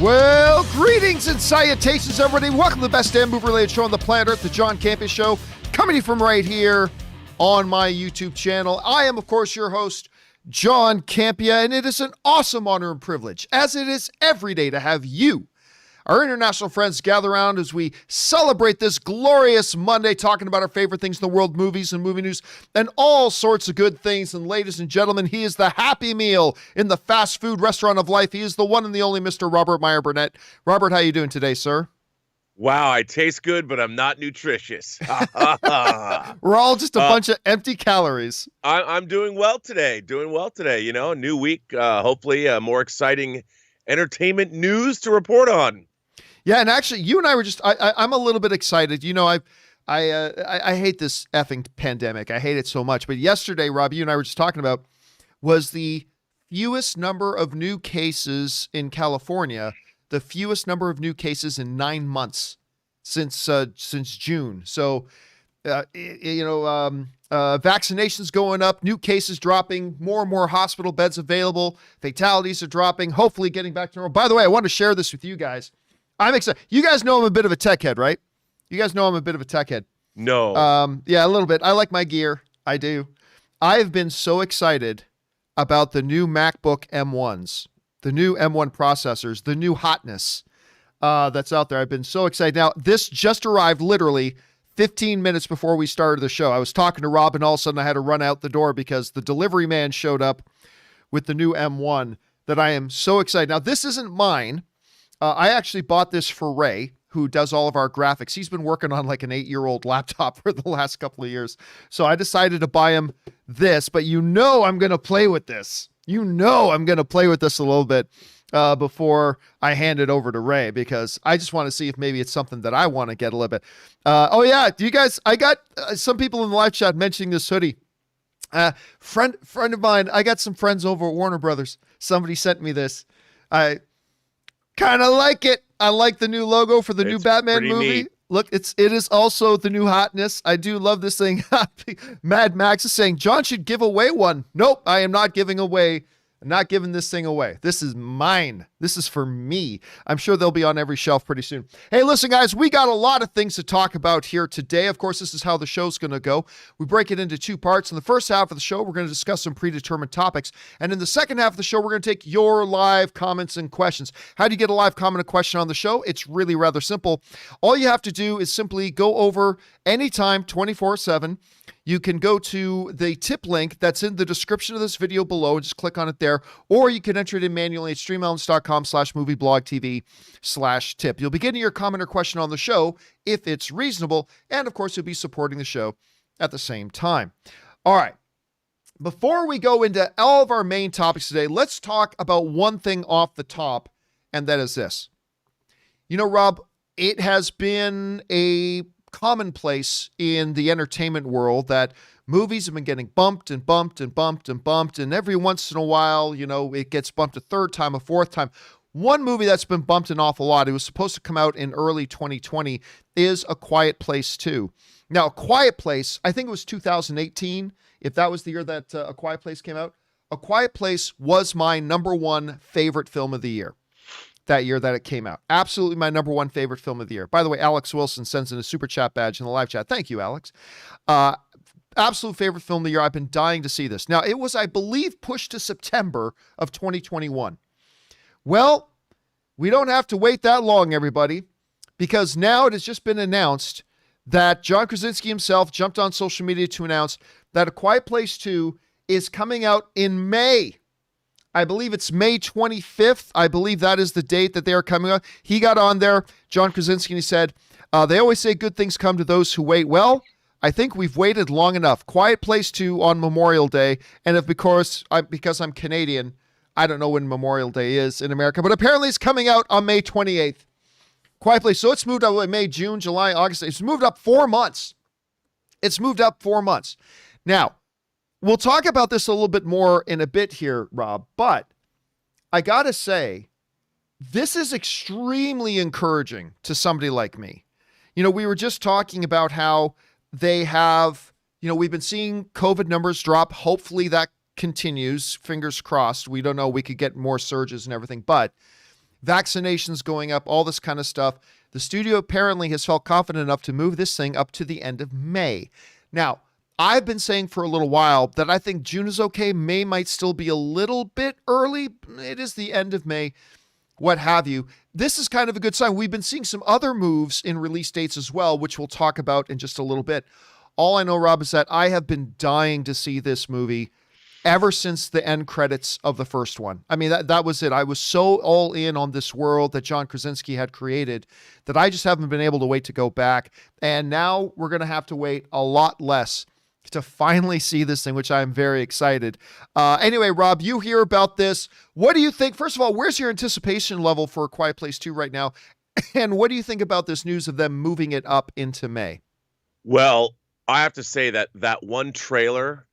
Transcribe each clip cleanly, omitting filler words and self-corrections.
Well, greetings and salutations, everybody. Welcome to the best damn movie-related show on the planet Earth, the John Campea Show, coming to you from right here on my YouTube channel. I am, of course, your host, John Campea, and it is an awesome honor and privilege, as it is every day, to have you, our international friends, gather around as we celebrate this glorious Monday, talking about our favorite things in the world, movies and movie news, and all sorts of good things. And ladies and gentlemen, he is the happy meal in the fast food restaurant of life. He is the one and the only Mr. Robert Meyer Burnett. Robert, how you doing today, sir? Wow, I taste good, but I'm not nutritious. We're all just a bunch of empty calories. I'm doing well today. You know, new week, hopefully more exciting entertainment news to report on. Yeah, and actually, you and I were just, I'm a little bit excited. You know, I hate this effing pandemic. I hate it so much. But yesterday, Rob, you and I were just talking about was the fewest number of new cases in California, the fewest number of new cases in 9 months since June. So, vaccinations going up, new cases dropping, more and more hospital beds available, fatalities are dropping, hopefully getting back to normal. By the way, I want to share this with you guys. I'm excited. You guys know I'm a bit of a tech head, right? You guys know I'm a bit of a tech head. No. Yeah, a little bit. I like my gear. I do. I've been so excited about the new MacBook M1s, the new M1 processors, the new hotness that's out there. I've been so excited. Now, this just arrived literally 15 minutes before we started the show. I was talking to Rob, and all of a sudden I had to run out the door because the delivery man showed up with the new M1 that I am so excited. Now, this isn't mine. I actually bought this for Ray, who does all of our graphics. He's been working on like an 8-year-old laptop for the last couple of years. So I decided to buy him this, but you know I'm going to play with this. You know I'm going to play with this a little bit before I hand it over to Ray, because I just want to see if maybe it's something that I want to get a little bit. Oh yeah, do you guys, I got some people in the live chat mentioning this hoodie. Friend of mine, I got some friends over at Warner Brothers. Somebody sent me this. I kind of like it. I like the new logo for the new Batman movie. Neat. Look, it is also the new hotness. I do love this thing. Mad Max is saying John should give away one. Nope, I am not giving away. I'm not giving this thing away. This is mine. This is for me. I'm sure they'll be on every shelf pretty soon. Hey, listen, guys, we got a lot of things to talk about here today. Of course, this is how the show's going to go. We break it into two parts. In the first half of the show, we're going to discuss some predetermined topics. And in the second half of the show, we're going to take your live comments and questions. How do you get a live comment or question on the show? It's really rather simple. All you have to do is simply go over anytime, 24/7. You can go to the tip link that's in the description of this video below and just click on it there, or you can enter it in manually at streamelements.com/movieblogtv/tip. You'll be getting your comment or question on the show if it's reasonable, and of course, you'll be supporting the show at the same time. All right. Before we go into all of our main topics today, let's talk about one thing off the top, and that is this. You know, Rob, it has been a commonplace in the entertainment world that movies have been getting bumped and bumped and bumped and bumped, and every once in a while, you know, it gets bumped a third time, a fourth time. One movie that's been bumped an awful lot, it was supposed to come out in early 2020, is A Quiet Place 2. Now, A Quiet Place, I think it was 2018, if that was the year that A Quiet Place came out. A Quiet Place was my number one favorite film of the year. That year that it came out. Absolutely my number one favorite film of the year. By the way, Alex Wilson sends in a super chat badge in the live chat. Thank you, Alex. Absolute favorite film of the year. I've been dying to see this. Now, it was, I believe, pushed to September of 2021. Well, we don't have to wait that long, everybody, because now it has just been announced that John Krasinski himself jumped on social media to announce that A Quiet Place 2 is coming out in May. I believe it's May 25th. I believe that is the date that they are coming out. He got on there, John Krasinski, and he said, they always say good things come to those who wait. Well, I think we've waited long enough. Quiet Place 2 on Memorial Day. And because I'm Canadian, I don't know when Memorial Day is in America, but apparently it's coming out on May 28th. Quiet Place. So it's moved up May, June, July, August. It's moved up 4 months. Now, we'll talk about this a little bit more in a bit here, Rob, but I got to say, this is extremely encouraging to somebody like me. You know, we were just talking about how they have, you know, we've been seeing COVID numbers drop. Hopefully that continues. Fingers crossed. We don't know. We could get more surges and everything, but vaccinations going up, all this kind of stuff. The studio apparently has felt confident enough to move this thing up to the end of May. Now, I've been saying for a little while that I think June is okay. May might still be a little bit early. It is the end of May, what have you. This is kind of a good sign. We've been seeing some other moves in release dates as well, which we'll talk about in just a little bit. All I know, Rob, is that I have been dying to see this movie ever since the end credits of the first one. I mean, that was it. I was so all in on this world that John Krasinski had created that I just haven't been able to wait to go back. And now we're going to have to wait a lot less to finally see this thing, which I'm very excited. Anyway, Rob, you hear about this. What do you think? First of all, where's your anticipation level for A Quiet Place 2 right now? And what do you think about this news of them moving it up into May? Well, I have to say that one trailer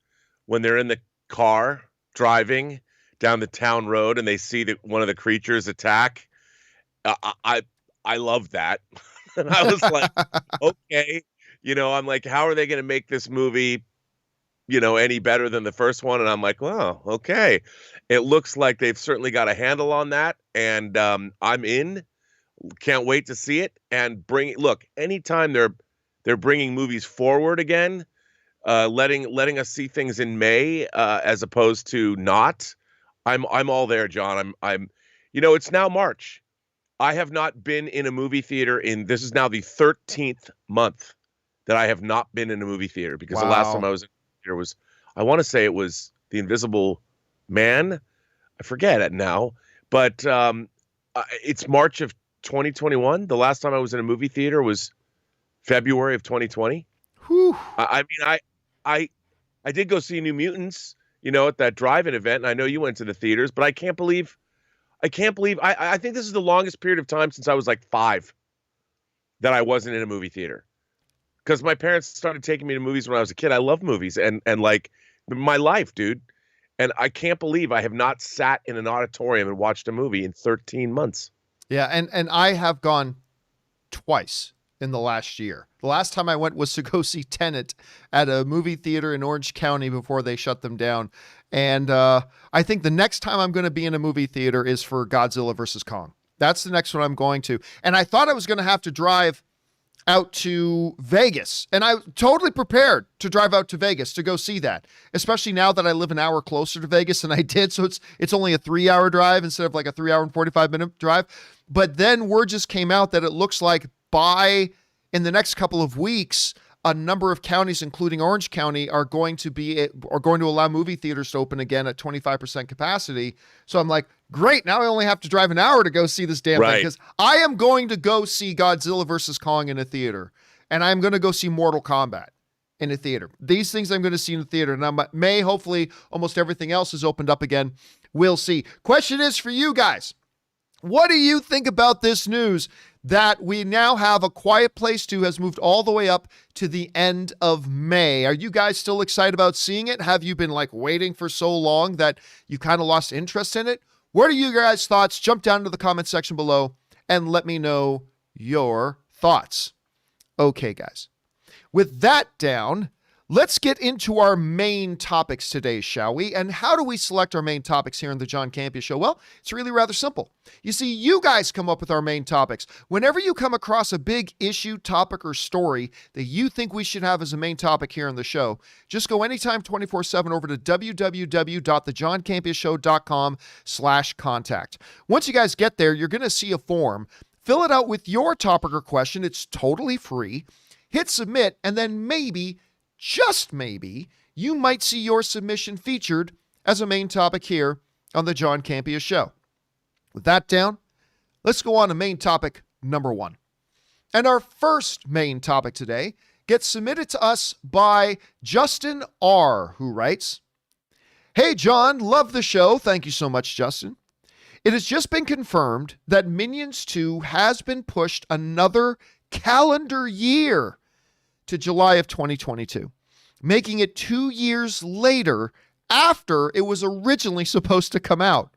when they're in the car driving down the town road and they see one of the creatures attack, I love that. And I was like, okay, I'm like, how are they going to make this movie, any better than the first one? And I'm like, well, okay. It looks like they've certainly got a handle on that. And I'm in. Can't wait to see it. And look, anytime they're bringing movies forward again, letting us see things in May as opposed to not, I'm all there, John. I'm it's now March. I have not been in a movie theater this is now the 13th month that I have not been in a movie theater, because the last time I was in a theater was, I want to say it was The Invisible Man. I forget it now, but it's March of 2021. The last time I was in a movie theater was February of 2020. Whew. I mean, I did go see New Mutants, at that drive-in event, and I know you went to the theaters, but I can't believe I think this is the longest period of time since I was like 5 that I wasn't in a movie theater. Because my parents started taking me to movies when I was a kid. I love movies and like my life, dude. And I can't believe I have not sat in an auditorium and watched a movie in 13 months. Yeah, and I have gone twice in the last year. The last time I went was to go see Tenet at a movie theater in Orange County before they shut them down. And I think the next time I'm going to be in a movie theater is for Godzilla versus Kong. That's the next one I'm going to. And I thought I was going to have to drive out to Vegas, and I totally prepared to drive out to Vegas to go see that, especially now that I live an hour closer to Vegas than I did. So it's only a 3-hour drive instead of like a 3-hour and 45-minute drive. But then word just came out that it looks like in the next couple of weeks, a number of counties, including Orange County, are going to allow movie theaters to open again at 25% capacity. So I'm like, great. Now I only have to drive an hour to go see this damn thing, because I am going to go see Godzilla versus Kong in a theater, and I'm going to go see Mortal Kombat in a theater. These things I'm going to see in the theater. Now, May, hopefully, almost everything else is opened up again. We'll see. Question is for you guys. What do you think about this news that we now have A Quiet Place 2 has moved all the way up to the end of May? Are you guys still excited about seeing it? Have you been like waiting for so long that you kind of lost interest in it? What are you guys' thoughts? Jump down to the comment section below and let me know your thoughts. Okay, guys. With that down, let's get into our main topics today, shall we? And how do we select our main topics here on the John Campea Show? Well, it's really rather simple. You see, you guys come up with our main topics. Whenever you come across a big issue, topic, or story that you think we should have as a main topic here on the show, just go anytime 24/7 over to www.thejohncampeashow.com/contact. Once you guys get there, you're going to see a form. Fill it out with your topic or question. It's totally free. Hit submit, and then maybe, just maybe, you might see your submission featured as a main topic here on the John Campea Show. With that down, let's go on to main topic number 1. And our first main topic today gets submitted to us by Justin R., who writes, "Hey, John, love the show." Thank you so much, Justin. "It has just been confirmed that Minions 2 has been pushed another calendar year to July of 2022, making it 2 years later after it was originally supposed to come out.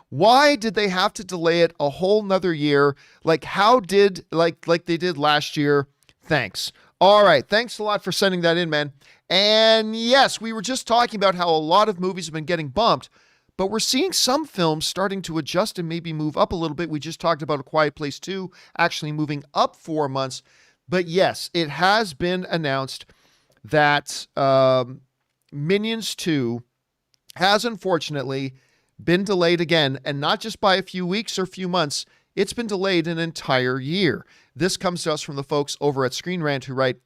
Why did they have to delay it a whole nother year? Like they did last year? Thanks." All right. Thanks a lot for sending that in, man. And yes, we were just talking about how a lot of movies have been getting bumped, but we're seeing some films starting to adjust and maybe move up a little bit. We just talked about A Quiet Place 2 actually moving up 4 months. But yes, it has been announced that Minions 2 has unfortunately been delayed again, and not just by a few weeks or a few months. It's been delayed an entire year. This comes to us from the folks over at Screen Rant who write,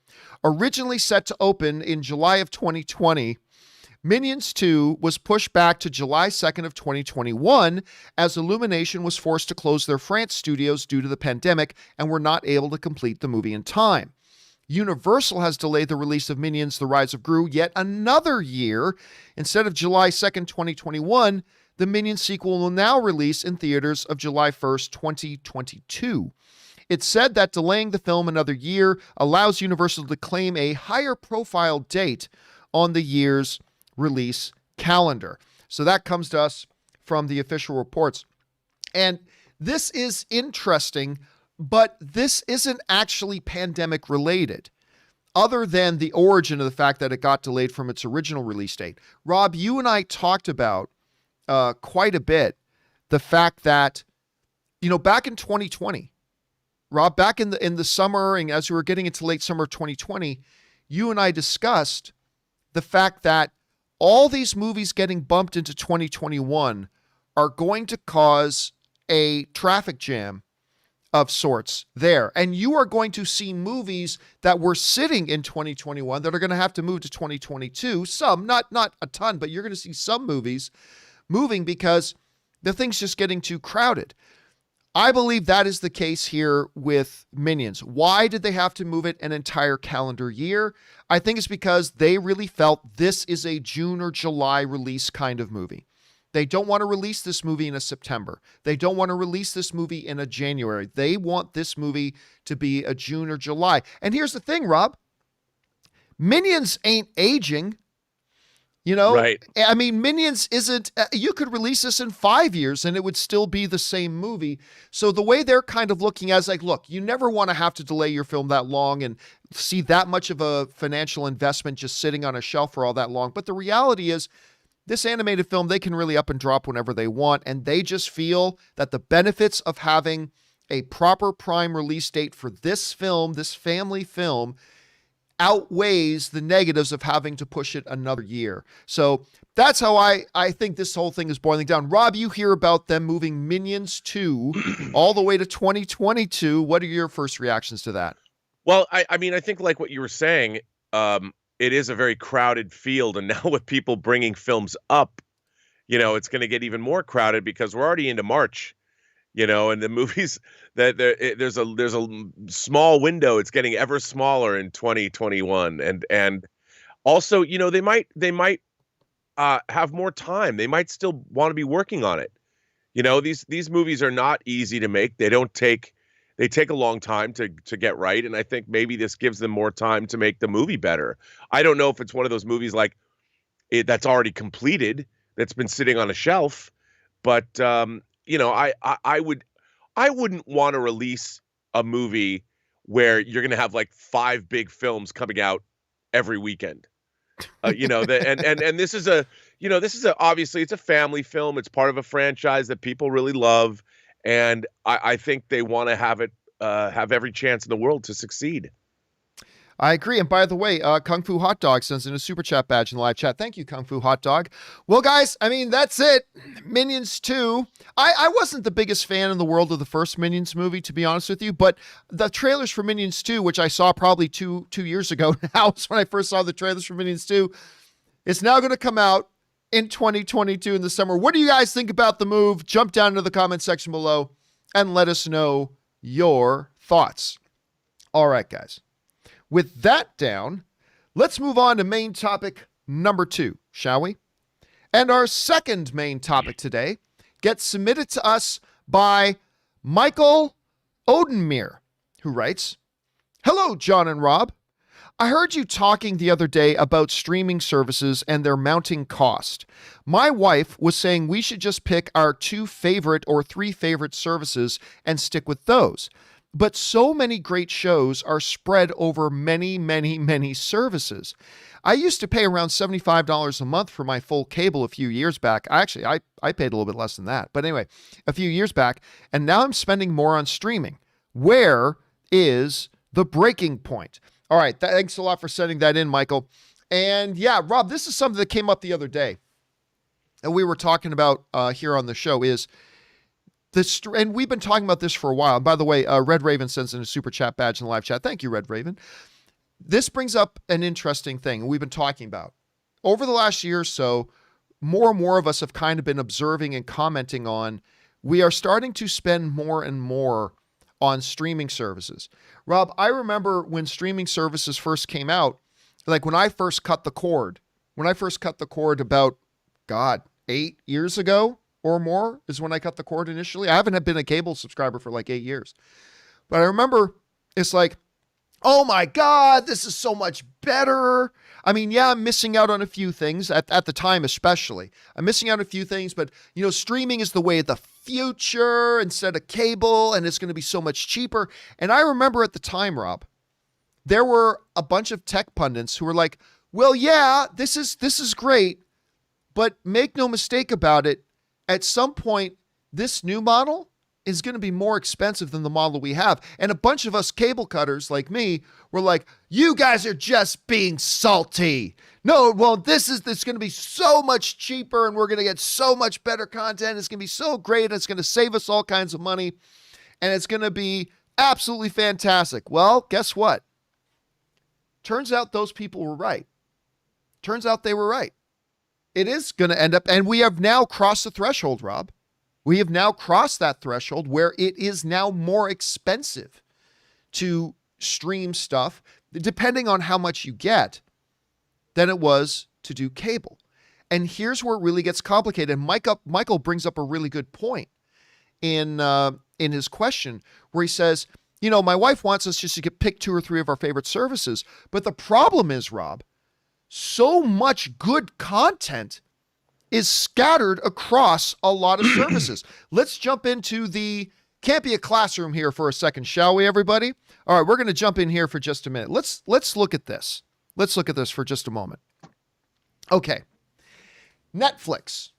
originally set to open in July of 2020, Minions 2 was pushed back to July 2nd of 2021 as Illumination was forced to close their France studios due to the pandemic and were not able to complete the movie in time. Universal has delayed the release of Minions: The Rise of Gru yet another year. Instead of July 2nd, 2021, the Minions sequel will now release in theaters of July 1st, 2022. It's said that delaying the film another year allows Universal to claim a higher profile date on the year's release calendar. So that comes to us from the official reports. And this is interesting, but this isn't actually pandemic related, other than the origin of the fact that it got delayed from its original release date. Rob, you and I talked about quite a bit the fact that, back in 2020, Rob, back in the summer, and as we were getting into late summer of 2020, you and I discussed the fact that all these movies getting bumped into 2021 are going to cause a traffic jam of sorts there. And you are going to see movies that were sitting in 2021 that are going to have to move to 2022. Some, not a ton, but you're going to see some movies moving because the thing's just getting too crowded. I believe that is the case here with Minions. Why did they have to move it an entire calendar year? I think it's because they really felt this is a June or July release kind of movie. They don't want to release this movie in a September. They don't want to release this movie in a January. They want this movie to be a June or July. And here's the thing, Rob. Minions ain't aging. Right. I mean, Minions isn't, you could release this in 5 years and it would still be the same movie. So the way they're kind of looking at it is like, look, you never want to have to delay your film that long and see that much of a financial investment just sitting on a shelf for all that long. But the reality is, this animated film, they can really up and drop whenever they want. And they just feel that the benefits of having a proper prime release date for this film, this family film, outweighs the negatives of having to push it another year. So that's how I think this whole thing is boiling down. Rob, you hear about them moving Minions 2 all the way to 2022. What are your first reactions to that? Well, I mean, I think like what you were saying, it is a very crowded field. And now with people bringing films up, it's going to get even more crowded because we're already into March. And the movies that there's a small window. It's getting ever smaller in 2021, and also, they might have more time. They might still want to be working on it. These movies are not easy to make. They take a long time to get right, and I think maybe this gives them more time to make the movie better. I don't know if it's one of those movies like that's already completed, that's been sitting on a shelf, but I wouldn't want to release a movie where you're going to have like 5 big films coming out every weekend. And this is obviously it's a family film. It's part of a franchise that people really love. And I think they want to have it have every chance in the world to succeed. I agree. And by the way, Kung Fu Hot Dog sends in a super chat badge in the live chat. Thank you, Kung Fu Hot Dog. Well, guys, I mean, that's it. Minions 2. I wasn't the biggest fan in the world of the first Minions movie, to be honest with you, but the trailers for Minions 2, which I saw probably two years ago now, is when I first saw the trailers for Minions 2, it's now going to come out in 2022 in the summer. What do you guys think about the move? Jump down into the comment section below and let us know your thoughts. All right, guys. With that down, let's move on to main topic number 2, shall we? And our second main topic today gets submitted to us by Michael Odenmere, who writes, "Hello, John and Rob. I heard you talking the other day about streaming services and their mounting cost. My wife was saying we should just pick our 2 favorite or 3 favorite services and stick with those. But so many great shows are spread over many, many, many services. I used to pay around $75 a month for my full cable a few years back. I paid a little bit less than that. But anyway, a few years back. And now I'm spending more on streaming. Where is the breaking point? All right. Thanks a lot for sending that in, Michael. And yeah, Rob, this is something that came up the other day. And we were talking about here on the show is this, and we've been talking about this for a while. And by the way, Red Raven sends in a super chat badge in the live chat. Thank you, Red Raven. This brings up an interesting thing we've been talking about. Over the last year or so, more and more of us have kind of been observing and commenting on, we are starting to spend more and more on streaming services. Rob, I remember when streaming services first came out, like when I first cut the cord about, 8 years ago or more is when I cut the cord initially. I haven't been a cable subscriber for like 8 years. But I remember it's like, oh my God, this is so much better. I mean, yeah, I'm missing out on a few things at the time, especially. I'm missing out on a few things, but streaming is the way of the future instead of cable, and it's going to be so much cheaper. And I remember at the time, Rob, there were a bunch of tech pundits who were like, well, yeah, this is great, but make no mistake about it. At some point, this new model is going to be more expensive than the model we have. And a bunch of us cable cutters like me were like, you guys are just being salty. No, well, this going to be so much cheaper and we're going to get so much better content. It's going to be so great. And it's going to save us all kinds of money. And it's going to be absolutely fantastic. Well, guess what? Turns out those people were right. Turns out they were right. It is going to end up, and we have now crossed the threshold, Rob. We have now crossed that threshold where it is now more expensive to stream stuff, depending on how much you get, than it was to do cable. And here's where it really gets complicated. And Michael brings up a really good point in his question, where he says, my wife wants us just to pick 2 or 3 of our favorite services. But the problem is, Rob, so much good content is scattered across a lot of services. Let's jump into the Campea classroom here for a second, shall we, everybody? All right, we're going to jump in here for just a minute. Let's look at this. Let's look at this for just a moment. Okay. Netflix,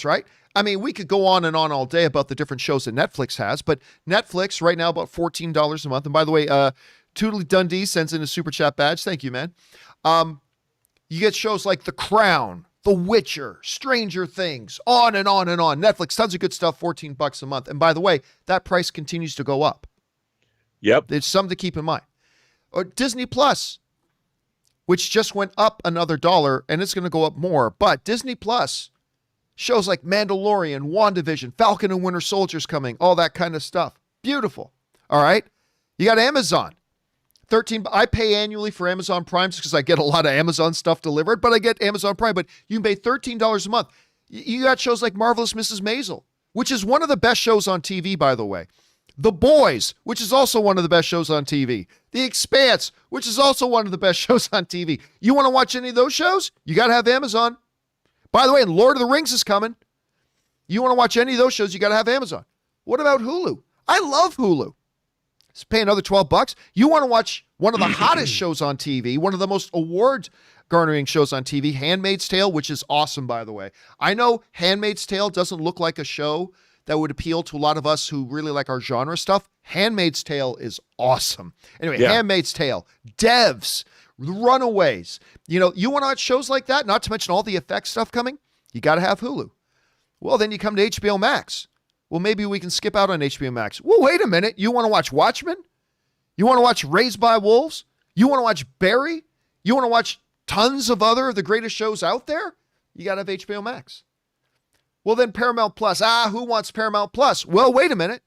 right? I mean, we could go on and on all day about the different shows that Netflix has, but Netflix right now about $14 a month. And by the way, Tootly Dundee sends in a super chat badge. Thank you, man. You get shows like The Crown, The Witcher, Stranger Things, on and on and on. Netflix, tons of good stuff, $14 a month. And by the way, that price continues to go up. Yep. It's something to keep in mind. Or Disney Plus, which just went up another $1, and it's going to go up more. But Disney Plus, shows like Mandalorian, WandaVision, Falcon and Winter Soldier's coming, all that kind of stuff. Beautiful. All right. You got Amazon. I pay annually for Amazon Prime because I get a lot of Amazon stuff delivered, but I get Amazon Prime. But you can pay $13 a month. You got shows like Marvelous Mrs. Maisel, which is one of the best shows on TV, by the way. The Boys, which is also one of the best shows on TV. The Expanse, which is also one of the best shows on TV. You want to watch any of those shows? You got to have Amazon. By the way, Lord of the Rings is coming. You want to watch any of those shows, you got to have Amazon. What about Hulu? I love Hulu. Let's pay another $12. You want to watch one of the hottest shows on TV, one of the most award-garnering shows on TV, Handmaid's Tale, which is awesome, by the way. I know Handmaid's Tale doesn't look like a show that would appeal to a lot of us who really like our genre stuff. Handmaid's Tale is awesome. Anyway, yeah. Handmaid's Tale, Devs, Runaways. You want to watch shows like that, not to mention all the effects stuff coming? You got to have Hulu. Well, then you come to HBO Max. Well, maybe we can skip out on HBO Max. Well, wait a minute. You want to watch Watchmen? You want to watch Raised by Wolves? You want to watch Barry? You want to watch tons of other of the greatest shows out there? You got to have HBO Max. Well, then Paramount Plus. Who wants Paramount Plus? Well, wait a minute.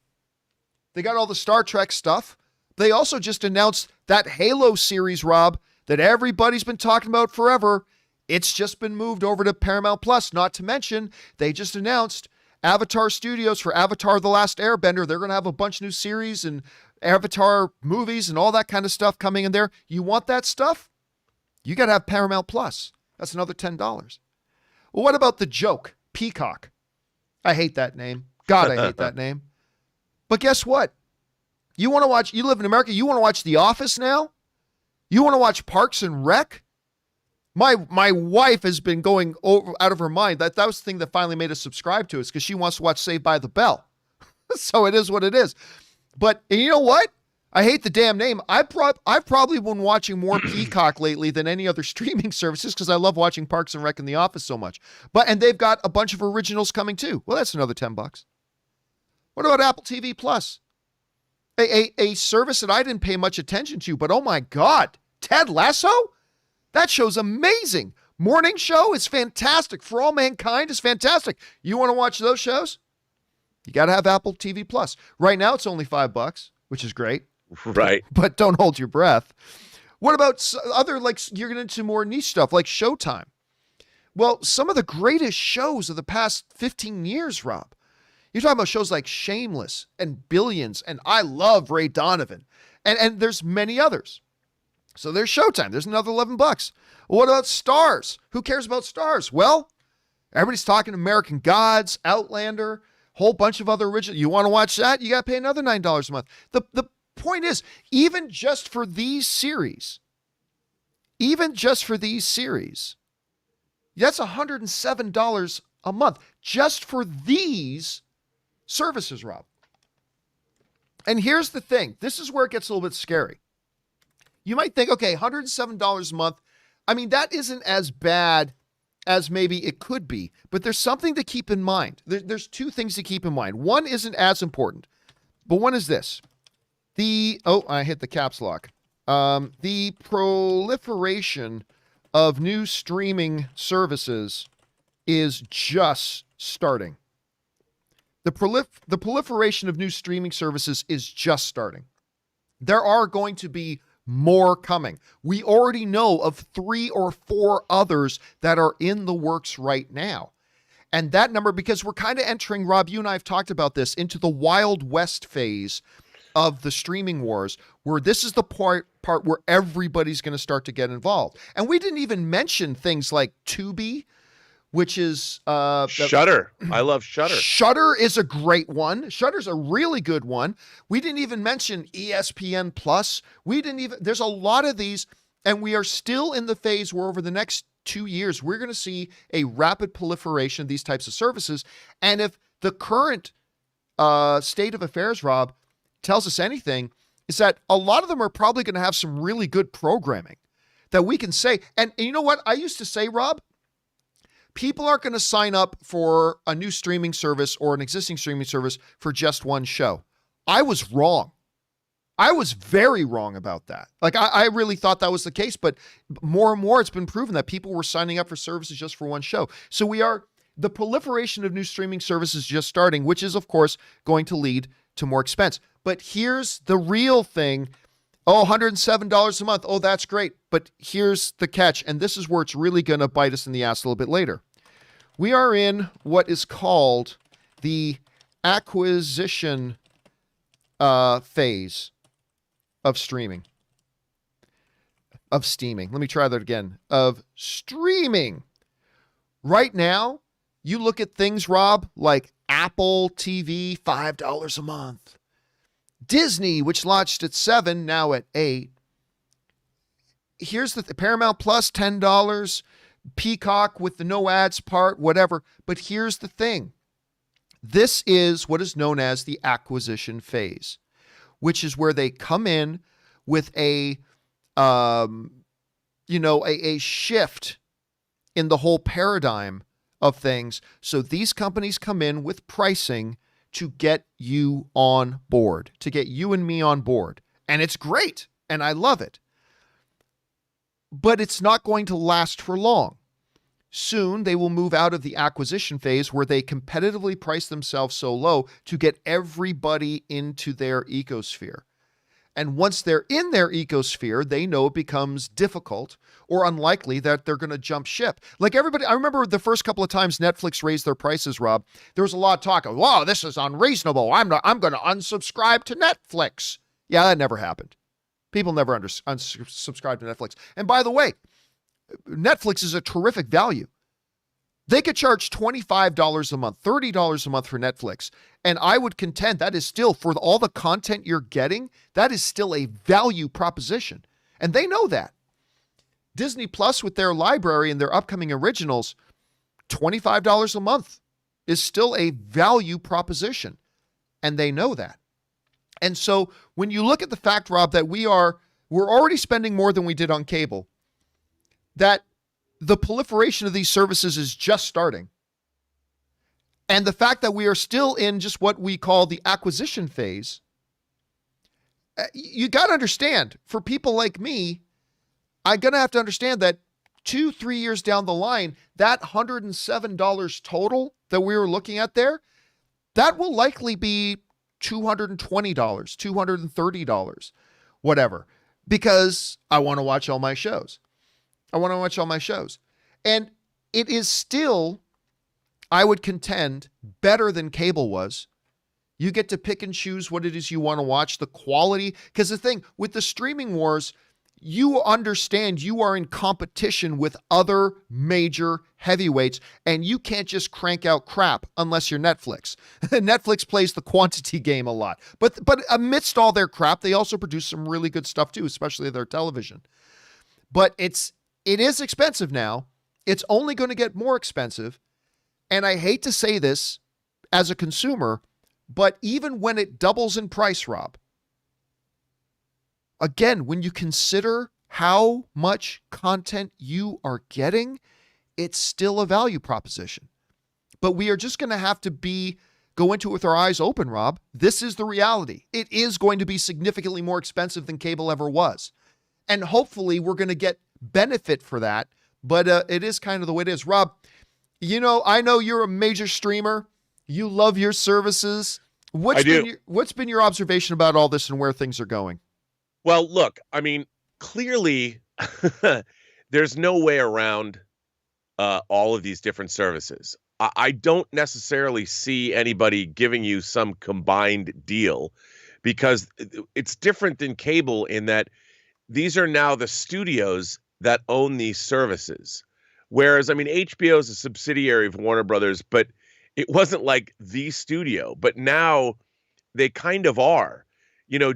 They got all the Star Trek stuff. They also just announced that Halo series, Rob, that everybody's been talking about forever. It's just been moved over to Paramount Plus. Not to mention, they just announced Avatar Studios for Avatar The Last Airbender. They're going to have a bunch of new series and Avatar movies and all that kind of stuff coming in there. You want that stuff? You got to have Paramount Plus. That's another $10. Well, what about the joke? Peacock. I hate that name. God, I hate that name. But guess what? You want to watch, you live in America, you want to watch The Office now? You want to watch Parks and Rec? My wife has been going out of her mind. That was the thing that finally made us subscribe to us, because she wants to watch Saved by the Bell. So it is what it is. But and you know what? I hate the damn name. I've probably been watching more Peacock lately than any other streaming services, because I love watching Parks and Rec and The Office so much. And they've got a bunch of originals coming too. Well, that's another $10. What about Apple TV Plus? A service that I didn't pay much attention to, but oh my God, Ted Lasso? That show's amazing. Morning Show is fantastic. For All Mankind is fantastic. You want to watch those shows? You got to have Apple TV Plus. Right now, it's only $5, which is great. Right. But don't hold your breath. What about other, like, you're getting into more niche stuff like Showtime? Well, some of the greatest shows of the past 15 years, Rob. You're talking about shows like Shameless and Billions, and I love Ray Donovan. And there's many others. So there's Showtime. There's another $11. What about Stars? Who cares about Stars? Well, everybody's talking American Gods, Outlander, whole bunch of other original. You want to watch that? You got to pay another $9 a month. The point is, even just for these series, that's $107 a month just for these services, Rob. And here's the thing. This is where it gets a little bit scary. You might think, okay, $107 a month. I mean, that isn't as bad as maybe it could be, but there's something to keep in mind. There's two things to keep in mind. One isn't as important, but one is this. I hit the caps lock. The proliferation of new streaming services is just starting. The proliferation of new streaming services is just starting. There are going to be more coming. We already know of 3 or 4 others that are in the works right now. And that number, because we're kind of entering, Rob, you and I have talked about this, into the Wild West phase of the streaming wars, where this is the part where everybody's going to start to get involved. And we didn't even mention things like Tubi, which is Shudder. I love Shudder. Shudder is a great one. Shudder's a really good one. We didn't even mention ESPN Plus. There's a lot of these, and we are still in the phase where over the next 2 years, we're going to see a rapid proliferation of these types of services. And if the current state of affairs, Rob, tells us anything, is that a lot of them are probably going to have some really good programming that we can say. And you know what I used to say, Rob? People aren't going to sign up for a new streaming service or an existing streaming service for just one show. I was wrong. I was very wrong about that. Like, I really thought that was the case, but more and more it's been proven that people were signing up for services just for one show. So the proliferation of new streaming services just starting, which is, of course, going to lead to more expense. But here's the real thing. Oh, $107 a month. Oh, that's great. But here's the catch, and this is where it's really going to bite us in the ass a little bit later. We are in what is called the acquisition phase of streaming. Of steaming. Let me try that again. Of streaming. Right now, you look at things, Rob, like Apple TV, $5 a month. Disney, which launched at $7, now at $8. Here's the Paramount Plus, $10. Peacock with the no ads part, whatever. But here's the thing. This is what is known as the acquisition phase, which is where they come in with a shift in the whole paradigm of things. So these companies come in with pricing to get you on board, to get you and me on board. And it's great, and I love it. But it's not going to last for long. Soon, they will move out of the acquisition phase where they competitively price themselves so low to get everybody into their ecosphere. And once they're in their ecosphere, they know it becomes difficult or unlikely that they're going to jump ship. Like everybody, I remember the first couple of times Netflix raised their prices, Rob, there was a lot of talk of, wow, this is unreasonable. I'm going to unsubscribe to Netflix. Yeah, that never happened. People never unsubscribe to Netflix. And by the way, Netflix is a terrific value. They could charge $25 a month, $30 a month for Netflix. And I would contend that is still, for all the content you're getting, that is still a value proposition. And they know that. Disney Plus, with their library and their upcoming originals, $25 a month is still a value proposition. And they know that. And so when you look at the fact, Rob, that we're already spending more than we did on cable, that the proliferation of these services is just starting, and the fact that we are still in just what we call the acquisition phase, you got to understand, for people like me, I'm going to have to understand that 2-3 years down the line, that $107 total that we were looking at there, that will likely be $220, $230, whatever, because I want to watch all my shows. And it is still, I would contend, better than cable was. You get to pick and choose what it is you want to watch, the quality. Because the thing with the streaming wars, you understand you are in competition with other major heavyweights, and you can't just crank out crap unless you're Netflix. Netflix plays the quantity game a lot. But amidst all their crap, they also produce some really good stuff too, especially their television. But it is expensive now. It's only going to get more expensive. And I hate to say this as a consumer, but even when it doubles in price, Rob, again, when you consider how much content you are getting, it's still a value proposition. But we are just going to have to go into it with our eyes open, Rob. This is the reality. It is going to be significantly more expensive than cable ever was. And hopefully we're going to get benefit for that. But it is kind of the way it is. Rob, I know you're a major streamer. You love your services. What's been your observation about all this and where things are going? Well, look, I mean, clearly there's no way around all of these different services. I don't necessarily see anybody giving you some combined deal, because it's different than cable in that these are now the studios that own these services. Whereas, I mean, HBO is a subsidiary of Warner Brothers, but it wasn't like the studio. But now they kind of are.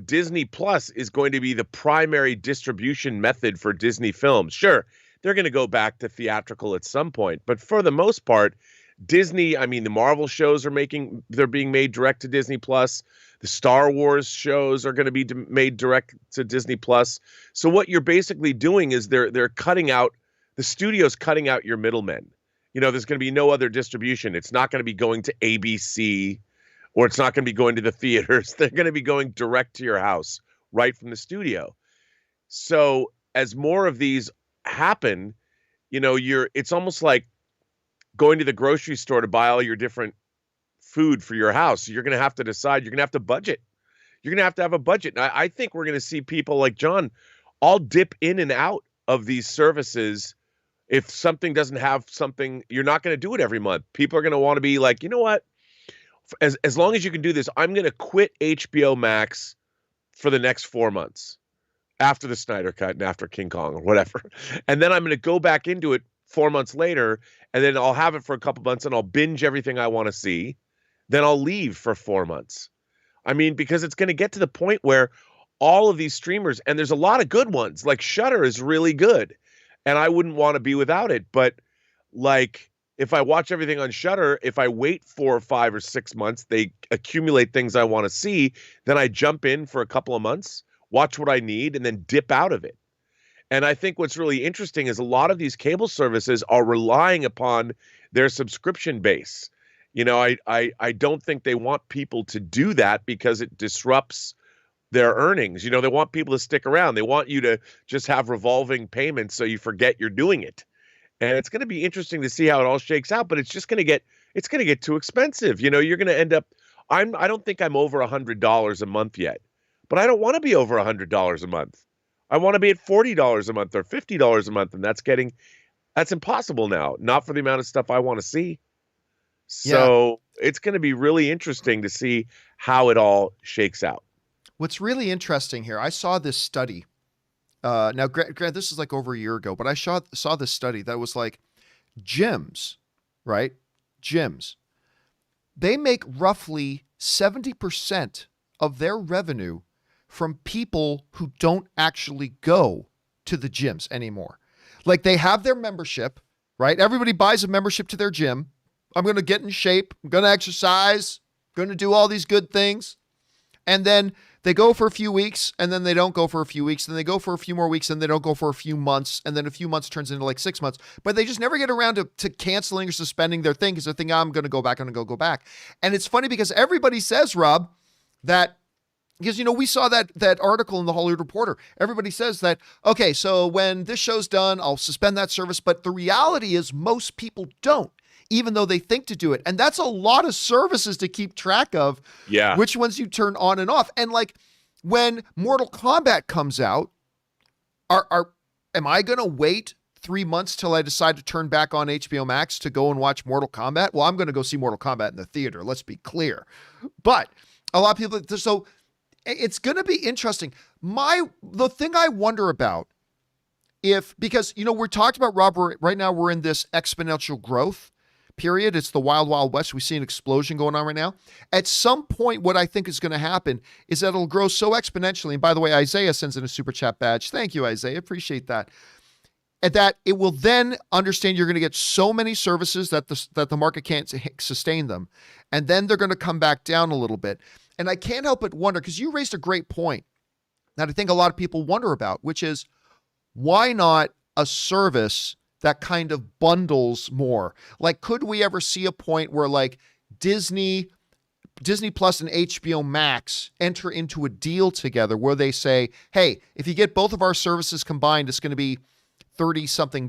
Disney Plus is going to be the primary distribution method for Disney films. Sure, they're going to go back to theatrical at some point, but for the most part, Disney, I mean, the Marvel shows they're being made direct to Disney Plus. The Star Wars shows are going to be made direct to Disney Plus. So what you're basically doing is they're cutting out, the studio's cutting out your middlemen. There's going to be no other distribution. It's not going to be going to ABC, or it's not going to be going to the theaters. They're going to be going direct to your house right from the studio. So as more of these happen, it's almost like going to the grocery store to buy all your different food for your house. You're going to have to decide, you're going to have to budget. You're going to have a budget. And I think we're going to see people like John all dip in and out of these services. If something doesn't have something, you're not going to do it every month. People are going to want to be like, you know what? As long as you can do this, I'm going to quit HBO Max for the next 4 months after the Snyder Cut and after King Kong or whatever. And then I'm going to go back into it 4 months later, and then I'll have it for a couple months and I'll binge everything I want to see. Then I'll leave for 4 months. I mean, because it's going to get to the point where all of these streamers, and there's a lot of good ones, like Shudder is really good, and I wouldn't want to be without it. But like, if I watch everything on Shudder, if I wait 4 or 5 or 6 months, they accumulate things I want to see. Then I jump in for a couple of months, watch what I need, and then dip out of it. And I think what's really interesting is a lot of these cable services are relying upon their subscription base. I don't think they want people to do that because it disrupts their earnings. They want people to stick around. They want you to just have revolving payments so you forget you're doing it. And it's going to be interesting to see how it all shakes out, but it's going to get too expensive. You're going to end up, I don't think I'm over $100 a month yet, but I don't want to be over $100 a month. I want to be at $40 a month or $50 a month. And that's impossible now, not for the amount of stuff I want to see. So It's going to be really interesting to see how it all shakes out. What's really interesting here, I saw this study. Now, Grant, this is like over a year ago, but I saw this study that was like gyms right? Gyms. They make roughly 70% of their revenue from people who don't actually go to the gyms anymore. Like they have their membership, right? Everybody buys a membership to their gym. I'm going to get in shape. I'm going to exercise. I'm going to do all these good things. And then they go for a few weeks, and then they don't go for a few weeks, and they go for a few more weeks, and they don't go for a few months, and then a few months turns into like 6 months. But they just never get around to canceling or suspending their thing because they think, I'm going to go back, I'm going to go back. And it's funny because everybody says, Rob, that because, we saw that article in the Hollywood Reporter. Everybody says that, okay, so when this show's done, I'll suspend that service. But the reality is most people don't, even though they think to do it. And that's a lot of services to keep track of. Yeah. Which ones you turn on and off. And like when Mortal Kombat comes out, am I going to wait 3 months till I decide to turn back on HBO Max to go and watch Mortal Kombat? Well, I'm going to go see Mortal Kombat in the theater. Let's be clear. But a lot of people, so it's going to be interesting. The thing I wonder about because, we're talking about, Rob, right now we're in this exponential growth period. It's the wild, wild west. We see an explosion going on right now. At some point, what I think is going to happen is that it'll grow so exponentially. And by the way, Isaiah sends in a super chat badge. Thank you, Isaiah. Appreciate that. And that it will then understand you're going to get so many services that the market can't sustain them. And then they're going to come back down a little bit. And I can't help but wonder, because you raised a great point that I think a lot of people wonder about, which is why not a service that kind of bundles more? Like, could we ever see a point where like Disney Plus and HBO Max enter into a deal together where they say, hey, if you get both of our services combined, it's going to be $30-something.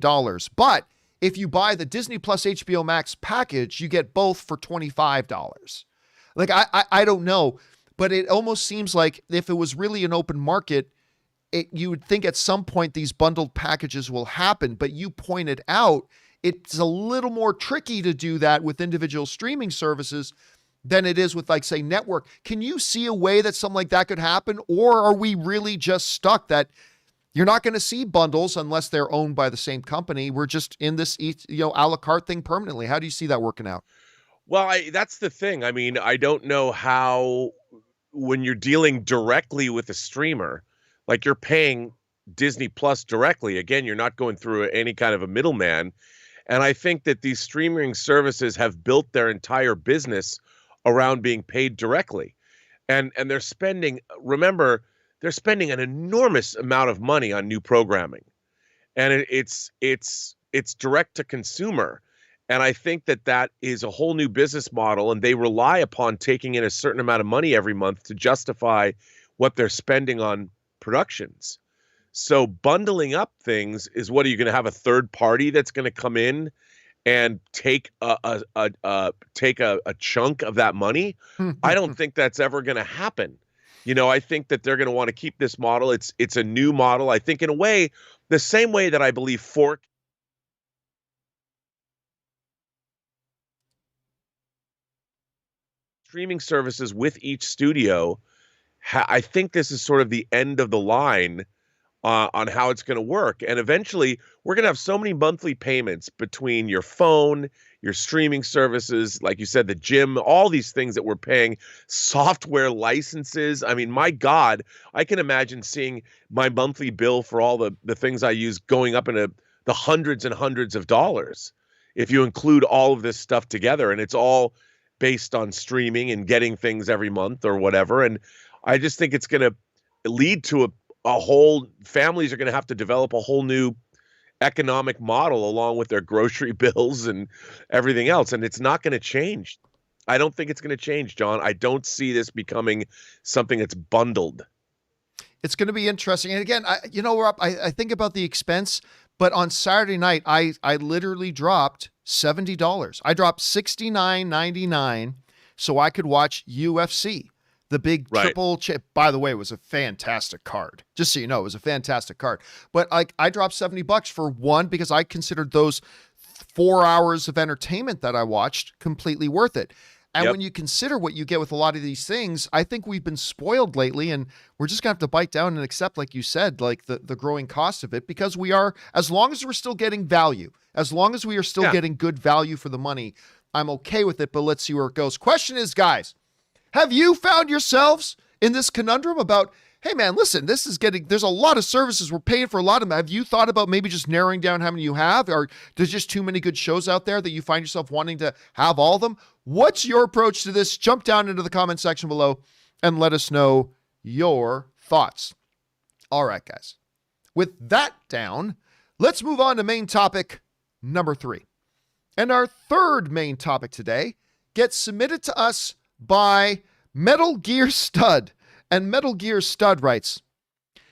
But if you buy the Disney Plus HBO Max package, you get both for $25. Like, I don't know, but it almost seems like if it was really an open market, you would think at some point these bundled packages will happen. But you pointed out it's a little more tricky to do that with individual streaming services than it is with, like, say, network. Can you see a way that something like that could happen? Or are we really just stuck that you're not going to see bundles unless they're owned by the same company? We're just in this, a la carte thing permanently. How do you see that working out? Well, that's the thing. I mean, I don't know how, when you're dealing directly with a streamer, like you're paying Disney Plus directly. Again, you're not going through any kind of a middleman. And I think that these streaming services have built their entire business around being paid directly. And they're spending, remember, they're spending an enormous amount of money on new programming. And it's direct to consumer. And I think that is a whole new business model, and they rely upon taking in a certain amount of money every month to justify what they're spending on productions. So bundling up things is, what are you going to have, a third party that's going to come in and take a chunk of that money? I don't think that's ever going to happen. I think that they're going to want to keep this model. It's a new model. I think in a way, the same way that I believe Fork streaming services with each studio, I think this is sort of the end of the line on how it's going to work. And eventually, we're going to have so many monthly payments between your phone, your streaming services, like you said, the gym, all these things that we're paying, software licenses. I mean, my God, I can imagine seeing my monthly bill for all the things I use going up into the hundreds and hundreds of dollars if you include all of this stuff together. And it's all based on streaming and getting things every month or whatever. And I just think it's going to lead to a whole, families are going to have to develop a whole new economic model along with their grocery bills and everything else. And it's not going to change. I don't think it's going to change, John. I don't see this becoming something that's bundled. It's going to be interesting. And again, Rob, I think about the expense, but on Saturday night, I literally dropped $70. I dropped $69.99 so I could watch UFC. The big triple chip, by the way, was a fantastic card. Just so you know, it was a fantastic card. But I dropped $70 for one because I considered those 4 hours of entertainment that I watched completely worth it. And Yep. when you consider what you get with a lot of these things, I think we've been spoiled lately, and we're just gonna have to bite down and accept, like you said, like the growing cost of it, because we are, as long as we're still getting value, as long as we are still Yeah. getting good value for the money, I'm okay with it, but let's see where it goes. Question is, guys, have you found yourselves in this conundrum about, hey man, listen, there's a lot of services. We're paying for a lot of them. Have you thought about maybe just narrowing down how many you have? Or there's just too many good shows out there that you find yourself wanting to have all of them? What's your approach to this? Jump down into the comment section below and let us know your thoughts. All right, guys. With that down, let's move on to main topic number 3. And our third main topic today gets submitted to us by Metal Gear Stud. And Metal Gear Stud writes,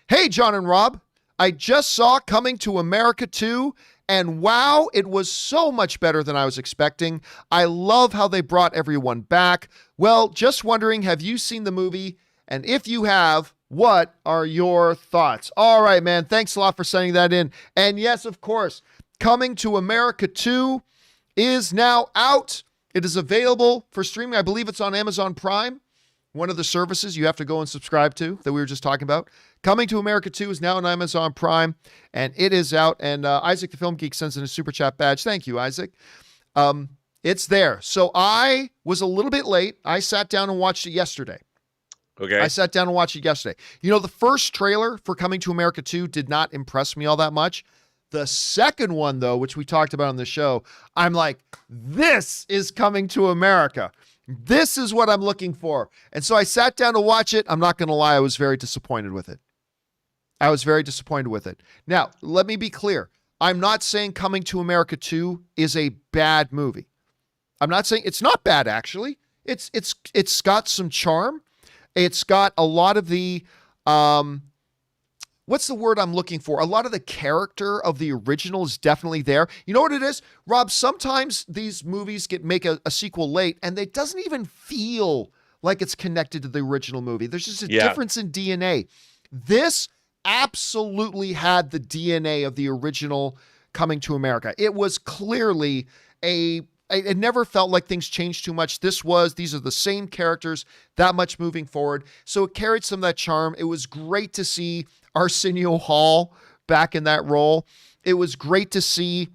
"Hey, John and Rob, I just saw Coming to America 2, and wow, it was so much better than I was expecting. I love how they brought everyone back. Well, just wondering, have you seen the movie? And if you have, what are your thoughts?" All right, man, thanks a lot for sending that in. And yes, of course, Coming to America 2 is now out. It is available for streaming. I believe it's on Amazon Prime, one of the services you have to go and subscribe to that we were just talking about. Coming to America 2 is now on Amazon Prime, and it is out. And Isaac the Film Geek sends in a super chat badge. Thank you, Isaac. It's there. So I was a little bit late. I sat down and watched it yesterday. Okay. I sat down and watched it yesterday. You know, the first trailer for Coming to America 2 did not impress me all that much. The second one, though, which we talked about on the show, I'm like, this is Coming to America. This is what I'm looking for. And so I sat down to watch it. I'm not going to lie, I was very disappointed with it. I was very disappointed with it. Now, let me be clear. I'm not saying Coming to America 2 is a bad movie. I'm not saying it's not bad, actually. It's got some charm. It's got a lot of the what's the word I'm looking for? A lot of the character of the original is definitely there. You know what it is, Rob? Sometimes these movies make a sequel late, and it doesn't even feel like it's connected to the original movie. There's just a difference in DNA. This absolutely had the DNA of the original Coming to America. It was clearly it never felt like things changed too much. These are the same characters that much moving forward. So it carried some of that charm. It was great to see Arsenio Hall back in that role. It was great to see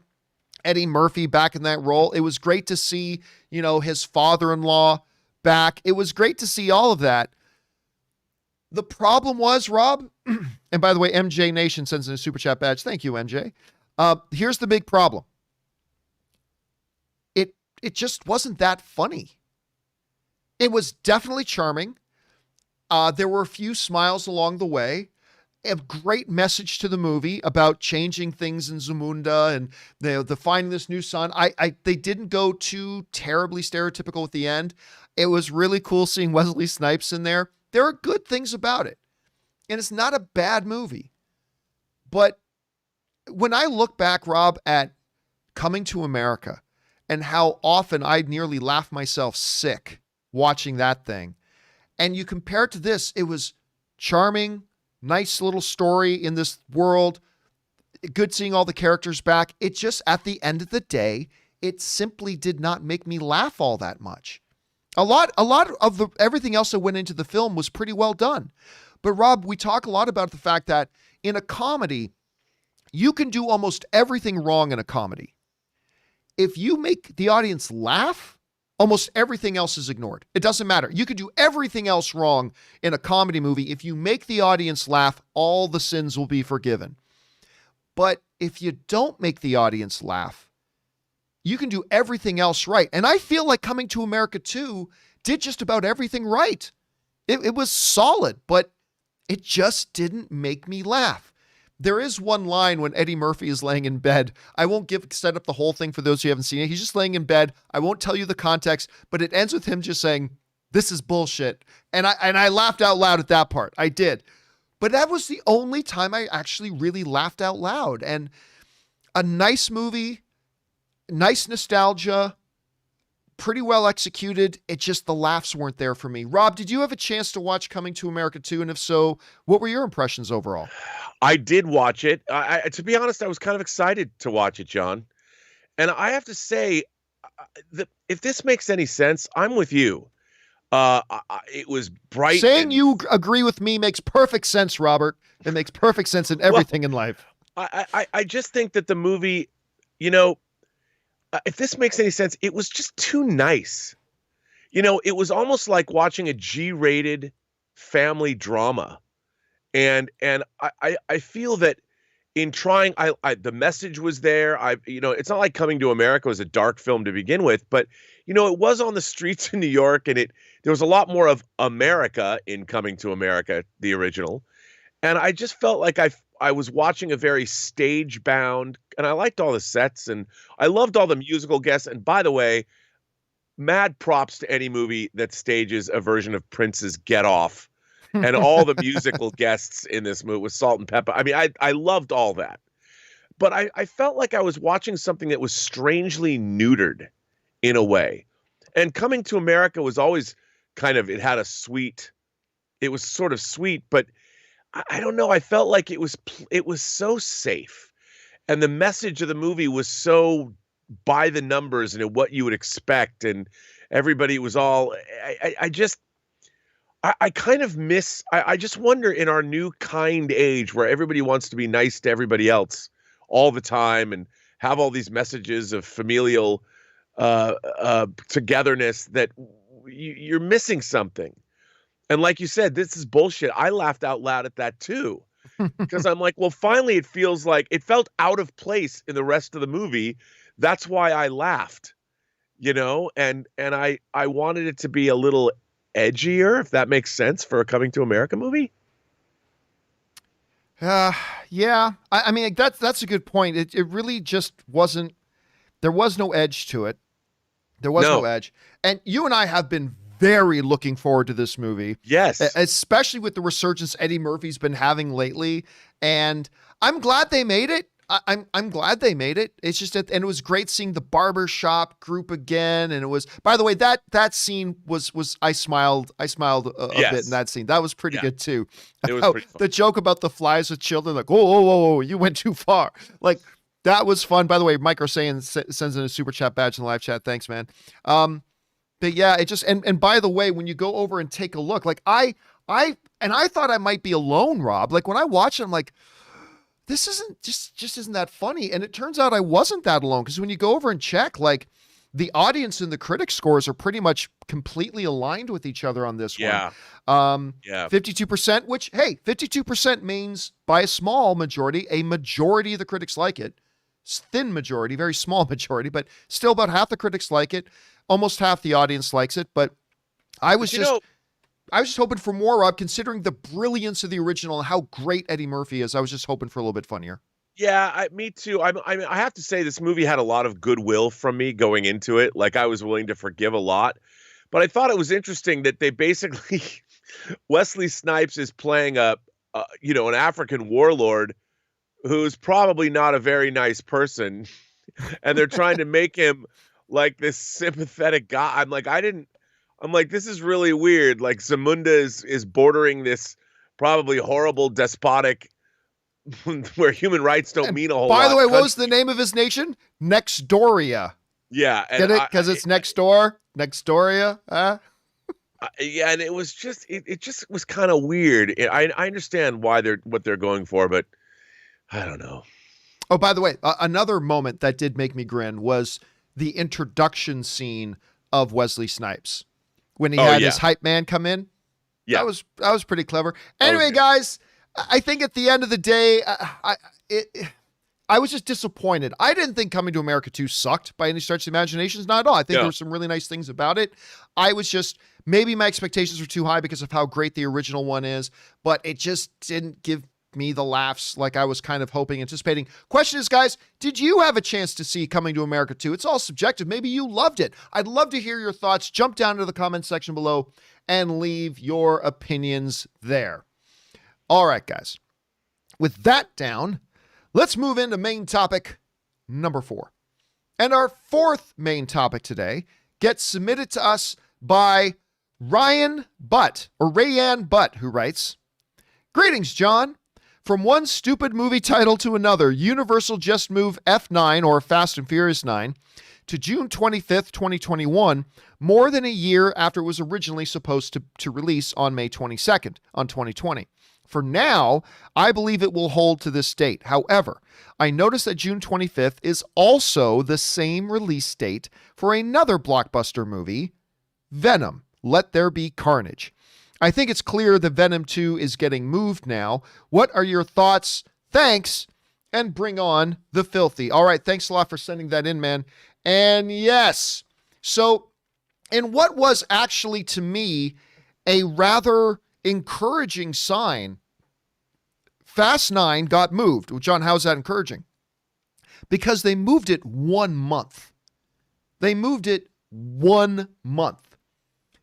Eddie Murphy back in that role. It was great to see, his father-in-law back. It was great to see all of that. The problem was, Rob, and by the way, MJ Nation sends in a super chat badge. Thank you, MJ. Here's the big problem. It just wasn't that funny. It was definitely charming. There were a few smiles along the way. A great message to the movie about changing things in Zamunda and the finding this new son. They didn't go too terribly stereotypical at the end. It was really cool seeing Wesley Snipes in there. There are good things about it. And it's not a bad movie. But when I look back, Rob, at Coming to America and how often I nearly laughed myself sick watching that thing, and you compare it to this, it was charming, nice little story in this world, good seeing all the characters back. It just, at the end of the day, it simply did not make me laugh all that much. A lot of everything else that went into the film was pretty well done. But Rob, we talk a lot about the fact that in a comedy, you can do almost everything wrong in a comedy. If you make the audience laugh, almost everything else is ignored. It doesn't matter. You can do everything else wrong in a comedy movie. If you make the audience laugh, all the sins will be forgiven. But if you don't make the audience laugh, you can do everything else right. And I feel like Coming to America 2 did just about everything right. It was solid, but it just didn't make me laugh. There is one line when Eddie Murphy is laying in bed. I won't set up the whole thing for those who haven't seen it. He's just laying in bed. I won't tell you the context, but it ends with him just saying, "This is bullshit." And I laughed out loud at that part. I did. But that was the only time I actually really laughed out loud. And a nice movie, nice nostalgia, pretty well executed. It just, the laughs weren't there for me. Rob, did you have a chance to watch Coming to America 2? And if so, what were your impressions overall? I did watch it. To be honest, I was kind of excited to watch it, John. And I have to say, if this makes any sense, I'm with you. It was bright. Saying you agree with me makes perfect sense, Robert. It makes perfect sense in everything in life. I just think that the movie, if this makes any sense, it was just too nice. It was almost like watching a G-rated family drama. And I feel that in trying, the message was there. It's not like Coming to America was a dark film to begin with, but it was on the streets in New York, and there was a lot more of America in Coming to America, the original. And I just felt like I was watching a very stage bound, and I liked all the sets, and I loved all the musical guests. And by the way, mad props to any movie that stages a version of Prince's Get Off. And all the musical guests in this movie with Salt and Pepper. I mean, I loved all that. But I felt like I was watching something that was strangely neutered in a way. And Coming to America was always it had it was sort of sweet, but I don't know. I felt like it was so safe. And the message of the movie was so by the numbers and what you would expect. And everybody was all, I kind of miss, I just wonder in our new kind age where everybody wants to be nice to everybody else all the time and have all these messages of familial togetherness that you're missing something. And like you said, this is bullshit. I laughed out loud at that too, because I'm like, well, finally it felt out of place in the rest of the movie. That's why I laughed, and I wanted it to be a little edgier, if that makes sense, for a Coming to America movie. Yeah. I mean, that's a good point. It really just wasn't. There was no edge to it. There was no edge. And you and I have been very looking forward to this movie. Yes. Especially with the resurgence Eddie Murphy's been having lately. And I'm glad they made it. I'm glad they made it. It's just that, and it was great seeing the barbershop group again. And it was, by the way, that scene was I smiled a bit in that scene. That was pretty good too. It was pretty fun. The joke about the flies with children, like, whoa, you went too far. Like, that was fun. By the way, Mike Rosanian sends in a super chat badge in the live chat. Thanks, man. But yeah, it just, and by the way, when you go over and take a look, like I thought I might be alone, Rob. Like when I watch it, I'm like, this isn't just isn't that funny. And it turns out I wasn't that alone, because when you go over and check, like the audience and the critic scores are pretty much completely aligned with each other on this one. 52%, which, hey, 52% means by a small majority, a majority of the critics like it. It's thin majority, very small majority, but still about half the critics like it. Almost half the audience likes it. But I was just hoping for more, Rob, considering the brilliance of the original and how great Eddie Murphy is. I was just hoping for a little bit funnier. Yeah, me too. I mean, I have to say this movie had a lot of goodwill from me going into it. Like I was willing to forgive a lot, but I thought it was interesting that they basically Wesley Snipes is playing an African warlord who's probably not a very nice person, and they're trying to make him like this sympathetic guy. I'm like, this is really weird. Like Zamunda is bordering this probably horrible despotic where human rights don't mean a whole lot. By the way, what was the name of his nation? Nextdoria. Yeah. Get it? Because it's next door? Nextdoria? Yeah, and it was just, it just was kind of weird. I understand what they're going for, but I don't know. Oh, by the way, another moment that did make me grin was the introduction scene of Wesley Snipes when he had his hype man come in. Yeah, that was pretty clever. Anyway, guys, I think at the end of the day, I was just disappointed. I didn't think Coming to America 2 sucked by any stretch of the imagination. Not at all. I think there were some really nice things about it. I was just, maybe my expectations were too high because of how great the original one is, but it just didn't give me the laughs like I was kind of hoping, anticipating. Question is, guys, did you have a chance to see Coming to America 2? It's all subjective. Maybe you loved it. I'd love to hear your thoughts. Jump down to the comment section below and leave your opinions there. All right, guys. With that down, let's move into main topic number 4. And our fourth main topic today gets submitted to us by Rayanne Butt, who writes, "Greetings, John. From one stupid movie title to another, Universal just moved F9, or Fast and Furious 9, to June 25th, 2021, more than a year after it was originally supposed to release on May 22nd, on 2020. For now, I believe it will hold to this date. However, I noticed that June 25th is also the same release date for another blockbuster movie, Venom, Let There Be Carnage. I think it's clear that Venom 2 is getting moved now. What are your thoughts? Thanks, and bring on the filthy. All right, thanks a lot for sending that in, man. And yes, so in what was actually to me a rather encouraging sign, Fast 9 got moved. Well, John, how's that encouraging? Because they moved it 1 month. They moved it 1 month,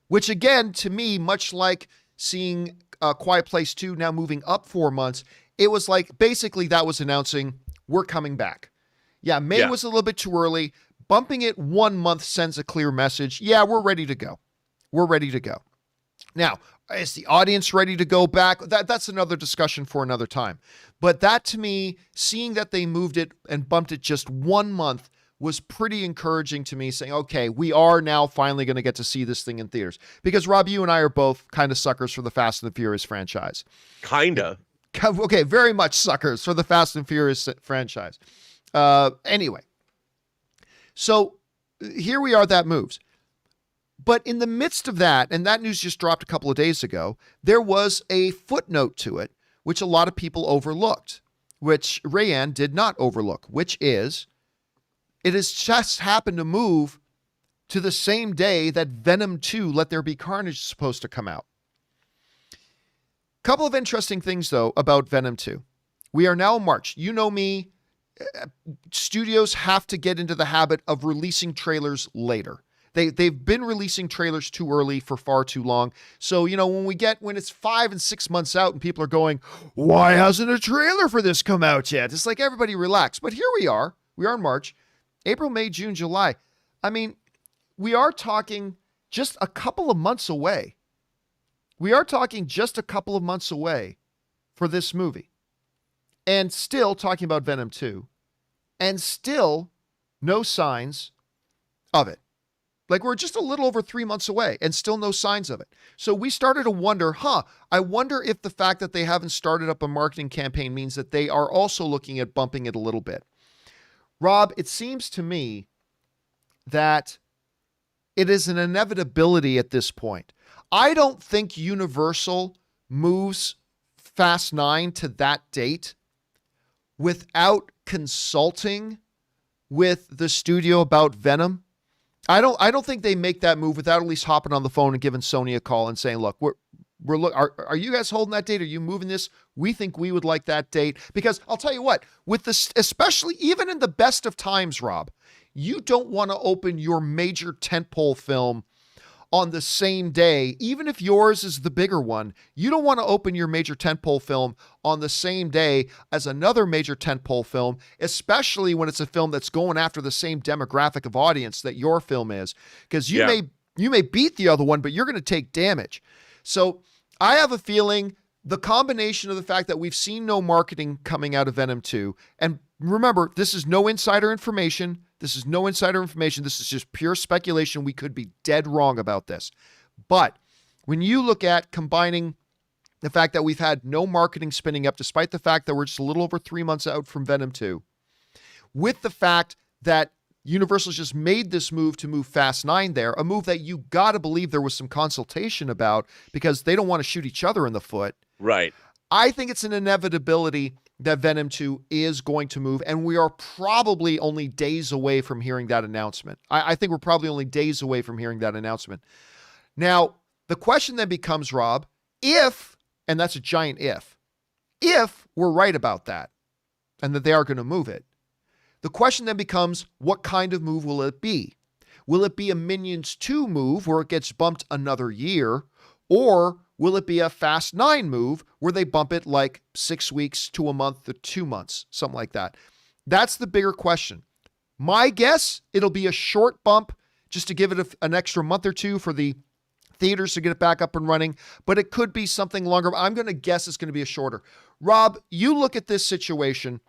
which again, to me, much like seeing Quiet Place 2 now moving up 4 months, it was like basically that was announcing we're coming back. Yeah, May was a little bit too early. Bumping it 1 month sends a clear message. Yeah, we're ready to go. We're ready to go. Now, is the audience ready to go back? That's another discussion for another time. But that, to me, seeing that they moved it and bumped it just 1 month was pretty encouraging to me, saying, okay, we are now finally going to get to see this thing in theaters. Because, Rob, you and I are both kind of suckers for the Fast and the Furious franchise. Kinda. Okay, very much suckers for the Fast and Furious franchise. Anyway. So here we are, that moves. But in the midst of that, and that news just dropped a couple of days ago, there was a footnote to it, which a lot of people overlooked, which Rayanne did not overlook, which is it has just happened to move to the same day that Venom 2, Let There Be Carnage, is supposed to come out. Couple of interesting things, though, about Venom 2. We are now in March. You know me. Studios have to get into the habit of releasing trailers later. They've been releasing trailers too early for far too long. So, when it's 5 and 6 months out and people are going, why hasn't a trailer for this come out yet? It's like, everybody relax. But here we are. We are in March, April, May, June, July. I mean, we are talking just a couple of months away. We are talking just a couple of months away for this movie. And still talking about Venom 2, and still no signs of it. Like, we're just a little over 3 months away and still no signs of it. So we started to wonder, I wonder if the fact that they haven't started up a marketing campaign means that they are also looking at bumping it a little bit. Rob, it seems to me that it is an inevitability at this point. I don't think Universal moves Fast 9 to that date without consulting with the studio about Venom. I don't think they make that move without at least hopping on the phone and giving Sony a call and saying, look, are you guys holding that date? Are you moving this? We think we would like that date. Because I'll tell you what, with this, especially even in the best of times, Rob, you don't want to open your major tentpole film on the same day. Even if yours is the bigger one, you don't want to open your major tentpole film on the same day as another major tentpole film, especially when it's a film that's going after the same demographic of audience that your film is, because you may beat the other one, but you're going to take damage. So I have a feeling the combination of the fact that we've seen no marketing coming out of Venom 2, and remember, this is no insider information. This is no insider information. This is just pure speculation. We could be dead wrong about this. But when you look at combining the fact that we've had no marketing spinning up, despite the fact that we're just a little over 3 months out from Venom 2, with the fact that Universal's just made this move to move Fast 9 there, a move that you got to believe there was some consultation about because they don't want to shoot each other in the foot. Right. I think it's an inevitability that Venom 2 is going to move, and we are probably only days away from hearing that announcement. I think we're probably only days away from hearing that announcement. Now, the question then becomes, Rob, if, and that's a giant if we're right about that, and that they are going to move it, the question then becomes, what kind of move will it be? Will it be a Minions 2 move where it gets bumped another year, or will it be a Fast 9 move where they bump it like 6 weeks to a month to 2 months, something like that? That's the bigger question. My guess, it'll be a short bump just to give it an extra month or two for the theaters to get it back up and running, but it could be something longer. I'm going to guess it's going to be a shorter. Rob, you look at this situation.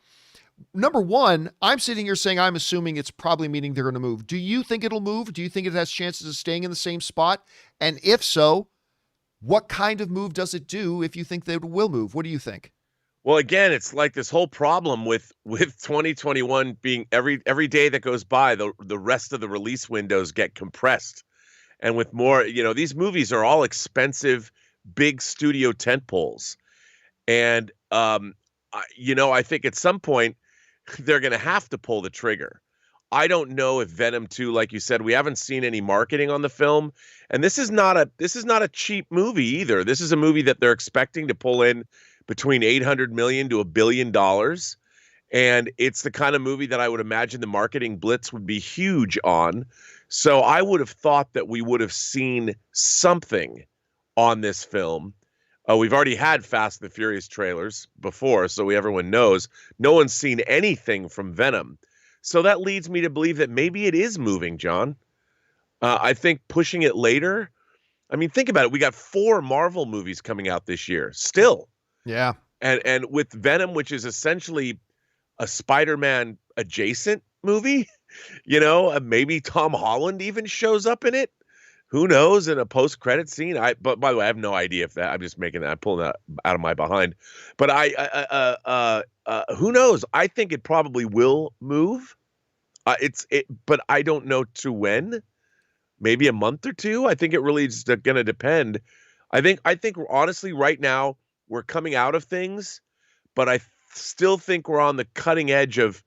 Number one, I'm sitting here saying I'm assuming it's probably meaning they're going to move. Do you think it'll move? Do you think it has chances of staying in the same spot? And if so, what kind of move does it do if you think they will move? What do you think? Well, again, it's like this whole problem with 2021 being every day that goes by, the rest of the release windows get compressed. And with more, these movies are all expensive, big studio tentpoles. And, I think at some point they're going to have to pull the trigger. I don't know if Venom 2, like you said, we haven't seen any marketing on the film. And this is not a cheap movie either. This is a movie that they're expecting to pull in between $800 million to $1 billion. And it's the kind of movie that I would imagine the marketing blitz would be huge on. So I would have thought that we would have seen something on this film. We've already had Fast and the Furious trailers before, so everyone knows. No one's seen anything from Venom. So that leads me to believe that maybe it is moving, John. I think pushing it later. I mean, think about it. We got 4 Marvel movies coming out this year still. Yeah. And with Venom, which is essentially a Spider-Man adjacent movie, maybe Tom Holland even shows up in it. Who knows, in a post-credit scene? But by the way, I have no idea if that. I'm just making that. I'm pulling that out of my behind. But who knows? I think it probably will move. But I don't know to when. Maybe a month or two. I think it really is going to depend. I think honestly, right now we're coming out of things, but I still think we're on the cutting edge of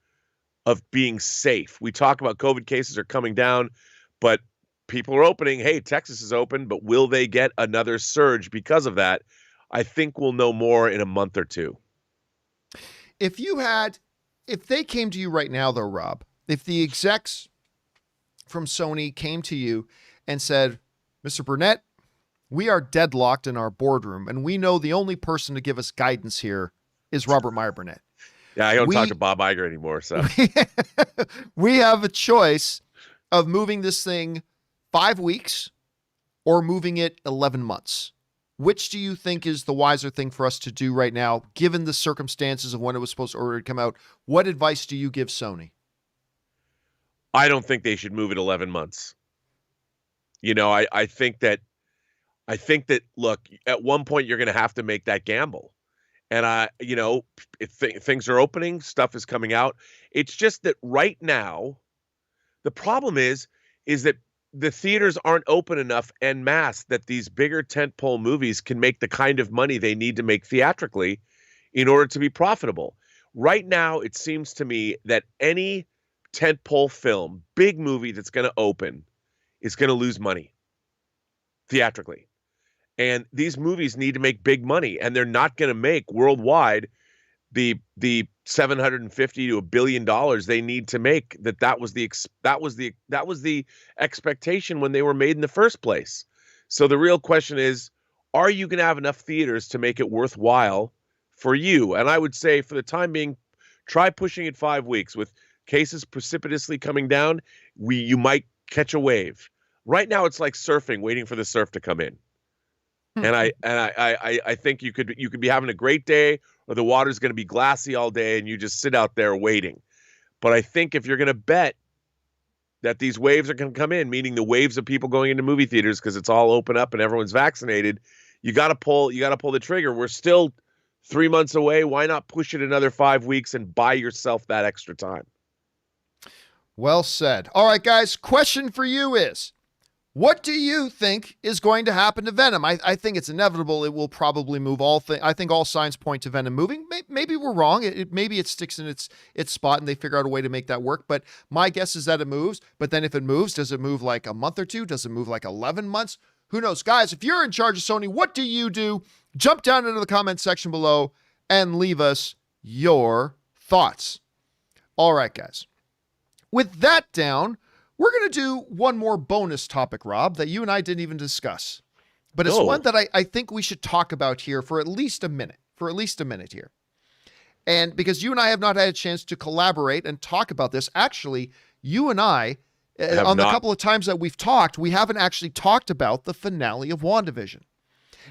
being safe. We talk about COVID cases are coming down, but people are opening. Hey, Texas is open, but will they get another surge because of that? I think we'll know more in a month or two. If they came to you right now, though, Rob, if the execs from Sony came to you and said, Mr. Burnett, we are deadlocked in our boardroom, and we know the only person to give us guidance here is Robert Meyer Burnett. Yeah, I don't talk to Bob Iger anymore, so. We have a choice of moving this thing 5 weeks or moving it 11 months. Which do you think is the wiser thing for us to do right now, given the circumstances of when it was supposed to already come out? What advice do you give Sony? I don't think they should move it 11 months. I think that, look, at one point you're going to have to make that gamble. And things are opening, stuff is coming out. It's just that right now, the problem is that the theaters aren't open enough en masse that these bigger tentpole movies can make the kind of money they need to make theatrically in order to be profitable. Right now, it seems to me that any tentpole film, big movie that's going to open is going to lose money theatrically. And these movies need to make big money, and they're not going to make worldwide the $750 to $1 billion they need to make. That was the expectation when they were made in the first place. So the real question is, are you going to have enough theaters to make it worthwhile for you? And I would say, for the time being, try pushing it 5 weeks. With cases precipitously coming down, you might catch a wave. Right now, it's like surfing, waiting for the surf to come in. And I think you could be having a great day, or the water's going to be glassy all day, and you just sit out there waiting. But I think if you're going to bet that these waves are going to come in, meaning the waves of people going into movie theaters because it's all open up and everyone's vaccinated, you got to pull the trigger. We're still 3 months away. Why not push it another 5 weeks and buy yourself that extra time? Well said. All right, guys, question for you is, what do you think is going to happen to Venom? I think it's inevitable. It will probably move. I think all signs point to Venom moving. Maybe we're wrong. Maybe it sticks in its spot and they figure out a way to make that work. But my guess is that it moves. But then if it moves, does it move like a month or two? Does it move like 11 months? Who knows? Guys, if you're in charge of Sony, what do you do? Jump down into the comment section below and leave us your thoughts. All right, guys. With that down, we're going to do one more bonus topic, Rob, that you and I didn't even discuss. But it's one that I think we should talk about here for at least a minute. Here. And because you and I have not had a chance to collaborate and talk about this, actually, you and I have On the not. couple of times that we've talked, we haven't actually talked about the finale of WandaVision.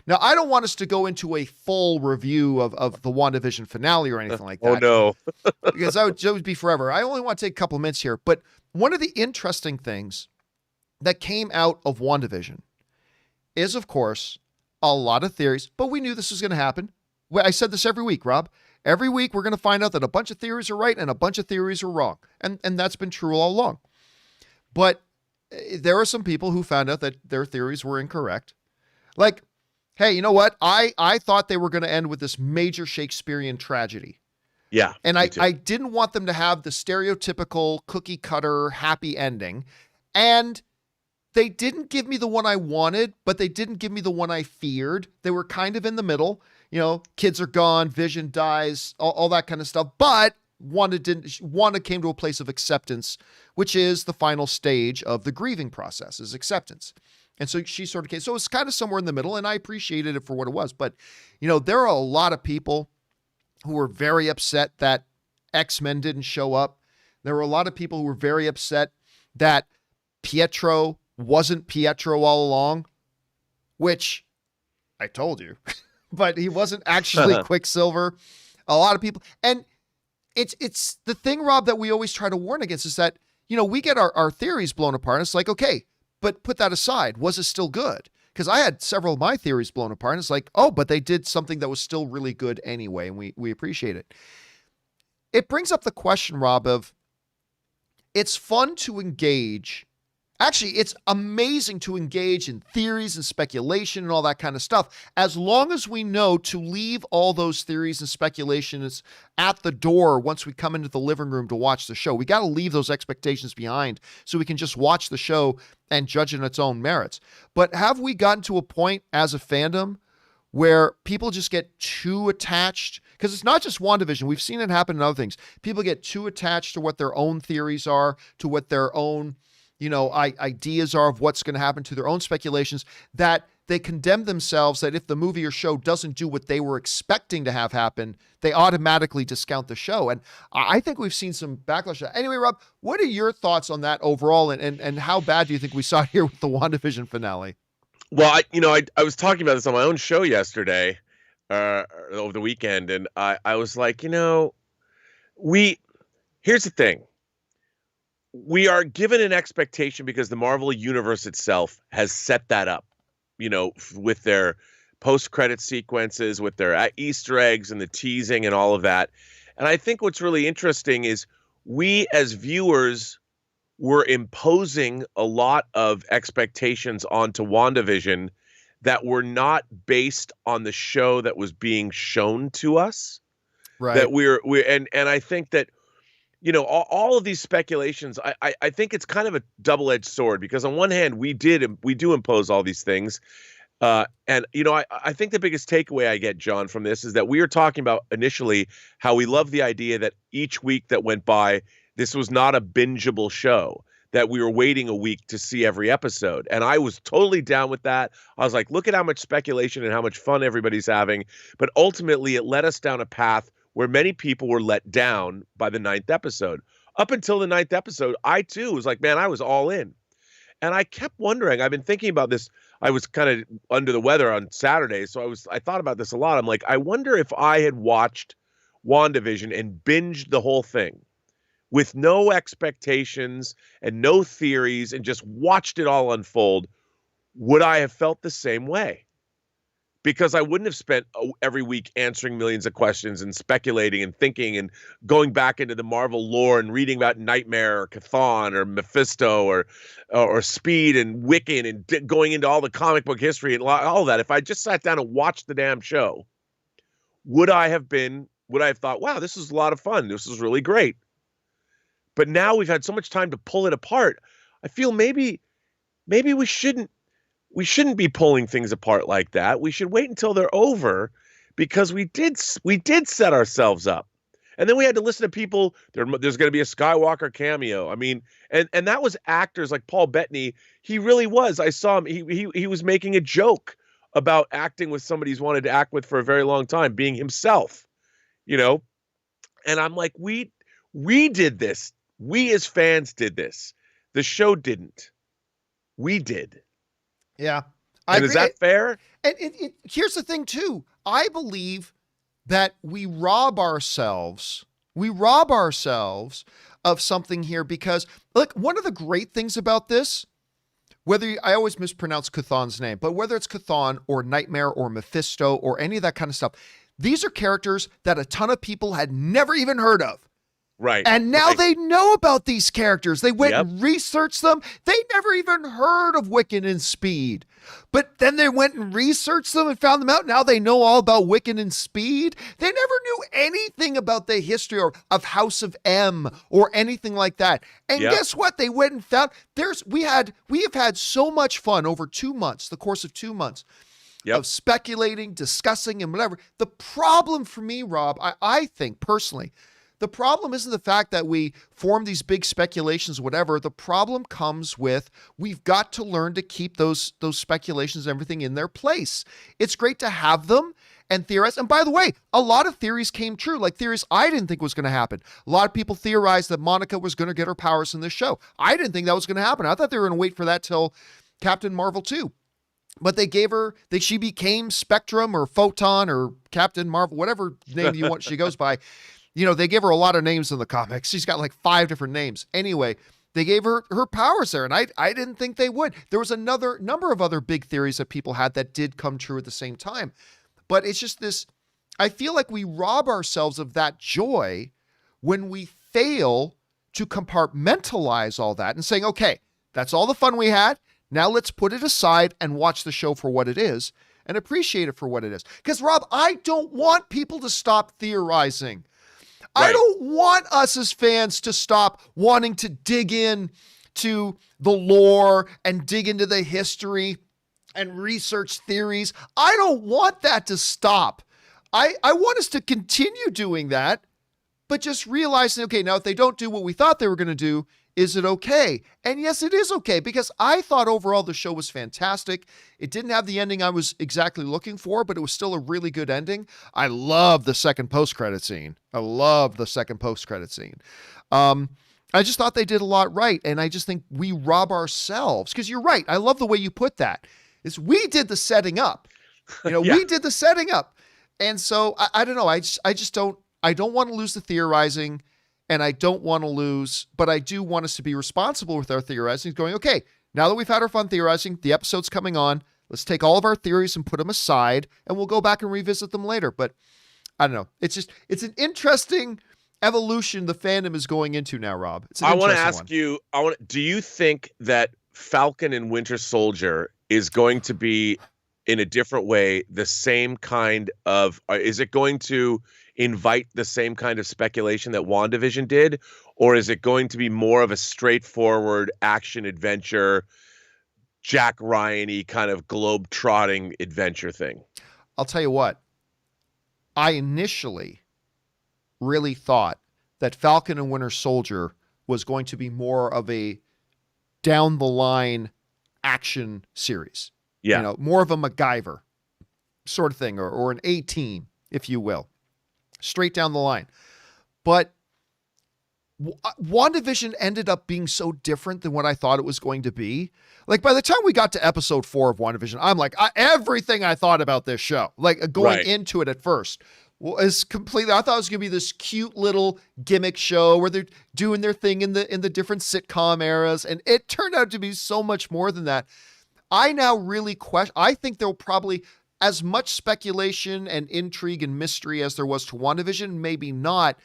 Now, I don't want us to go into a full review of the WandaVision finale or anything like that. Oh, no. Because that would be forever. I only want to take a couple of minutes here. But one of the interesting things that came out of WandaVision is, of course, a lot of theories, but we knew this was going to happen. I said this every week, Rob. Every week, we're going to find out that a bunch of theories are right and a bunch of theories are wrong. And that's been true all along. But there are some people who found out that their theories were incorrect. Like, hey, you know what? I thought they were going to end with this major Shakespearean tragedy. Yeah. And I didn't want them to have the stereotypical cookie cutter happy ending. And they didn't give me the one I wanted, but they didn't give me the one I feared. They were kind of in the middle. You know, kids are gone, Vision dies, all that kind of stuff. But Wanda came to a place of acceptance, which is the final stage of the grieving process, is acceptance. And so she sort of came. So it's kind of somewhere in the middle, and I appreciated it for what it was. But, you know, there are a lot of people who were very upset that X-Men didn't show up. There were a lot of people who were very upset that Pietro wasn't Pietro all along, which I told you, but he wasn't actually Quicksilver. A lot of people, and it's the thing, Rob, that we always try to warn against is that, you know, we get our theories blown apart. And it's like, okay, but put that aside. Was it still good? Because I had several of my theories blown apart. And it's like, oh, but they did something that was still really good anyway. And we appreciate it. It brings up the question, Rob, of it's fun to engage. Actually, it's amazing to engage in theories and speculation and all that kind of stuff, as long as we know to leave all those theories and speculations at the door once we come into the living room to watch the show. We got to leave those expectations behind so we can just watch the show and judge it on its own merits. But have we gotten to a point as a fandom where people just get too attached? Because it's not just WandaVision. We've seen it happen in other things. People get too attached to what their own theories are, to what their own ideas are of what's going to happen, to their own speculations, that they condemn themselves that if the movie or show doesn't do what they were expecting to have happen, they automatically discount the show. And I think we've seen some backlash. Anyway, Rob, what are your thoughts on that overall? And how bad do you think we saw it here with the WandaVision finale? Well, I was talking about this on my own show yesterday, over the weekend. And I was like, here's the thing. We are given an expectation because the Marvel Universe itself has set that up, with their post-credit sequences, with their Easter eggs and the teasing and all of that. And I think what's really interesting is we as viewers were imposing a lot of expectations onto WandaVision that were not based on the show that was being shown to us. Right. That and I think that, all of these speculations, I think it's kind of a double-edged sword, because on one hand, we do impose all these things. I think the biggest takeaway I get, John, from this is that we were talking about initially how we love the idea that each week that went by, this was not a bingeable show, that we were waiting a week to see every episode. And I was totally down with that. I was like, look at how much speculation and how much fun everybody's having. But ultimately, it led us down a path where many people were let down by the 9th episode. Up until the 9th episode, I too was like, man, I was all in. And I kept wondering, I've been thinking about this. I was kind of under the weather on Saturday, so I thought about this a lot. I'm like, I wonder if I had watched WandaVision and binged the whole thing with no expectations and no theories and just watched it all unfold, would I have felt the same way? Because I wouldn't have spent every week answering millions of questions and speculating and thinking and going back into the Marvel lore and reading about Nightmare or Chthon or Mephisto or Speed and Wiccan and going into all the comic book history and all that. If I just sat down and watched the damn show, would I have thought, wow, this is a lot of fun. This is really great. But now we've had so much time to pull it apart. I feel maybe we shouldn't be pulling things apart like that. We should wait until they're over, because we did set ourselves up. And then we had to listen to people. There's going to be a Skywalker cameo. I mean, and that was actors like Paul Bettany. He really was. I saw him. He was making a joke about acting with somebody he's wanted to act with for a very long time, being himself, And I'm like, we did this. We as fans did this. The show didn't. We did. Yeah. I And agree. is that fair? And here's the thing too. I believe that we rob ourselves of something here because look, one of the great things about this, I always mispronounce Chthon's name, but whether it's Chthon or Nightmare or Mephisto or any of that kind of stuff, these are characters that a ton of people had never even heard of. Right. And now they know about these characters. They went Yep. and researched them. They never even heard of Wiccan and Speed. But then they went and researched them and found them out. Now they know all about Wiccan and Speed. They never knew anything about the history of House of M or anything like that. And Yep. guess what? They went and found we have had so much fun over 2 months, the course of 2 months. Yep. Of speculating, discussing, and whatever. The problem for me, Rob, I think personally, the problem isn't the fact that we form these big speculations, whatever. The problem comes with we've got to learn to keep those speculations and everything in their place. It's great to have them and theorize. And by the way, a lot of theories came true, like theories I didn't think was going to happen. A lot of people theorized that Monica was going to get her powers in this show. I didn't think that was going to happen. I thought they were going to wait for that till Captain Marvel 2. But she became Spectrum or Photon or Captain Marvel, whatever name you want she goes by. You know, they gave her a lot of names in the comics. She's got like 5 different names. Anyway, they gave her powers there, and I didn't think they would. There was another number of other big theories that people had that did come true at the same time. But it's just this, I feel like we rob ourselves of that joy when we fail to compartmentalize all that and saying, okay, that's all the fun we had. Now let's put it aside and watch the show for what it is and appreciate it for what it is. Because, Rob, I don't want people to stop theorizing. Right. I don't want us as fans to stop wanting to dig in to the lore and dig into the history and research theories. I don't want that to stop. I want us to continue doing that, but just realizing, okay, now if they don't do what we thought they were going to do, is it okay? And yes, it is okay, because I thought overall the show was fantastic. It didn't have the ending I was exactly looking for, but it was still a really good ending. I love the second post-credit scene. I just thought they did a lot right, and I just think we rob ourselves, because you're right. I love the way you put that. We did the setting up. You know, Yeah. we did the setting up. And so I don't know. I don't want to lose the theorizing. And I don't want to lose, but I do want us to be responsible with our theorizing, going, okay, now that we've had our fun theorizing, the episode's coming on, let's take all of our theories and put them aside, and we'll go back and revisit them later. But I don't know. It's an interesting evolution the fandom is going into now, Rob. I want to ask you, do you think that Falcon and Winter Soldier is going to be, in a different way, the same kind of, is it going to invite the same kind of speculation that WandaVision did, or is it going to be more of a straightforward action adventure, Jack Ryan-y kind of globe-trotting adventure thing? I'll tell you what, I initially really thought that Falcon and Winter Soldier was going to be more of a down-the-line action series. Yeah. You know, more of a MacGyver sort of thing, or an A-Team, if you will. Straight down the line. But WandaVision ended up being so different than what I thought it was going to be. Like, by the time we got to episode 4 of WandaVision, I'm like, everything I thought about this show, like going into it at first, was completely, I thought it was going to be this cute little gimmick show where they're doing their thing in the different sitcom eras. And it turned out to be so much more than that. I now really I think there'll probably, as much speculation and intrigue and mystery as there was to WandaVision, maybe not.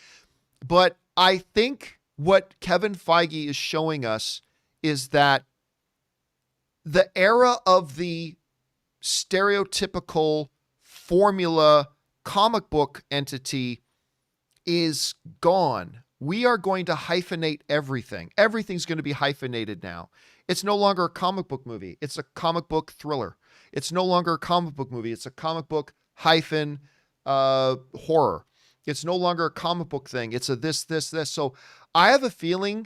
But I think what Kevin Feige is showing us is that the era of the stereotypical formula comic book entity is gone. We are going to hyphenate everything. Everything's going to be hyphenated now. It's no longer a comic book movie. It's a comic book thriller. It's no longer a comic book movie. It's a comic book hyphen horror. It's no longer a comic book thing. It's a this. So I have a feeling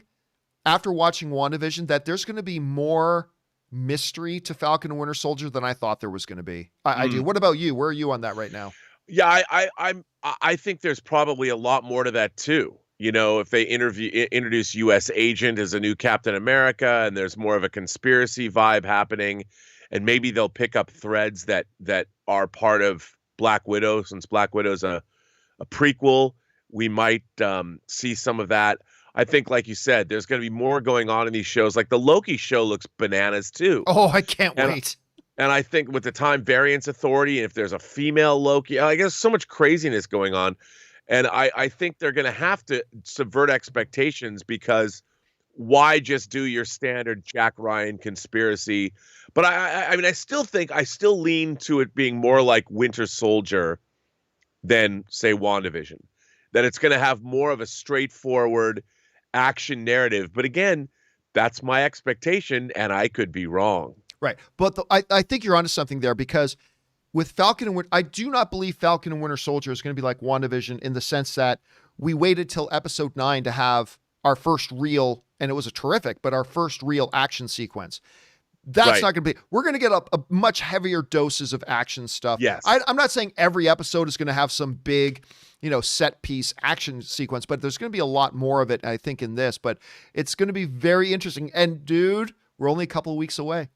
after watching WandaVision that there's going to be more mystery to Falcon and Winter Soldier than I thought there was going to be. I do. What about you? Where are you on that right now? Yeah, I think there's probably a lot more to that too. If they introduce U.S. Agent as a new Captain America, and there's more of a conspiracy vibe happening, and maybe they'll pick up threads that are part of Black Widow, since Black Widow's a prequel, we might see some of that. I think, like you said, there's going to be more going on in these shows. Like the Loki show looks bananas too. Oh, I can't wait. And I think with the Time Variance Authority, and if there's a female Loki, I guess so much craziness going on. And I think they're going to have to subvert expectations, because why just do your standard Jack Ryan conspiracy? But I mean, I still lean to it being more like Winter Soldier than, say, WandaVision. That it's going to have more of a straightforward action narrative. But again, that's my expectation, and I could be wrong. Right. But I think you're onto something there, because with Falcon and I do not believe Falcon and Winter Soldier is going to be like WandaVision, in the sense that we waited till episode 9 to have our first real, and it was a terrific, but our first real action sequence. That's not going to be, we're going to get a much heavier doses of action stuff. Yes. I'm not saying every episode is going to have some big, set piece action sequence, but there's going to be a lot more of it, I think, in this, but it's going to be very interesting. And dude, we're only a couple of weeks away.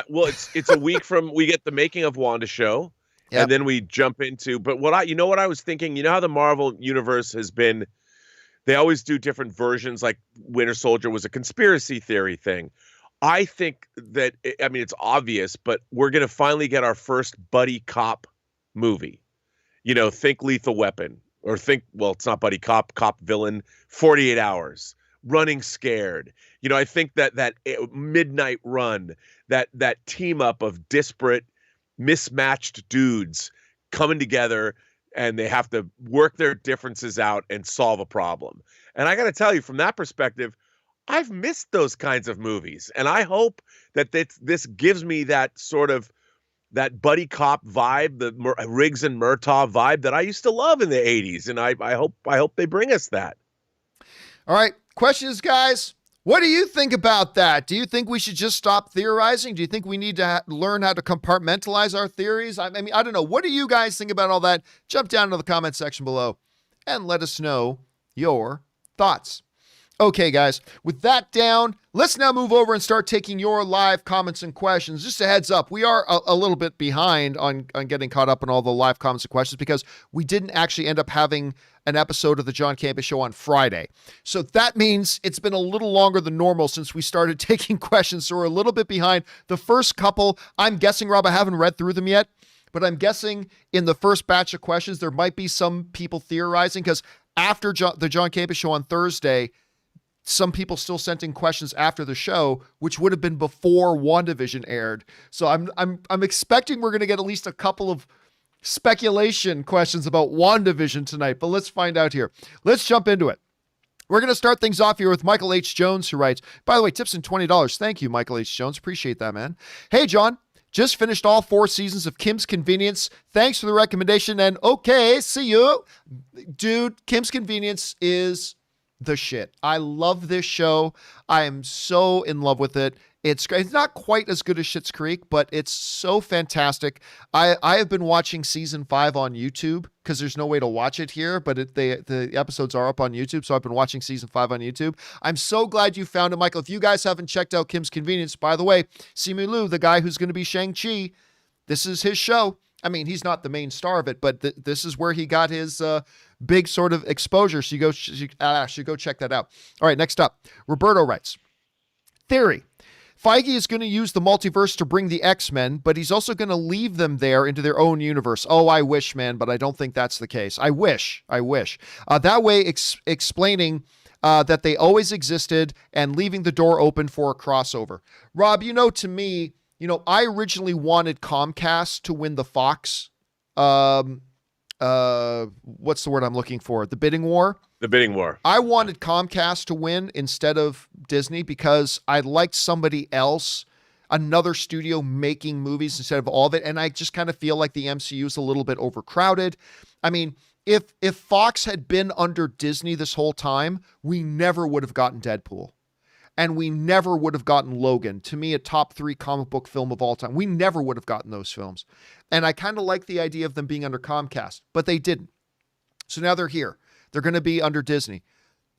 Well, it's a week from we get the Making of Wanda show, yep. And then we jump into. But what I was thinking, how the Marvel universe has been, they always do different versions. Like Winter Soldier was a conspiracy theory thing. I think that, I mean, it's obvious, but we're gonna finally get our first buddy cop movie. Think Lethal Weapon, or it's not buddy cop villain, 48 Hours. Running Scared. I think that Midnight Run, that team up of disparate, mismatched dudes coming together, and they have to work their differences out and solve a problem. And I got to tell you, from that perspective, I've missed those kinds of movies. And I hope that this gives me that sort of that buddy cop vibe, the Riggs and Murtaugh vibe that I used to love in the 80s. And I hope they bring us that. All right. Questions, guys. What do you think about that? Do you think we should just stop theorizing? Do you think we need to learn how to compartmentalize our theories? I mean, I don't know. What do you guys think about all that? Jump down to the comment section below and let us know your thoughts. Okay, guys, with that down, let's now move over and start taking your live comments and questions. Just a heads up, we are a little bit behind on getting caught up on all the live comments and questions, because we didn't actually end up having an episode of the John Campea Show on Friday. So that means it's been a little longer than normal since we started taking questions, so we're a little bit behind. The first couple, I'm guessing, Rob, I haven't read through them yet, but I'm guessing in the first batch of questions, there might be some people theorizing, because after the John Campea Show on Thursday, some people still sent in questions after the show, which would have been before WandaVision aired. So I'm expecting we're going to get at least a couple of speculation questions about WandaVision tonight, but let's find out here. Let's jump into it. We're going to start things off here with Michael H. Jones, who writes, by the way, tips and $20. Thank you, Michael H. Jones. Appreciate that, man. Hey, John, just finished all 4 seasons of Kim's Convenience. Thanks for the recommendation, and okay, see you. Dude, Kim's Convenience is the shit. I love this show. I am so in love with it. It's great. It's not quite as good as Schitt's Creek, but it's so fantastic. I have been watching season 5 on YouTube, because there's no way to watch it here, but the episodes are up on YouTube, so I've been watching season 5 on YouTube. I'm so glad you found it, Michael. If you guys haven't checked out Kim's Convenience, by the way, Simu Liu, the guy who's going to be Shang-Chi, this is his show. I mean, he's not the main star of it, but this is where he got his big sort of exposure. So you should go check that out. All right, next up, Roberto writes, theory. Feige is going to use the multiverse to bring the X-Men, but he's also going to leave them there into their own universe. Oh, I wish, man, but I don't think that's the case. I wish. That way, explaining that they always existed and leaving the door open for a crossover. Rob, to me, I originally wanted Comcast to win the Fox. What's the word I'm looking for? The bidding war? The bidding war. I wanted Comcast to win instead of Disney, because I liked somebody else, another studio, making movies instead of all of it. And I just kind of feel like the MCU is a little bit overcrowded. I mean, if Fox had been under Disney this whole time, we never would have gotten Deadpool. And we never would have gotten Logan, to me, a top 3 comic book film of all time. We never would have gotten those films. And I kind of like the idea of them being under Comcast, but they didn't. So now they're here. They're going to be under Disney.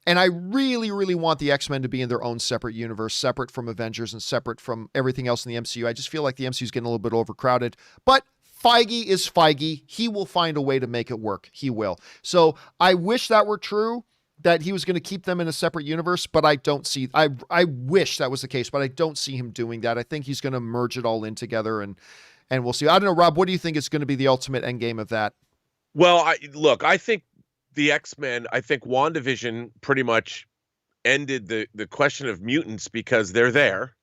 And I really, really want the X-Men to be in their own separate universe, separate from Avengers and separate from everything else in the MCU. I just feel like the MCU is getting a little bit overcrowded. But Feige is Feige. He will find a way to make it work. He will. So I wish that were true, that he was going to keep them in a separate universe, but I don't see, I wish that was the case, but I don't see him doing that. I think he's going to merge it all in together, and we'll see. I don't know, Rob, what do you think is going to be the ultimate end game of that? Well, I think the X-Men, I think WandaVision pretty much ended the question of mutants because they're there.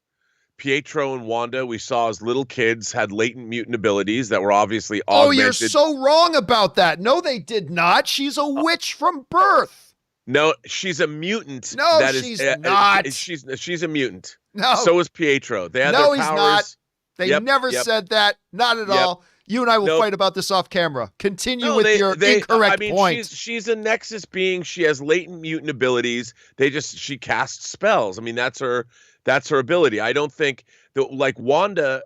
Pietro and Wanda, we saw as little kids, had latent mutant abilities that were obviously augmented. Oh, you're so wrong about that. No, they did not. She's a witch from birth. No, she's a mutant. No, she's not. She's a mutant. No. So is Pietro. They had no, their he's powers. not. They never said that. Not at all. You and I will fight about this off camera. Continue with your incorrect point. She's a Nexus being. She has latent mutant abilities. She casts spells. I mean, that's her ability. I don't think that, like Wanda,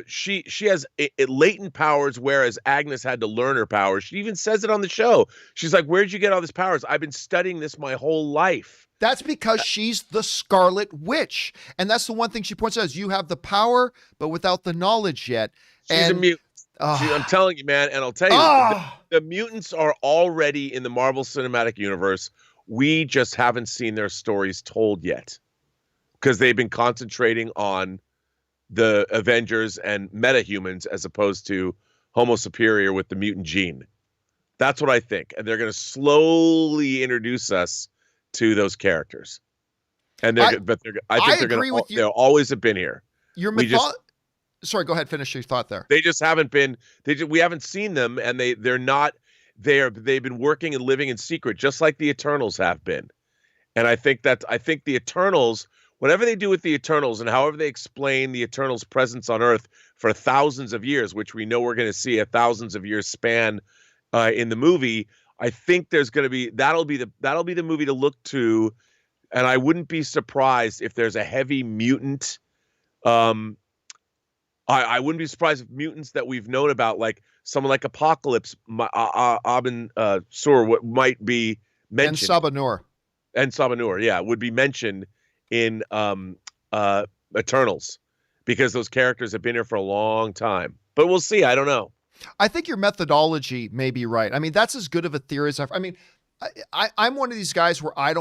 she has latent powers, whereas Agnes had to learn her powers. She even says it on the show. She's like, "Where'd you get all these powers? I've been studying this my whole life." That's because she's the Scarlet Witch. And that's the one thing she points out is you have the power, but without the knowledge yet. She's a mutant. I'm telling you, man, and I'll tell you, the mutants are already in the Marvel Cinematic Universe. We just haven't seen their stories told yet because they've been concentrating on the Avengers and metahumans as opposed to Homo Superior with the mutant gene. That's what I think. And they're going to slowly introduce us to those characters. And I think they'll always have been here. Sorry, go ahead. Finish your thought there. They just haven't been. We haven't seen them, and they're not. They've been working and living in secret, just like the Eternals have been. And I think the Eternals, whatever they do with the Eternals, and however they explain the Eternals' presence on Earth for thousands of years, which we know we're going to see a thousands of years span in the movie. I think there's going to be that'll be the movie to look to, and I wouldn't be surprised if there's a heavy mutant. I wouldn't be surprised if mutants that we've known about, like someone like Apocalypse, Abin Sur, might be mentioned. And Sabanur, yeah, would be mentioned in Eternals, because those characters have been here for a long time. But we'll see. I don't know. I think your methodology may be right. I mean, that's as good of a theory as I've. I mean, I'm one of these guys where I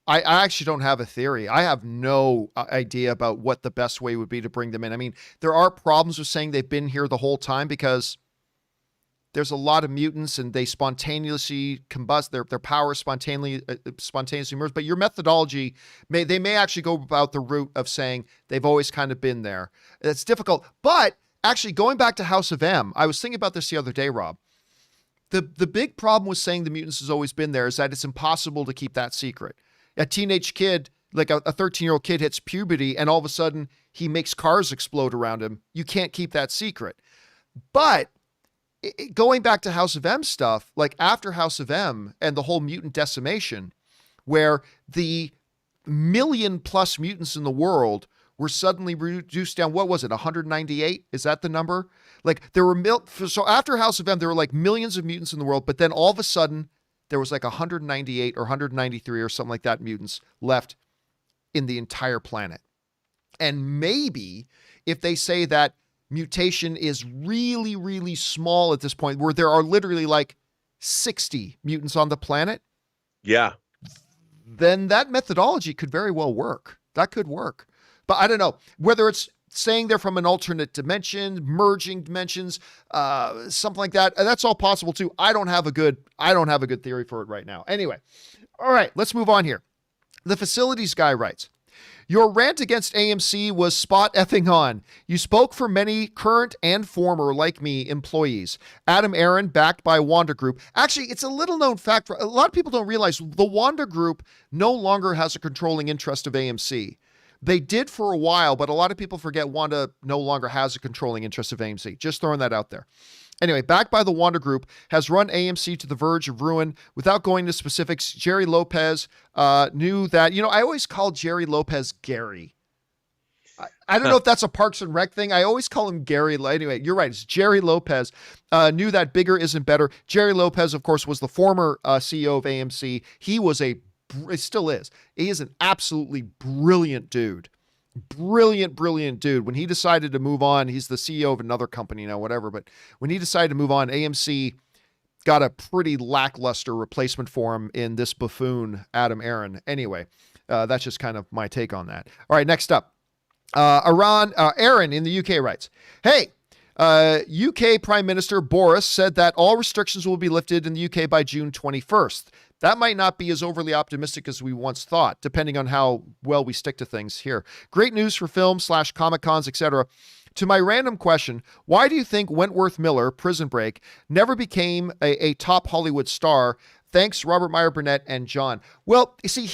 actually don't have a theory. I have no idea about what the best way would be to bring them in. I mean, there are problems with saying they've been here the whole time because there's a lot of mutants and they spontaneously combust. Their power spontaneously emerge. But your methodology they may actually go about the route of saying they've always kind of been there. It's difficult. But actually, going back to House of M, I was thinking about this the other day, Rob. The big problem with saying the mutants has always been there is that it's impossible to keep that secret. A teenage kid, like a 13-year-old kid, hits puberty and all of a sudden he makes cars explode around him. You can't keep that secret. But going back to House of M stuff, like after House of M and the whole mutant decimation, where the 1 million+ mutants in the world were suddenly reduced down, what was it, 198? Is that the number? Like there were, so after House of M, there were like millions of mutants in the world, but then all of a sudden, there was like 198 or 193 or something like that mutants left in the entire planet. And maybe if they say that mutation is really, really small at this point, where there are literally like 60 mutants on the planet. Yeah. Then that methodology could very well work. That could work. But I don't know whether it's saying they're from an alternate dimension, merging dimensions, something like that. That's all possible too. I don't have a good theory for it right now. Anyway, all right, let's move on here. The facilities guy writes, your rant against AMC was spot effing on. You spoke for many current and former, like me, employees. Adam Aaron, backed by Wanda Group. Actually, it's a little known fact. A lot of people don't realize the Wanda Group no longer has a controlling interest of AMC. They did for a while, but a lot of people forget Wanda no longer has a controlling interest of AMC. Just throwing that out there. Anyway, backed by the Wanda Group, has run AMC to the verge of ruin. Without going into specifics, Jerry Lopez knew that, I always call Jerry Lopez Gary. I don't know if that's a Parks and Rec thing. I always call him Gary. Anyway, you're right. It's Jerry Lopez. Knew that bigger isn't better. Jerry Lopez, of course, was the former CEO of AMC. He was a it still is. He is an absolutely brilliant dude. Brilliant dude. When he decided to move on, he's the CEO of another company now, whatever. But when he decided to move on, AMC got a pretty lackluster replacement for him in this buffoon, Adam Aaron. Anyway, that's just kind of my take on that. All right, next up. Aaron in the UK writes, hey, UK Prime Minister Boris said that all restrictions will be lifted in the UK by June 21st. That might not be as overly optimistic as we once thought, depending on how well we stick to things here. Great news for films / Comic Cons, etc. To my random question, why do you think Wentworth Miller, Prison Break, never became a top Hollywood star? Thanks, Robert Meyer Burnett and John. Well, you see,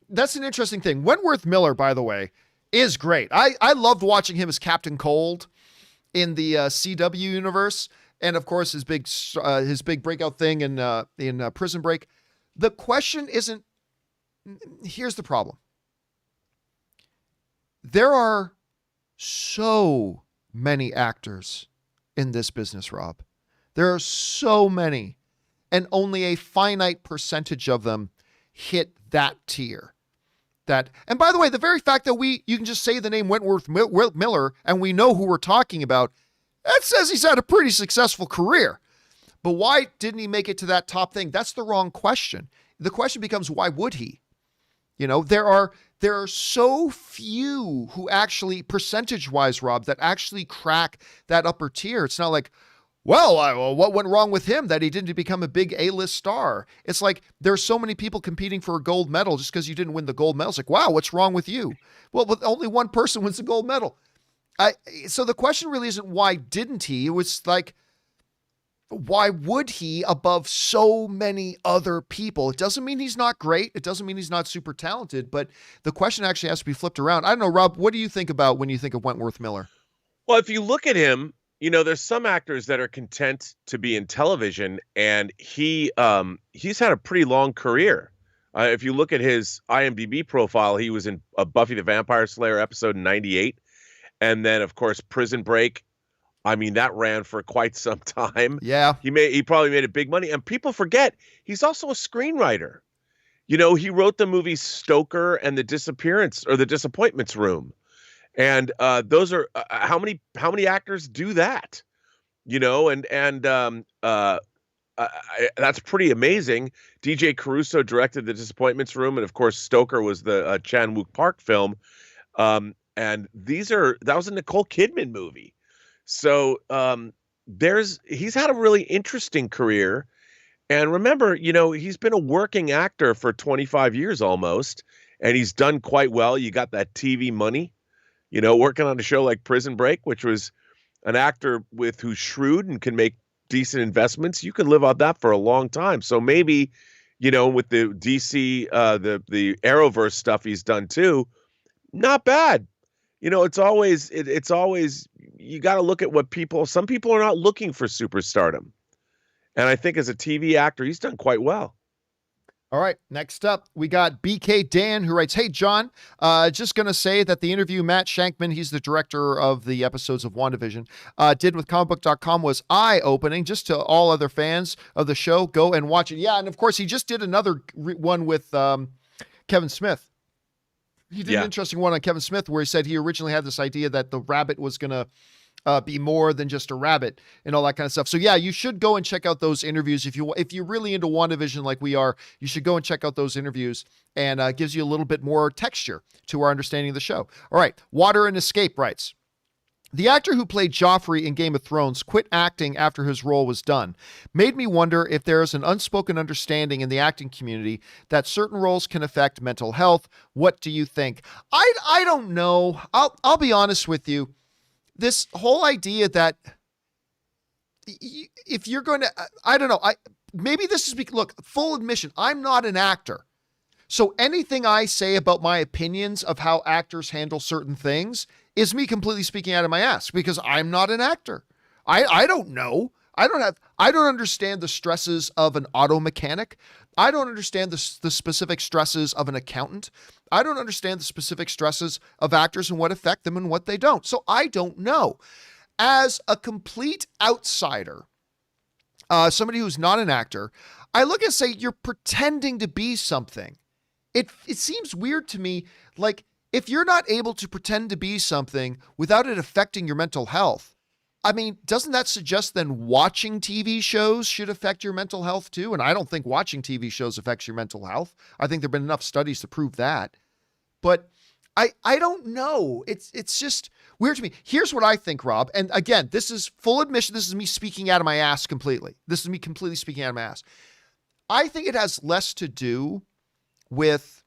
that's an interesting thing. Wentworth Miller, by the way, is great. I loved watching him as Captain Cold in the CW universe, and of course his big breakout thing in Prison Break. The question isn't. Here's the problem. There are so many actors in this business, Rob. There are so many, and only a finite percentage of them hit that tier. And by the way, the very fact that you can just say the name Wentworth Miller and we know who we're talking about, that says he's had a pretty successful career. But why didn't he make it to that top thing? That's the wrong question. The question becomes, why would he? You know, there are so few who actually, percentage-wise, Rob, that actually crack that upper tier. It's not like, well, what went wrong with him that he didn't become a big A-list star? It's like there's so many people competing for a gold medal just because you didn't win the gold medal. It's like, wow, what's wrong with you? Well, only one person wins the gold medal. So the question really isn't why didn't he? It was like, why would he above so many other people? It doesn't mean he's not great. It doesn't mean he's not super talented, but the question actually has to be flipped around. I don't know, Rob, what do you think about when you think of Wentworth Miller? Well, if you look at him, you know, there's some actors that are content to be in television, and he's had a pretty long career. If you look at his IMDb profile, he was in a Buffy the Vampire Slayer episode in 98. And then, of course, Prison Break. I mean, that ran for quite some time. Yeah. He probably made a big money. And people forget, he's also a screenwriter. You know, he wrote the movies Stoker and The Disappearance or The Disappointments Room. And those are how many actors do that? You know, that's pretty amazing. DJ Caruso directed The Disappointments Room, and of course Stoker was the Chan Wook Park film. And that was a Nicole Kidman movie. So he's had a really interesting career. And remember, you know, he's been a working actor for 25 years almost, and he's done quite well. You got that TV money, you know, working on a show like Prison Break, which was an actor who's shrewd and can make decent investments. You can live on that for a long time. So maybe, you know, with the DC, the Arrowverse stuff he's done too, not bad. You know, it's always you got to look at some people are not looking for superstardom. And I think as a TV actor, he's done quite well. All right, next up, we got BK Dan, who writes, hey, John, just going to say that the interview Matt Shankman, he's the director of the episodes of WandaVision, did with comicbook.com was eye-opening. Just to all other fans of the show, go and watch it. Yeah, and of course, he just did another one with Kevin Smith. He did an interesting one on Kevin Smith where he said he originally had this idea that the rabbit was going to be more than just a rabbit and all that kind of stuff. So yeah, you should go and check out those interviews. If you're really into WandaVision like we are, you should go and check out those interviews, and gives you a little bit more texture to our understanding of the show. All right. Water and Escape writes, the actor who played Joffrey in Game of Thrones quit acting after his role was done. Made me wonder if there is an unspoken understanding in the acting community that certain roles can affect mental health. What do you think? I don't know. I'll be honest with you. This whole idea that if you're going to, I don't know, maybe this is, look, full admission, I'm not an actor. So anything I say about my opinions of how actors handle certain things is me completely speaking out of my ass because I'm not an actor. I don't know. I don't understand the stresses of an auto mechanic. I don't understand the specific stresses of an accountant. I don't understand the specific stresses of actors and what affect them and what they don't. So I don't know. As a complete outsider, somebody who's not an actor, I look and say, you're pretending to be something. it seems weird to me. Like, if you're not able to pretend to be something without it affecting your mental health, I mean, doesn't that suggest then watching TV shows should affect your mental health too? And I don't think watching TV shows affects your mental health. I think there've been enough studies to prove that. But I don't know. It's just weird to me. Here's what I think, Rob. And again, this is full admission. This is me speaking out of my ass completely. This is me completely speaking out of my ass. I think it has less to do with,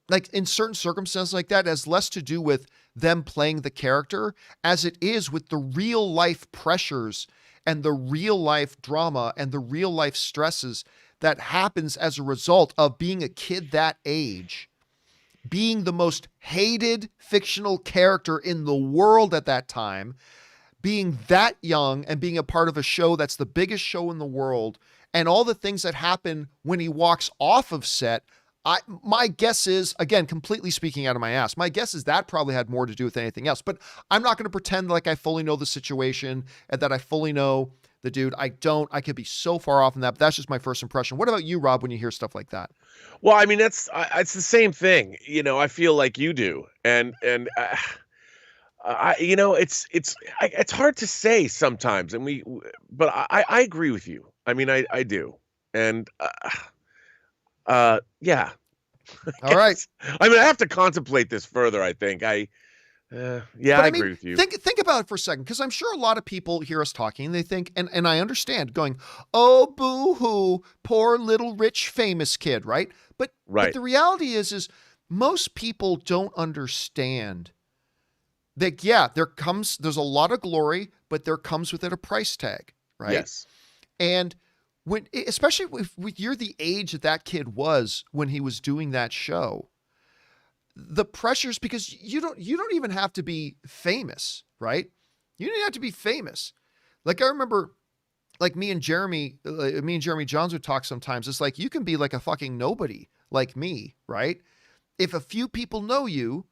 like, in certain circumstances like that, it has less to do with them playing the character as it is with the real life pressures and the real life drama and the real life stresses that happens as a result of being a kid that age, being the most hated fictional character in the world at that time, being that young and being a part of a show that's the biggest show in the world, and all the things that happen when he walks off of set. My guess is, again, completely speaking out of my ass, my guess is that probably had more to do with anything else. But I'm not going to pretend like I fully know the situation and that I fully know the dude. I don't. I could be so far off in that, but that's just my first impression. What about you, Rob, when you hear stuff like that? Well, I mean, it's the same thing. You know, I feel like you do, and you know, it's hard to say sometimes, and but I agree with you. I mean, I do, and yeah. All right. I mean, I have to contemplate this further, I think. I agree with you. Think about it for a second, because I'm sure a lot of people hear us talking and they think, and I understand, going, oh, boo-hoo, poor little rich famous kid, right? But the reality is most people don't understand that, yeah, there's a lot of glory, but there comes with it a price tag, right? Yes. And especially if you're the age that kid was when he was doing that show, the pressures, because you don't even have to be famous, right? You don't have to be famous. Like, I remember, like, me and Jeremy Johns would talk sometimes. It's like, you can be like a fucking nobody like me, right? If a few people know you,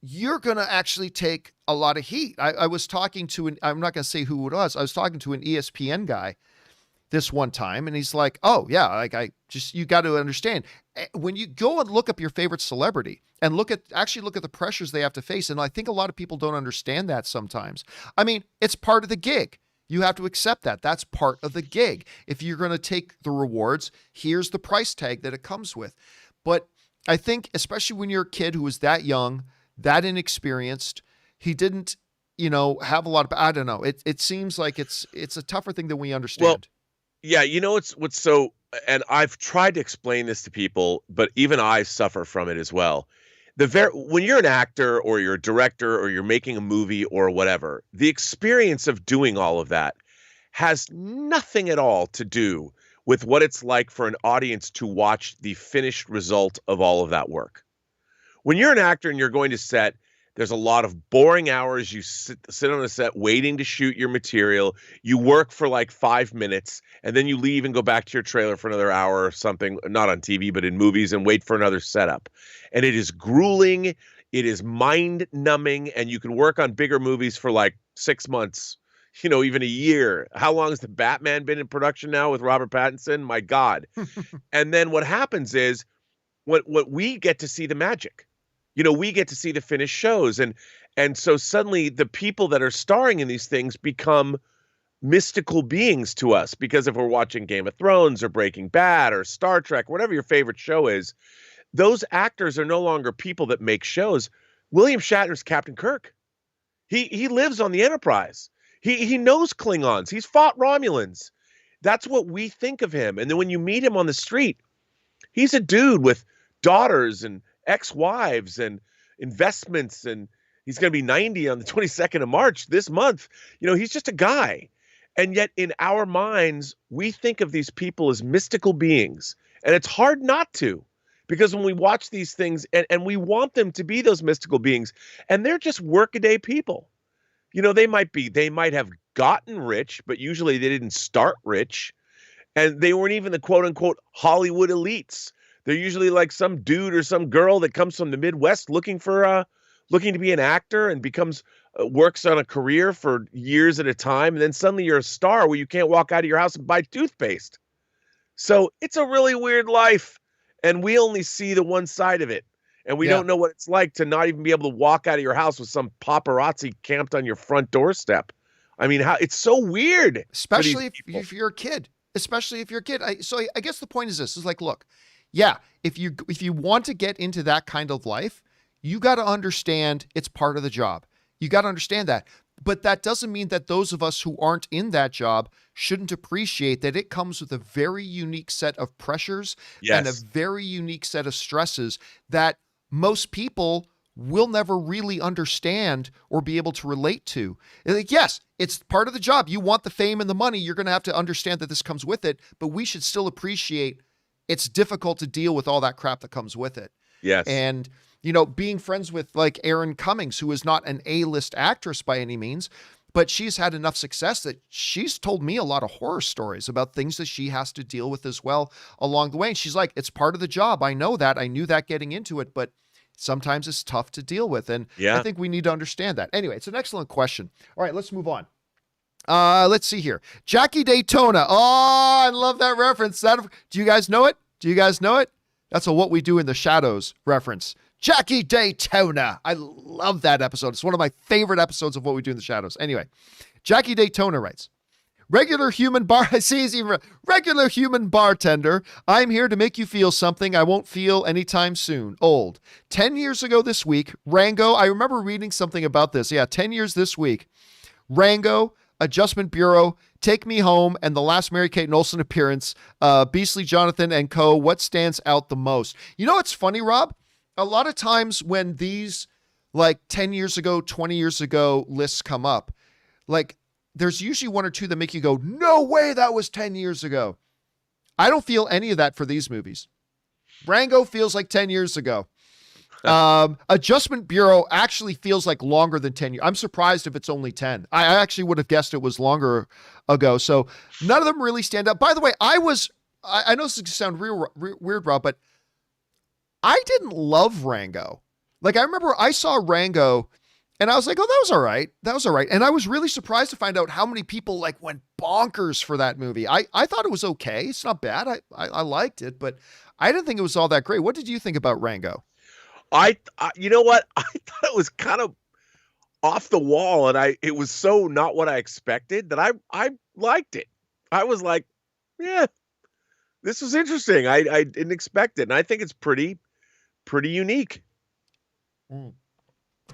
you're going to actually take a lot of heat. I was talking to I'm not going to say who it was. I was talking to an ESPN guy this one time, and he's like, oh yeah, like, you got to understand, when you go and look up your favorite celebrity and look at the pressures they have to face. And I think a lot of people don't understand that sometimes. I mean, it's part of the gig. You have to accept that. That's part of the gig. If you're going to take the rewards, here's the price tag that it comes with. But I think, especially when you're a kid who was that young, that inexperienced, he didn't, have a lot of, I don't know. It seems like it's a tougher thing than we understand. Well, yeah, what's so, and I've tried to explain this to people, but even I suffer from it as well. When you're an actor or you're a director or you're making a movie or whatever, the experience of doing all of that has nothing at all to do with what it's like for an audience to watch the finished result of all of that work. When you're an actor and you're going to set, there's a lot of boring hours. You sit on a set waiting to shoot your material. You work for like 5 minutes, and then you leave and go back to your trailer for another hour or something, not on TV, but in movies, and wait for another setup. And it is grueling. It is mind-numbing, and you can work on bigger movies for like 6 months, even a year. How long has the Batman been in production now with Robert Pattinson? My God. And then what happens is what we get to see the magic. We get to see the finished shows. And so suddenly the people that are starring in these things become mystical beings to us, because if we're watching Game of Thrones or Breaking Bad or Star Trek, whatever your favorite show is, those actors are no longer people that make shows. William Shatner's Captain Kirk. He lives on the Enterprise. He knows Klingons. He's fought Romulans. That's what we think of him. And then when you meet him on the street, he's a dude with daughters and ex-wives and investments, and he's going to be 90 on the 22nd of March this month. He's just a guy. And yet in our minds, we think of these people as mystical beings. And it's hard not to, because when we watch these things and we want them to be those mystical beings, and they're just workaday people. They might have gotten rich, but usually they didn't start rich. And they weren't even the quote unquote Hollywood elites. They're usually like some dude or some girl that comes from the Midwest looking to be an actor and works on a career for years at a time. And then suddenly you're a star where you can't walk out of your house and buy toothpaste. So it's a really weird life. and we only see the one side of it. And we don't know what it's like to not even be able to walk out of your house with some paparazzi camped on your front doorstep. I mean, it's so weird. Especially if you're a kid. Especially if you're a kid. So I guess the point is this: is like, look, yeah, if you want to get into that kind of life, you got to understand it's part of the job. You got to understand that. But that doesn't mean that those of us who aren't in that job shouldn't appreciate that it comes with a very unique set of pressures and a very unique set of stresses that most people will never really understand or be able to relate to. Like, yes, it's part of the job. You want the fame and the money. You're going to have to understand that this comes with it, but we should still appreciate it's difficult to deal with all that crap that comes with it. Yes. And, being friends with like Erin Cummings, who is not an A-list actress by any means, but she's had enough success that she's told me a lot of horror stories about things that she has to deal with as well along the way. And she's like, it's part of the job. I know that. I knew that getting into it, but sometimes it's tough to deal with. And I think we need to understand that. Anyway, it's an excellent question. All right, let's move on. Let's see here. Jackie Daytona. Oh, I love that reference. Do you guys know it? That's a What We Do in the Shadows reference. Jackie Daytona. I love that episode. It's one of my favorite episodes of What We Do in the Shadows. Anyway, Jackie Daytona writes, regular human bartender. I'm here to make you feel something I won't feel anytime soon. Old. 10 years ago this week, Rango, I remember reading something about this. Yeah, 10 years this week. Rango, Adjustment Bureau, Take Me Home, and the last Mary-Kate Olsen appearance, Beastly Jonathan and Co. What stands out the most? You know what's funny, Rob? A lot of times when these like 10 years ago, 20 years ago lists come up, like there's usually one or two that make you go, no way that was 10 years ago. I don't feel any of that for these movies. Rango feels like 10 years ago. Adjustment Bureau actually feels like longer than 10 years. I'm surprised if it's only 10. I actually would have guessed it was longer ago. So none of them really stand out. By the way, I know this is going to sound weird, Rob, but I didn't love Rango. Like I remember I saw Rango and I was like, oh, that was all right. And I was really surprised to find out how many people like went bonkers for that movie. I thought it was okay. It's not bad. I liked it, but I didn't think it was all that great. What did you think about Rango? You know what? I thought it was kind of off the wall, and it was so not what I expected that I liked it. I was like, yeah, this was interesting. I didn't expect it, and I think it's pretty unique.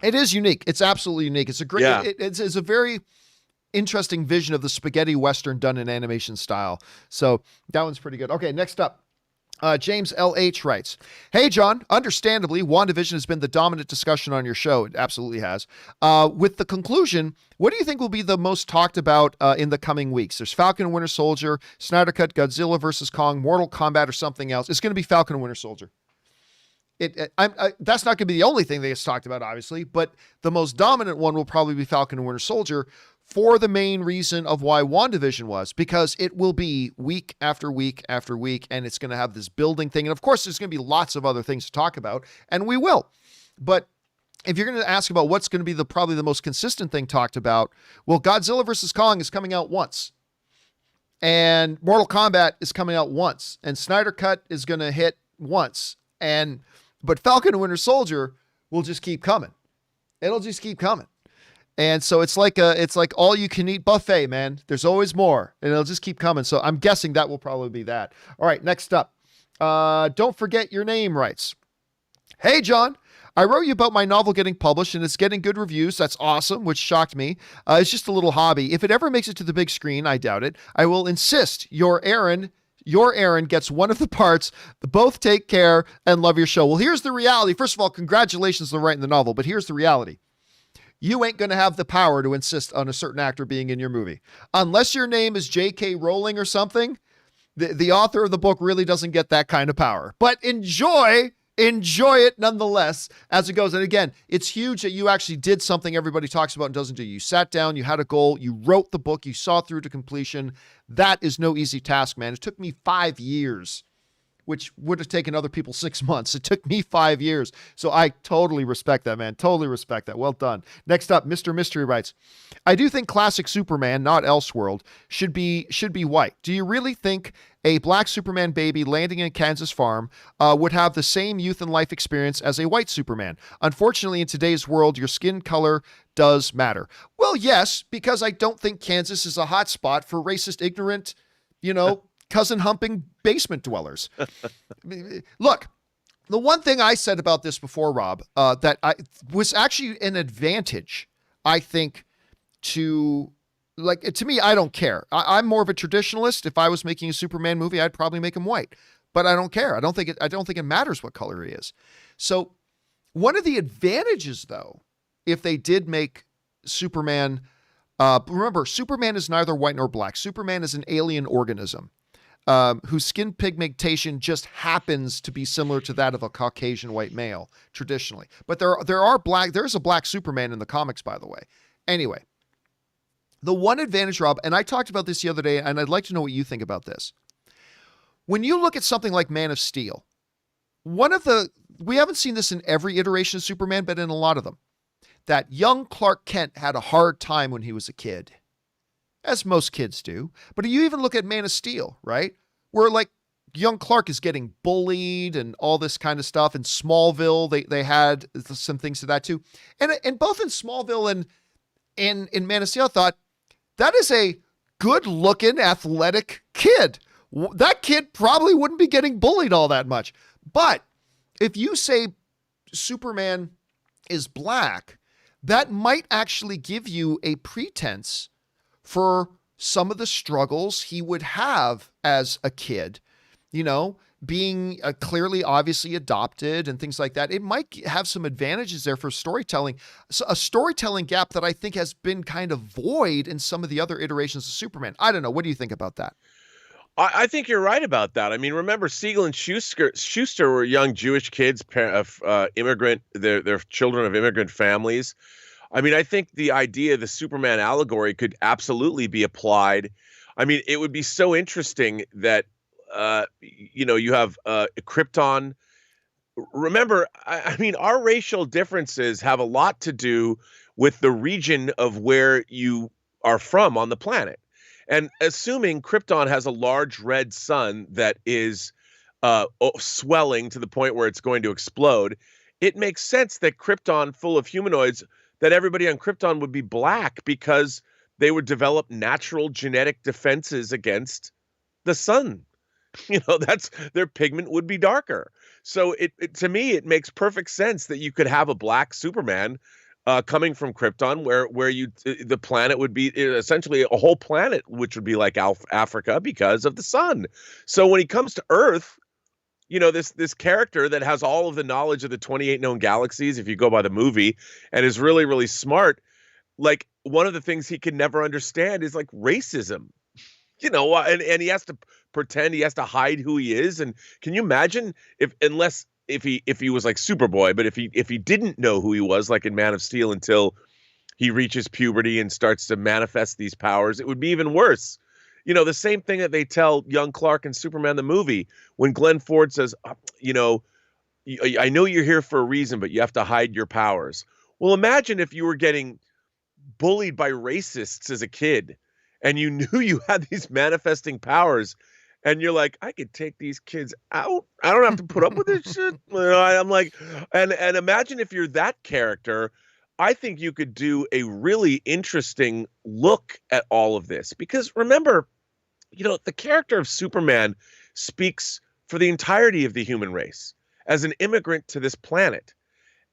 It is unique. It's absolutely unique. It's a great. Yeah. It's a very interesting vision of the spaghetti western done in animation style. So that one's pretty good. Okay, next up. James L.H. writes, hey, John, understandably, WandaVision has been the dominant discussion on your show. It absolutely has. With the conclusion, what do you think will be the most talked about in the coming weeks? There's Falcon and Winter Soldier, Snyder Cut, Godzilla vs. Kong, Mortal Kombat, or something else. It's going to be Falcon and Winter Soldier. That's not going to be the only thing that gets talked about, obviously, but the most dominant one will probably be Falcon and Winter Soldier, for the main reason of why WandaVision was, because it will be week after week after week, and it's going to have this building thing. And of course, there's going to be lots of other things to talk about, and we will. But if you're going to ask about what's going to be probably the most consistent thing talked about, well, Godzilla vs. Kong is coming out once, and Mortal Kombat is coming out once, and Snyder Cut is going to hit once, but Falcon and Winter Soldier will just keep coming. It'll just keep coming. And so it's like all you can eat buffet, man. There's always more, and it'll just keep coming. So I'm guessing that will probably be that. All right, next up. Don't Forget Your Name writes, hey, John, I wrote you about my novel getting published, and it's getting good reviews. That's awesome, which shocked me. It's just a little hobby. If it ever makes it to the big screen, I doubt it, I will insist your Aaron gets one of the parts. Both take care and love your show. Well, here's the reality. First of all, congratulations on writing the novel, but here's the reality. You ain't going to have the power to insist on a certain actor being in your movie. Unless your name is J.K. Rowling or something, the author of the book really doesn't get that kind of power. But enjoy it nonetheless as it goes. And again, it's huge that you actually did something everybody talks about and doesn't do. You sat down, you had a goal, you wrote the book, you saw through to completion. That is no easy task, man. It took me 5 years, which would have taken other people 6 months. It took me 5 years. So I totally respect that, man. Totally respect that. Well done. Next up, Mr. Mystery writes, I do think classic Superman, not Elseworld, should be white. Do you really think a black Superman baby landing in a Kansas farm would have the same youth and life experience as a white Superman? Unfortunately, in today's world, your skin color does matter. Well, yes, because I don't think Kansas is a hot spot for racist, ignorant, cousin humping basement dwellers. Look, the one thing I said about this before, Rob, that was actually an advantage, I think, to me, I don't care. I'm more of a traditionalist. If I was making a Superman movie, I'd probably make him white, but I don't care. I don't think it matters what color he is. So one of the advantages, though, if they did make Superman, remember, Superman is neither white nor black. Superman is an alien organism. Whose skin pigmentation just happens to be similar to that of a Caucasian white male traditionally. But there's a black Superman in the comics, by the way. Anyway, the one advantage, Rob, and I talked about this the other day, and I'd like to know what you think about this. When you look at something like Man of Steel, we haven't seen this in every iteration of Superman, but in a lot of them, that young Clark Kent had a hard time when he was a kid. As most kids do. But you even look at Man of Steel, right? Where like young Clark is getting bullied and all this kind of stuff. In Smallville, they had some things to that too. And both in Smallville and in Man of Steel, I thought, that is a good looking athletic kid. That kid probably wouldn't be getting bullied all that much. But if you say Superman is black, that might actually give you a pretense for some of the struggles he would have as a kid, being clearly, obviously adopted and things like that. It might have some advantages there for storytelling. So a storytelling gap that I think has been kind of void in some of the other iterations of Superman. I don't know. What do you think about that? I think you're right about that. I mean, remember Siegel and Schuster were young Jewish kids, immigrant, they're children of immigrant families. I mean, I think the idea, the Superman allegory could absolutely be applied. I mean, it would be so interesting that, you have Krypton. Remember, I mean, our racial differences have a lot to do with the region of where you are from on the planet. And assuming Krypton has a large red sun that is swelling to the point where it's going to explode, it makes sense that Krypton, full of humanoids, that everybody on Krypton would be black because they would develop natural genetic defenses against the sun. Their pigment would be darker. So to me, it makes perfect sense that you could have a black Superman coming from Krypton, where the planet would be essentially a whole planet, which would be like Africa because of the sun. So when he comes to Earth, this character that has all of the knowledge of the 28 known galaxies, if you go by the movie, and is really, really smart, like one of the things he can never understand is like racism, and he has to pretend, he has to hide who he is. And can you imagine if he was like Superboy, but if he didn't know who he was, like in Man of Steel, until he reaches puberty and starts to manifest these powers, it would be even worse. The same thing that they tell young Clark in Superman the movie when Glenn Ford says, I know you're here for a reason, but you have to hide your powers. Well, imagine if you were getting bullied by racists as a kid and you knew you had these manifesting powers and you're like, I could take these kids out. I don't have to put up with this shit. I'm like, and imagine if you're that character. I think you could do a really interesting look at all of this, because remember, the character of Superman speaks for the entirety of the human race as an immigrant to this planet.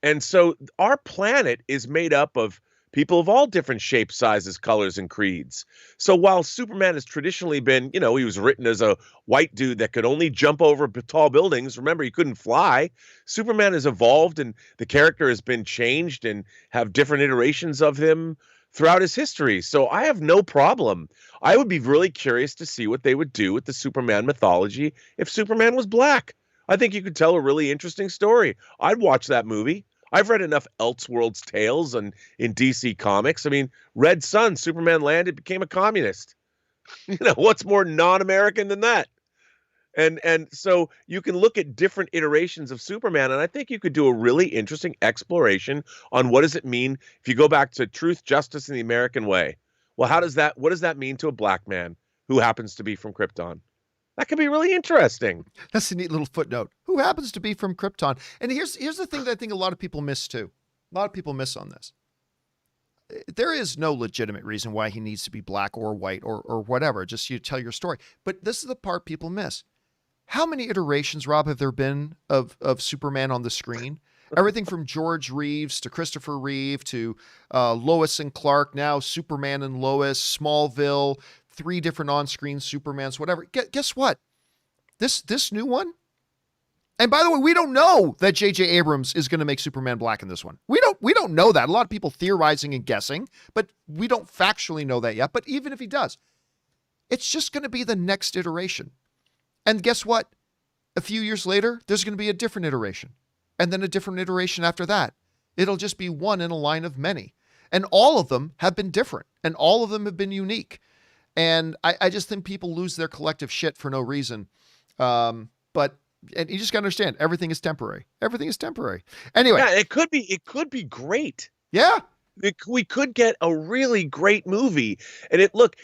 And so our planet is made up of people of all different shapes, sizes, colors, and creeds. So while Superman has traditionally been, he was written as a white dude that could only jump over tall buildings. Remember, he couldn't fly. Superman has evolved, and the character has been changed and have different iterations of him throughout his history. So I have no problem. I would be really curious to see what they would do with the Superman mythology if Superman was black. I think you could tell a really interesting story. I'd watch that movie. I've read enough Elseworlds tales in DC Comics. I mean, Red Sun, Superman landed, became a communist. What's more non-American than that? And so you can look at different iterations of Superman, and I think you could do a really interesting exploration on what does it mean if you go back to truth, justice, and the American way. Well, what does that mean to a black man who happens to be from Krypton? That could be really interesting. That's a neat little footnote. Who happens to be from Krypton? And here's the thing that I think a lot of people miss too. A lot of people miss on this. There is no legitimate reason why he needs to be black or white or whatever. Just you tell your story. But this is the part people miss. How many iterations, Rob, have there been of Superman on the screen? Everything from George Reeves to Christopher Reeve to Lois and Clark, now Superman and Lois, Smallville, 3 different on-screen Supermans, whatever. Guess what? This new one? And by the way, we don't know that J.J. Abrams is going to make Superman black in this one. We don't know that. A lot of people theorizing and guessing, but we don't factually know that yet. But even if he does, it's just going to be the next iteration. And guess what? A few years later, there's going to be a different iteration. And then a different iteration after that. It'll just be one in a line of many. And all of them have been different. And all of them have been unique. And I just think people lose their collective shit for no reason. But you just got to understand, everything is temporary. Everything is temporary. Anyway. Yeah, it could be great. Yeah. We could get a really great movie. And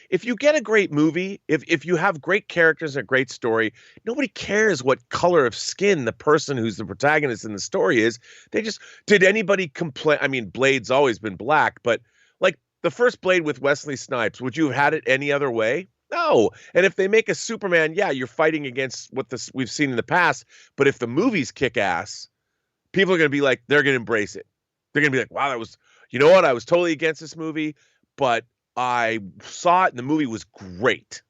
if you get a great movie, if you have great characters and a great story, nobody cares what color of skin the person who's the protagonist in the story is. Did anybody complain? I mean, Blade's always been black, but like the first Blade with Wesley Snipes, would you have had it any other way? No. And if they make a Superman, yeah, you're fighting against what we've seen in the past. But if the movies kick ass, people are going to be like, they're going to embrace it. They're going to be like, wow, you know what? I was totally against this movie, but I saw it and the movie was great.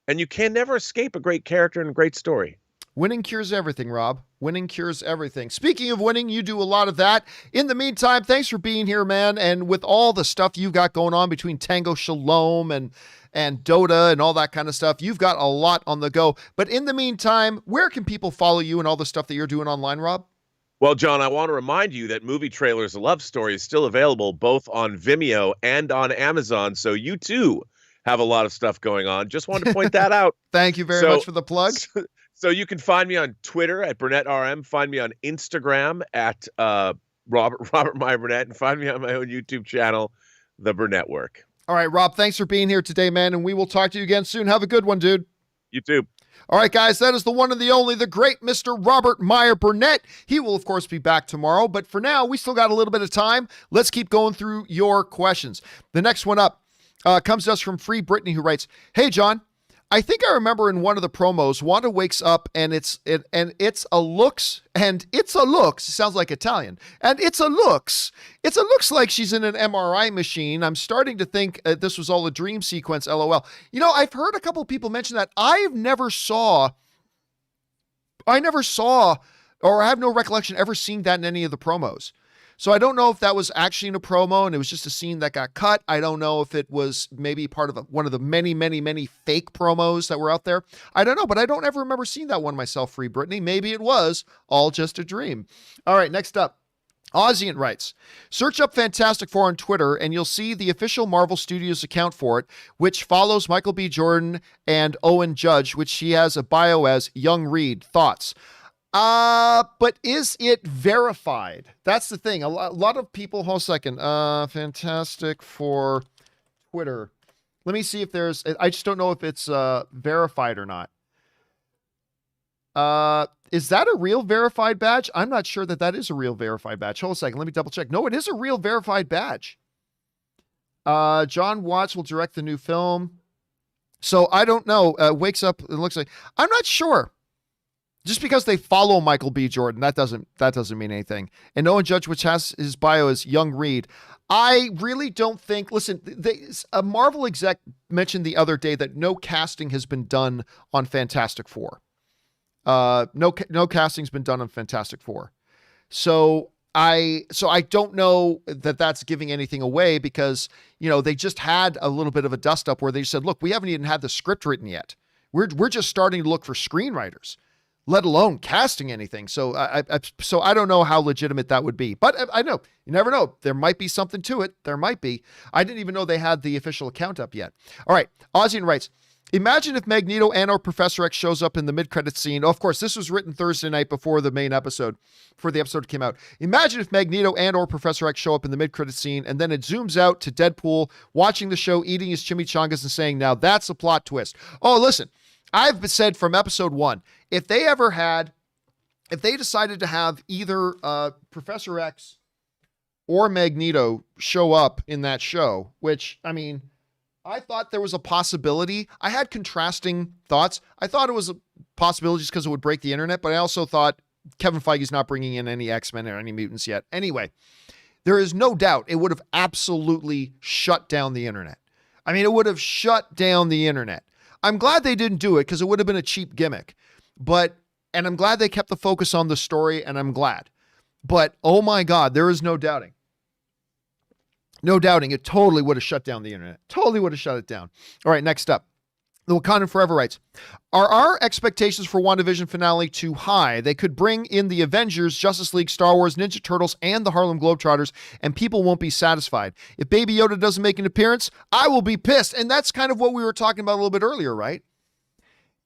And you can never escape a great character and a great story. Winning cures everything, Rob. Winning cures everything. Speaking of winning, you do a lot of that. In the meantime, thanks for being here, man. And with all the stuff you got going on between Tango Shalom and Dota and all that kind of stuff, you've got a lot on the go. But in the meantime, where can people follow you and all the stuff that you're doing online, Rob? Well, John, I want to remind you that Movie Trailers, A Love Story is still available both on Vimeo and on Amazon. So you too have a lot of stuff going on. Just wanted to point that out. Thank you very much for the plug. So you can find me on Twitter at BurnettRM, find me on Instagram at Robert Meyer Burnett, and find me on my own YouTube channel, The Burnett Work. All right, Rob, thanks for being here today, man, and we will talk to you again soon. Have a good one, dude. You too. All right, guys, that is the one and the only, the great Mr. Robert Meyer Burnett. He will, of course, be back tomorrow, but for now, we still got a little bit of time. Let's keep going through your questions. The next one up comes to us from Free Brittany, who writes, "Hey, John, I think I remember in one of the promos, Wanda wakes up and it's a looks. It sounds like Italian. And it's a looks like she's in an MRI machine. I'm starting to think this was all a dream sequence, LOL. You know, I've heard a couple of people mention that. I never saw, or I have no recollection ever seeing that in any of the promos. So I don't know if that was actually in a promo and it was just a scene that got cut. I don't know if it was maybe part of one of the many, many, many fake promos that were out there. I don't know, but I don't ever remember seeing that one myself, Free Brittany. Maybe it was all just a dream. All right, next up. Ozian writes, "Search up Fantastic Four on Twitter and you'll see the official Marvel Studios account for it, which follows Michael B. Jordan and Owen Judge, which he has a bio as Young Reed. Thoughts?" But is it verified? That's the thing. A lot of people, hold a second. Fantastic Four Twitter. Let me see if I just don't know if it's verified or not. Is that a real verified badge? I'm not sure that is a real verified badge. Hold a second. Let me double check. No, it is a real verified badge. John Watts will direct the new film. So I don't know. Wakes up, it looks like, I'm not sure. Just because they follow Michael B. Jordan, that doesn't mean anything. And Owen Judge, which has his bio as Young Reed. I really don't think, listen, a Marvel exec mentioned the other day that no casting has been done on Fantastic Four. No casting's been done on Fantastic Four. So I don't know that that's giving anything away because, you know, they just had a little bit of a dust up where they said, look, we haven't even had the script written yet. We're just starting to look for screenwriters, let alone casting anything. So I don't know how legitimate that would be, but I know you never know. There might be something to it. There might be. I didn't even know they had the official account up yet. All right. Ozian writes, Imagine if Magneto and or Professor X shows up in the mid-credits scene. Oh, of course, this was written Thursday night before the main episode, before the episode came out. Imagine if Magneto and or Professor X show up in the mid-credits scene, and then it zooms out to Deadpool watching the show, eating his chimichangas and saying, now that's a plot twist. Oh, listen, I've said from episode 1, if they decided to have either Professor X or Magneto show up in that show, which, I mean, I thought there was a possibility. I had contrasting thoughts. I thought it was a possibility just because it would break the internet, but I also thought Kevin Feige's not bringing in any X-Men or any mutants yet. Anyway, there is no doubt it would have absolutely shut down the internet. I mean, it would have shut down the internet. I'm glad they didn't do it because it would have been a cheap gimmick. And I'm glad they kept the focus on the story, and I'm glad. But, oh my God, there is no doubting. No doubting, it totally would have shut down the internet. Totally would have shut it down. All right, next up. The Wakandan Forever writes, are our expectations for WandaVision finale too high? They could bring in the Avengers, Justice League, Star Wars, Ninja Turtles, and the Harlem Globetrotters, and people won't be satisfied. If Baby Yoda doesn't make an appearance, I will be pissed. And that's kind of what we were talking about a little bit earlier, right?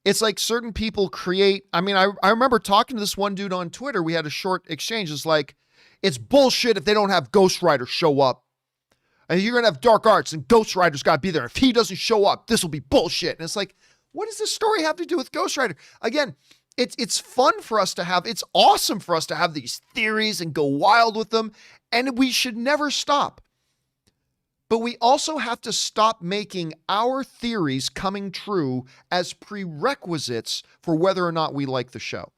It's like certain people create, I mean, I remember talking to this one dude on Twitter. We had a short exchange. It's like, it's bullshit if they don't have Ghost Rider show up. And you're going to have Dark Arts and Ghost Rider's got to be there. If he doesn't show up, this will be bullshit. And it's like, what does this story have to do with Ghost Rider? Again, it's fun for us to have, it's awesome for us to have these theories and go wild with them. And we should never stop. But we also have to stop making our theories coming true as prerequisites for whether or not we like the show.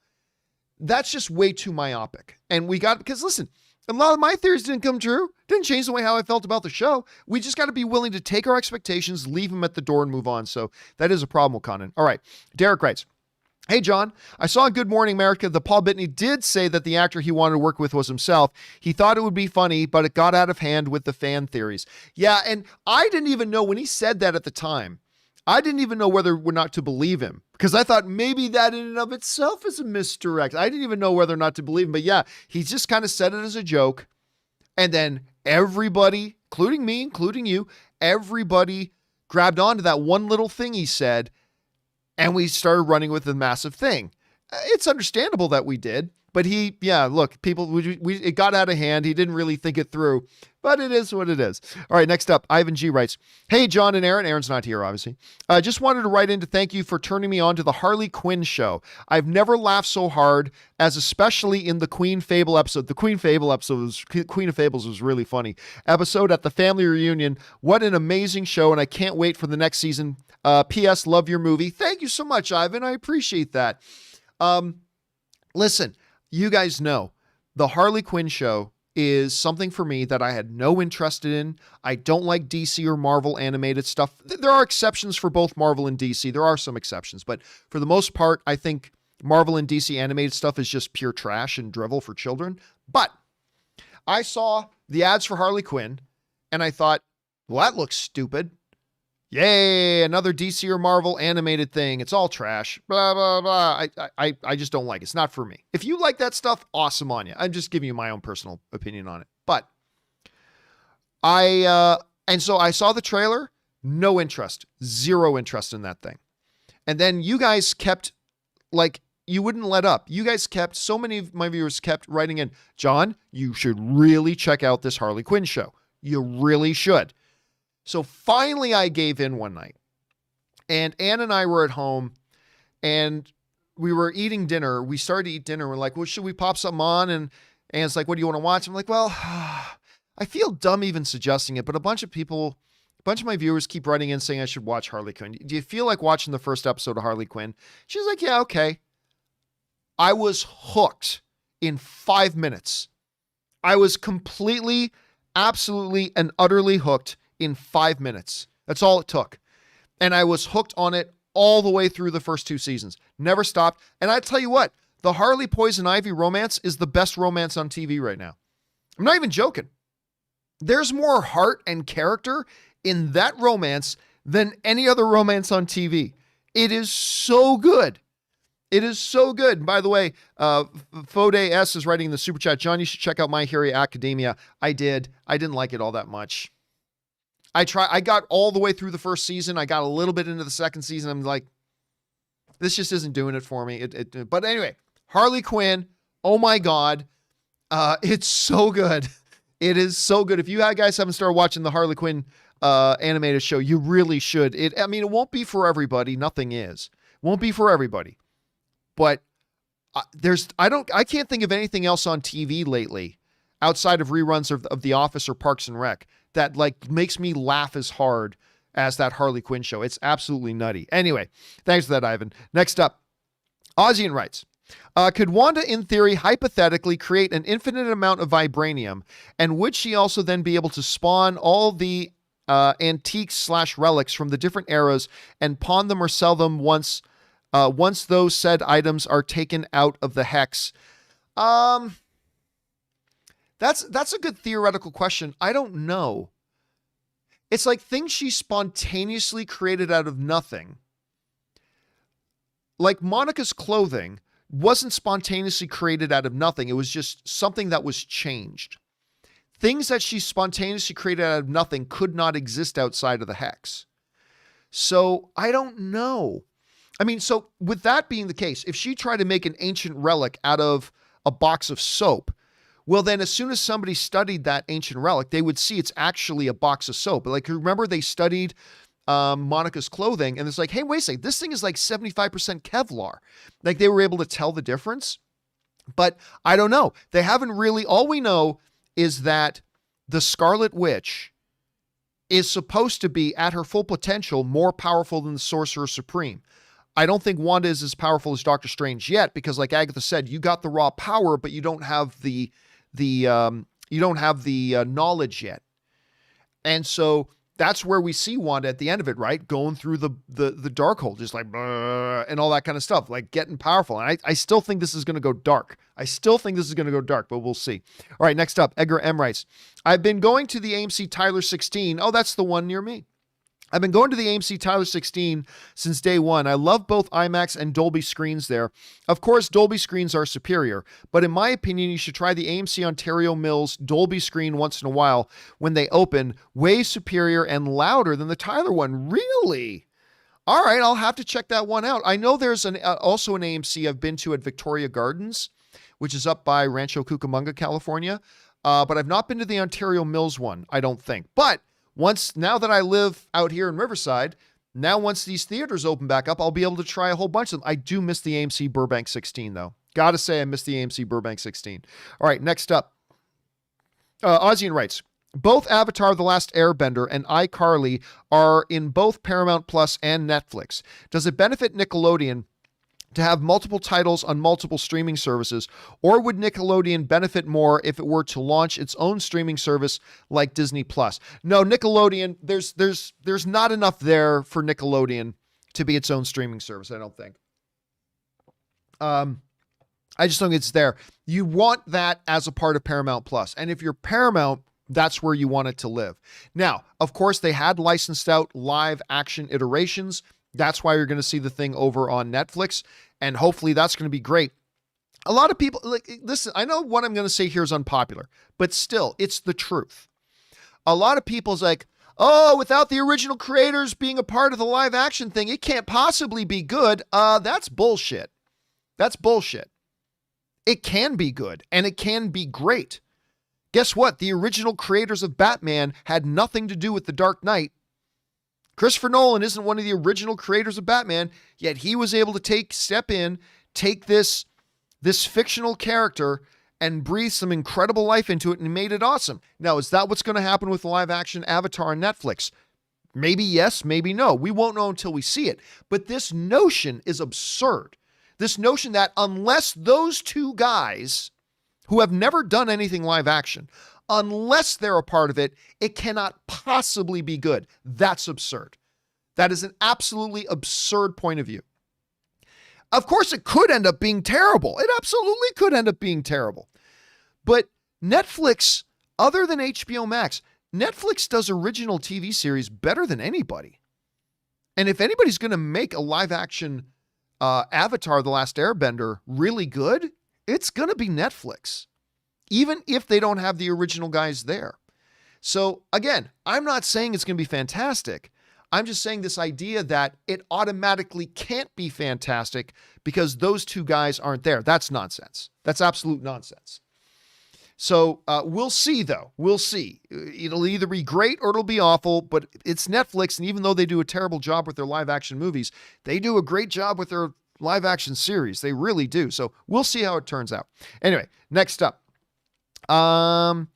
That's just way too myopic. And because listen, a lot of my theories didn't come true. Didn't change the way how I felt about the show. We just got to be willing to take our expectations, leave them at the door, and move on. So that is a problem, Conan. All right. Derek writes, hey, John, I saw in Good Morning America that Paul Bettany did say that the actor he wanted to work with was himself. He thought it would be funny, but it got out of hand with the fan theories. Yeah, and I didn't even know when he said that at the time. I didn't even know whether or not to believe him because I thought maybe that in and of itself is a misdirect. I didn't even know whether or not to believe him. But yeah, he just kind of said it as a joke. And then everybody, including me, including you, everybody grabbed onto that one little thing he said. And we started running with the massive thing. It's understandable that we did. But people, it got out of hand. He didn't really think it through. But it is what it is. All right, next up, Ivan G writes, hey, John and Aaron. Aaron's not here, obviously. Just wanted to write in to thank you for turning me on to the Harley Quinn show. I've never laughed so hard as especially in the Queen Fable episode. The Queen of Fables was really funny. Episode at the family reunion. What an amazing show, and I can't wait for the next season. P.S. Love your movie. Thank you so much, Ivan. I appreciate that. Listen, you guys know the Harley Quinn show is something for me that I had no interest in. I don't like DC or Marvel animated stuff. There are exceptions for both Marvel and DC. There are some exceptions, but for the most part, I think Marvel and DC animated stuff is just pure trash and drivel for children. But I saw the ads for Harley Quinn and I thought, well, that looks stupid. Yay, another DC or Marvel animated thing. It's all trash. Blah, blah, blah. I just don't like it. It's not for me. If you like that stuff, awesome on you. I'm just giving you my own personal opinion on it. But so I saw the trailer, no interest, zero interest in that thing. And then you guys kept, you wouldn't let up. You guys kept, so many of my viewers kept writing in, John, you should really check out this Harley Quinn show. You really should. So finally I gave in one night and Ann and I were at home and we were eating dinner. We started to eat dinner. We're like, well, should we pop something on? And Ann's like, what do you want to watch? I'm like, well, I feel dumb even suggesting it, but a bunch of my viewers keep writing in saying I should watch Harley Quinn. Do you feel like watching the first episode of Harley Quinn? She's like, yeah, okay. I was hooked in 5 minutes. I was completely, absolutely, and utterly hooked in 5 minutes. That's all it took. And I was hooked on it all the way through the first 2 seasons. Never stopped. And I tell you what, the Harley Poison Ivy romance is the best romance on TV right now. I'm not even joking. There's more heart and character in that romance than any other romance on TV. It is so good. It is so good. And by the way, Fode S is writing in the super chat, John, you should check out My Hero Academia. I did. I didn't like it all that much. I got all the way through the first season. I got a little bit into the second season. I'm like, this just isn't doing it for me. But anyway, Harley Quinn. Oh my God. It's so good. It is so good. If you guys haven't started watching the Harley Quinn animated show, you really should. It won't be for everybody. Nothing is. Won't be for everybody. But I can't think of anything else on TV lately outside of reruns of The Office or Parks and Rec that like makes me laugh as hard as that Harley Quinn show. It's absolutely nutty. Anyway, thanks for that, Ivan. Next up, Ozian writes, could Wanda, in theory, hypothetically create an infinite amount of vibranium, and would she also then be able to spawn all the antiques / relics from the different eras and pawn them or sell them once those said items are taken out of the hex? That's a good theoretical question. I don't know. It's like things she spontaneously created out of nothing. Like Monica's clothing wasn't spontaneously created out of nothing. It was just something that was changed. Things that she spontaneously created out of nothing could not exist outside of the hex. So I don't know. I mean, so with that being the case, if she tried to make an ancient relic out of a box of soap, well, then as soon as somebody studied that ancient relic, they would see it's actually a box of soap. Like, remember they studied Monica's clothing, and it's like, hey, wait a second, this thing is like 75% Kevlar. Like, they were able to tell the difference. But I don't know. They haven't really, all we know is that the Scarlet Witch is supposed to be, at her full potential, more powerful than the Sorcerer Supreme. I don't think Wanda is as powerful as Doctor Strange yet, because like Agatha said, you got the raw power, but you don't have the knowledge yet. And so that's where we see Wanda at the end of it, right? Going through the dark hole, just like, and all that kind of stuff, like getting powerful. And I still think this is going to go dark. But we'll see. All right, next up, Edgar M. writes, I've been going to the AMC Tyler 16. Oh, that's the one near me. I've been going to the AMC Tyler 16 since day one. I love both IMAX and Dolby screens there. Of course, Dolby screens are superior, but in my opinion, you should try the AMC Ontario Mills Dolby screen once in a while when they open. Way superior and louder than the Tyler one. Really? All right, I'll have to check that one out. I know there's also an AMC I've been to at Victoria Gardens, which is up by Rancho Cucamonga, California, but I've not been to the Ontario Mills one, I don't think. But now that I live out here in Riverside, once these theaters open back up, I'll be able to try a whole bunch of them. I do miss the AMC Burbank 16, though. Gotta say, I miss the AMC Burbank 16. All right, next up. Ozian writes, both Avatar: The Last Airbender and iCarly are in both Paramount Plus and Netflix. Does it benefit Nickelodeon to have multiple titles on multiple streaming services, or would Nickelodeon benefit more if it were to launch its own streaming service like Disney Plus? No, Nickelodeon, there's not enough there for Nickelodeon to be its own streaming service, I don't think. I just don't think it's there. You want that as a part of Paramount Plus, and if you're Paramount, that's where you want it to live. Now, of course, they had licensed out live action iterations. That's why you're going to see the thing over on Netflix, and hopefully that's going to be great. A lot of people, listen, I know what I'm going to say here is unpopular, but still, it's the truth. A lot of people's like, oh, without the original creators being a part of the live action thing, it can't possibly be good. That's bullshit. That's bullshit. It can be good, and it can be great. Guess what? The original creators of Batman had nothing to do with The Dark Knight. Christopher Nolan isn't one of the original creators of Batman, yet he was able to take this fictional character and breathe some incredible life into it and made it awesome. Now, is that what's going to happen with the live action Avatar on Netflix? Maybe yes, maybe no. We won't know until we see it. But this notion is absurd. This notion that unless those two guys who have never done anything live action, unless they're a part of it, it cannot possibly be good. That's absurd. That is an absolutely absurd point of view. Of course, it could end up being terrible. It absolutely could end up being terrible. But Netflix, other than HBO Max, Netflix does original TV series better than anybody. And if anybody's going to make a live action Avatar: The Last Airbender really good, it's going to be Netflix, even if they don't have the original guys there. So again, I'm not saying it's going to be fantastic. I'm just saying this idea that it automatically can't be fantastic because those two guys aren't there. That's nonsense. That's absolute nonsense. So we'll see, though. We'll see. It'll either be great or it'll be awful, but it's Netflix, and even though they do a terrible job with their live action movies, they do a great job with their live action series. They really do. So we'll see how it turns out. Anyway, next up. Mum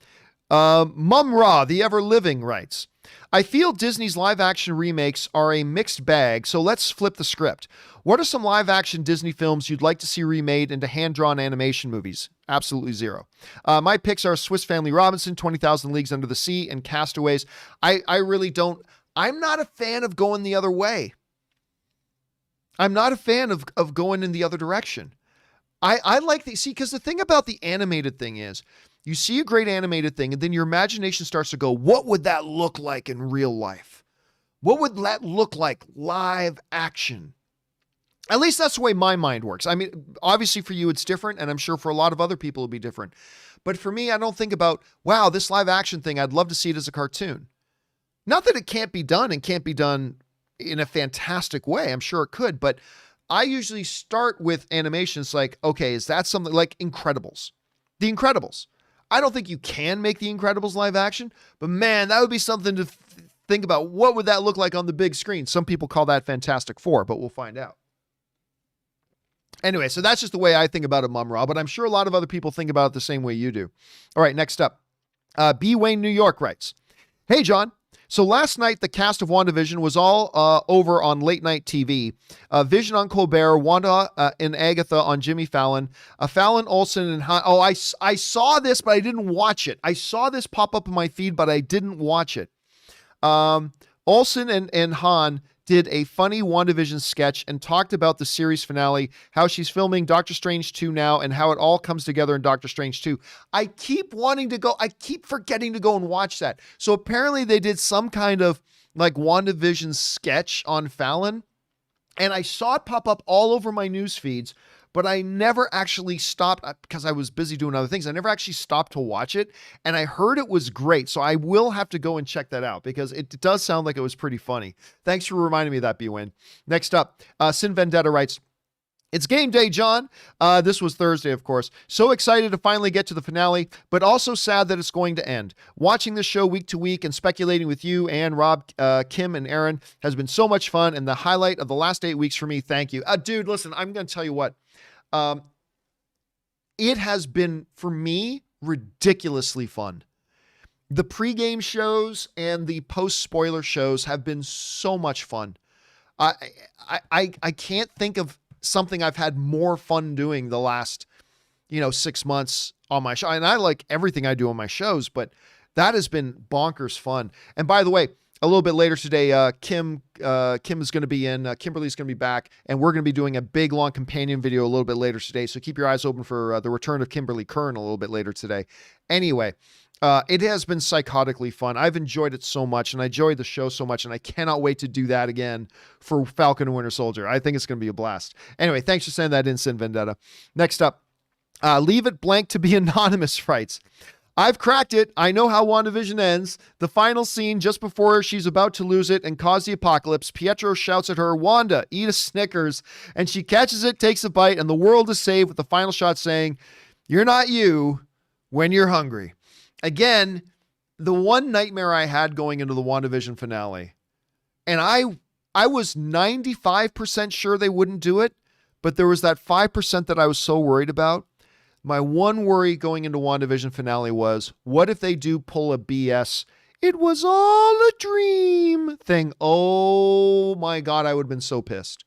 Ra, the Ever Living, writes, I feel Disney's live action remakes are a mixed bag, so let's flip the script. What are some live action Disney films you'd like to see remade into hand-drawn animation movies? Absolutely zero. My picks are Swiss Family Robinson, 20,000 Leagues Under the Sea, and Castaways. I really don't. I'm not a fan of going the other way. I'm not a fan of going in the other direction. I like the, see, because the thing about the animated thing is, you see a great animated thing, and then your imagination starts to go, what would that look like in real life? What would that look like live action? At least that's the way my mind works. I mean, obviously for you it's different, and I'm sure for a lot of other people it'll be different. But for me, I don't think about, wow, this live action thing, I'd love to see it as a cartoon. Not that it can't be done and can't be done in a fantastic way. I'm sure it could, but I usually start with animations like, okay, is that something like Incredibles? The Incredibles. I don't think you can make The Incredibles live action, but man, that would be something to think about. What would that look like on the big screen? Some people call that Fantastic Four, but we'll find out. Anyway, so that's just the way I think about it, Mum Ra, but I'm sure a lot of other people think about it the same way you do. All right, next up. B. Wayne, New York writes, hey, John. So last night, the cast of WandaVision was all over on late night TV. Vision on Colbert, Wanda and Agatha on Jimmy Fallon, Fallon, Olsen, and Han. Oh, I saw this, but I didn't watch it. I saw this pop up in my feed, but I didn't watch it. Olsen and Han did a funny WandaVision sketch and talked about the series finale, how she's filming Doctor Strange 2 now, and how it all comes together in Doctor Strange 2. I keep forgetting to go and watch that. So apparently they did some kind of like WandaVision sketch on Fallon, and I saw it pop up all over my news feeds, but I never actually stopped because I was busy doing other things. I never actually stopped to watch it, and I heard it was great. So I will have to go and check that out because it does sound like it was pretty funny. Thanks for reminding me of that, B-Win. Next up, Sin Vendetta writes, it's game day, John. This was Thursday, of course. So excited to finally get to the finale, but also sad that it's going to end. Watching the show week to week and speculating with you and Rob, Kim, and Aaron has been so much fun and the highlight of the last 8 weeks for me. Thank you. Dude, listen, I'm going to tell you what. It has been, for me, ridiculously fun. The pregame shows and the post-spoiler shows have been so much fun. I can't think of something I've had more fun doing the last, 6 months on my show. And I like everything I do on my shows, but that has been bonkers fun. And by the way, a little bit later today, Kim is going to be in, Kimberly's going to be back, and we're going to be doing a big, long companion video a little bit later today. So keep your eyes open for the return of Kimberly Kern a little bit later today. Anyway, it has been psychotically fun. I've enjoyed it so much, and I enjoyed the show so much, and I cannot wait to do that again for Falcon and Winter Soldier. I think it's going to be a blast. Anyway, thanks for sending that in, Sin Vendetta. Next up, Leave It Blank to Be Anonymous writes, I've cracked it. I know how WandaVision ends. The final scene just before she's about to lose it and cause the apocalypse, Pietro shouts at her, Wanda, eat a Snickers. And she catches it, takes a bite, and the world is saved with the final shot saying, you're not you when you're hungry. Again, the one nightmare I had going into the WandaVision finale, and I was 95% sure they wouldn't do it, but there was that 5% that I was so worried about. My one worry going into WandaVision finale was, what if they do pull a BS, it was all a dream thing? Oh my God, I would have been so pissed.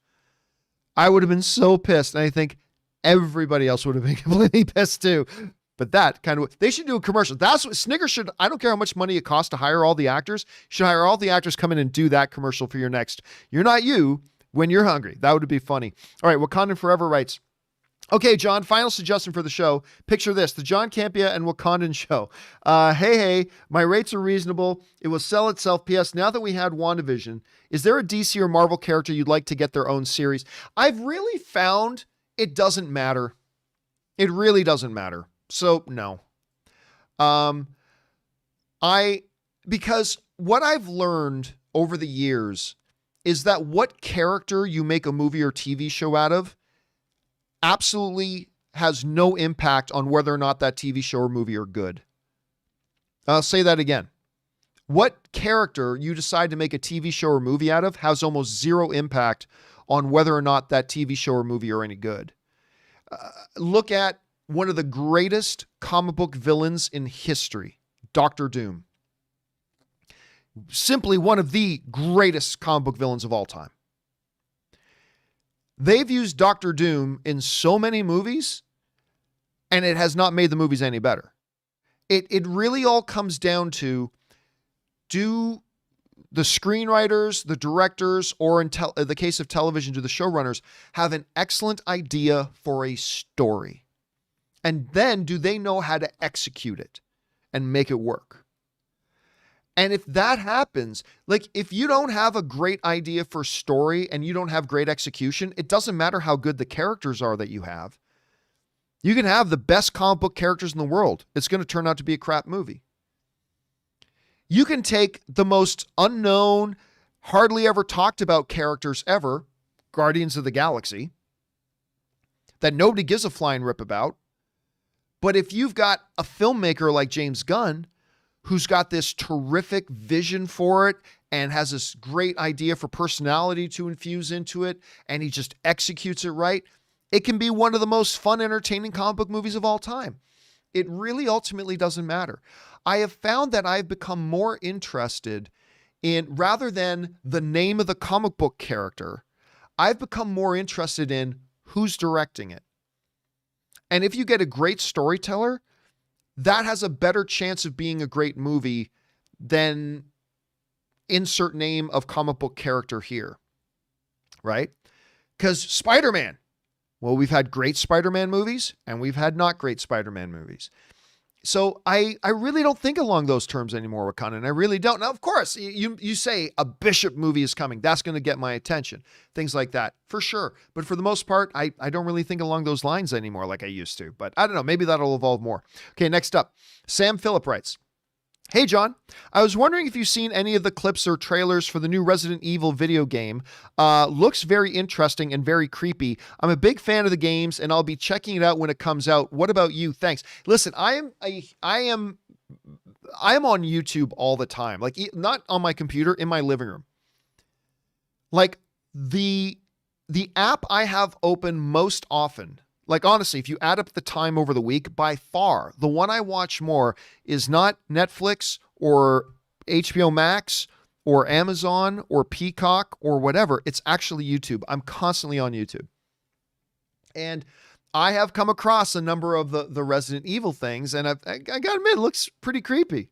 I would have been so pissed. And I think everybody else would have been completely pissed too. But that kind of, they should do a commercial. That's what Snickers should, I don't care how much money it costs to hire all the actors. You should hire all the actors, come in and do that commercial for your next, you're not you when you're hungry. That would be funny. All right, Wakandan Forever writes, okay, John, final suggestion for the show. Picture this, the John Campea and Wakandan show. Hey, my rates are reasonable. It will sell itself. P.S. Now that we had WandaVision, is there a DC or Marvel character you'd like to get their own series? I've really found it doesn't matter. It really doesn't matter. So, no. I Because what I've learned over the years is that what character you make a movie or TV show out of absolutely has no impact on whether or not that TV show or movie are good. I'll say that again. What character you decide to make a TV show or movie out of has almost zero impact on whether or not that TV show or movie are any good. Look at one of the greatest comic book villains in history, Doctor Doom. Simply one of the greatest comic book villains of all time. They've used Doctor Doom in so many movies, and it has not made the movies any better. It really all comes down to, do the screenwriters, the directors, or in the case of television, do the showrunners have an excellent idea for a story? And then do they know how to execute it and make it work? And if that happens, like if you don't have a great idea for story and you don't have great execution, it doesn't matter how good the characters are that you have. You can have the best comic book characters in the world. It's going to turn out to be a crap movie. You can take the most unknown, hardly ever talked about characters ever, Guardians of the Galaxy, that nobody gives a flying rip about. But if you've got a filmmaker like James Gunn, who's got this terrific vision for it and has this great idea for personality to infuse into it, and he just executes it right, it can be one of the most fun, entertaining comic book movies of all time. It really ultimately doesn't matter. I have found that I've become more interested in, rather than the name of the comic book character, I've become more interested in who's directing it. And if you get a great storyteller, that has a better chance of being a great movie than insert name of comic book character here, right? Because Spider-Man, well, we've had great Spider-Man movies and we've had not great Spider-Man movies. So I really don't think along those terms anymore, Wakanan. I really don't. Now, of course, you say a Bishop movie is coming. That's going to get my attention. Things like that, for sure. But for the most part, I don't really think along those lines anymore like I used to. But I don't know. Maybe that'll evolve more. Okay, next up. Sam Phillip writes, "Hey, John, I was wondering if you've seen any of the clips or trailers for the new Resident Evil video game. Looks very interesting and very creepy. I'm a big fan of the games and I'll be checking it out when it comes out. What about you? Thanks." Listen, I am on YouTube all the time. Like, not on my computer, in my living room. Like, the app I have open most often, like, honestly, if you add up the time over the week, by far, the one I watch more is not Netflix or HBO Max or Amazon or Peacock or whatever. It's actually YouTube. I'm constantly on YouTube. And I have come across a number of the Resident Evil things, and I got to admit, it looks pretty creepy.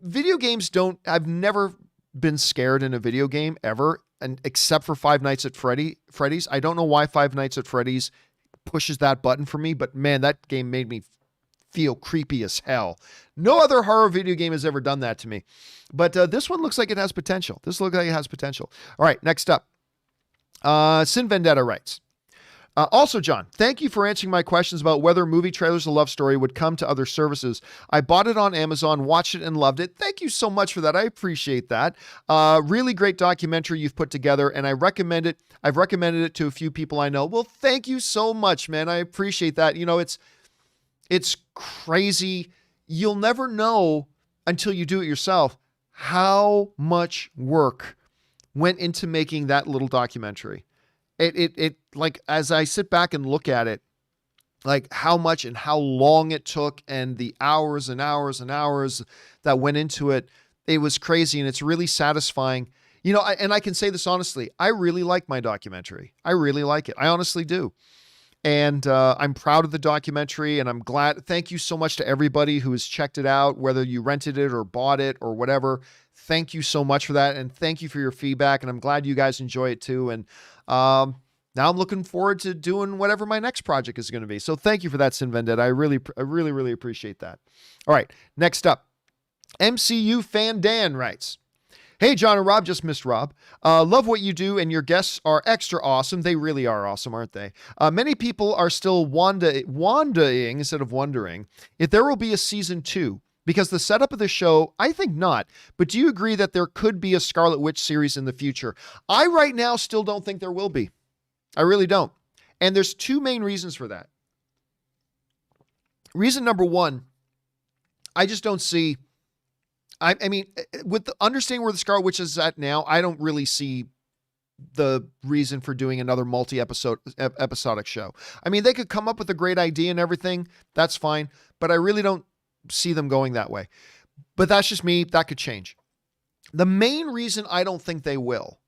Video games I've never been scared in a video game ever, and except for Five Nights at Freddy's. I don't know why Five Nights at Freddy's pushes that button for me, but man, that game made me feel creepy as hell. No other horror video game has ever done that to me. But this one looks like it has potential. All right, next up. Sin Vendetta writes, also, John, thank you for answering my questions about whether movie trailers, A Love Story would come to other services. I bought it on Amazon, watched it, and loved it. Thank you so much for that. I appreciate that. Really great documentary you've put together, and I recommend it. I've recommended it to a few people I know. Well, thank you so much, man. I appreciate that. You know, it's crazy. You'll never know until you do it yourself how much work went into making that little documentary. It like, as I sit back and look at it, like how much and how long it took and the hours and hours and hours that went into it, it was crazy. And it's really satisfying. You know, and I can say this honestly, I really like my documentary. I really like it. I honestly do. And I'm proud of the documentary, and I'm glad. Thank you so much to everybody who has checked it out, whether you rented it or bought it or whatever. Thank you so much for that. And thank you for your feedback. And I'm glad you guys enjoy it too. And now I'm looking forward to doing whatever my next project is going to be. So thank you for that, Sin Vendetta. I really appreciate that. All right, next up. MCU Fan Dan writes, "Hey, John and Rob," just missed Rob. "Love what you do, and your guests are extra awesome." They really are awesome, aren't they? "Many people are still wondering instead of wondering if there will be a season 2. Because the setup of the show, I think not. But do you agree that there could be a Scarlet Witch series in the future? I right now still don't think there will be. I really don't. And there's two main reasons for that. Reason number one, I just don't see, I mean, with the understanding where the Scarlet Witch is at now, I don't really see the reason for doing another episodic show. I mean, they could come up with a great idea and everything. That's fine. But I really don't see them going that way. But that's just me. That could change. The main reason I don't think they will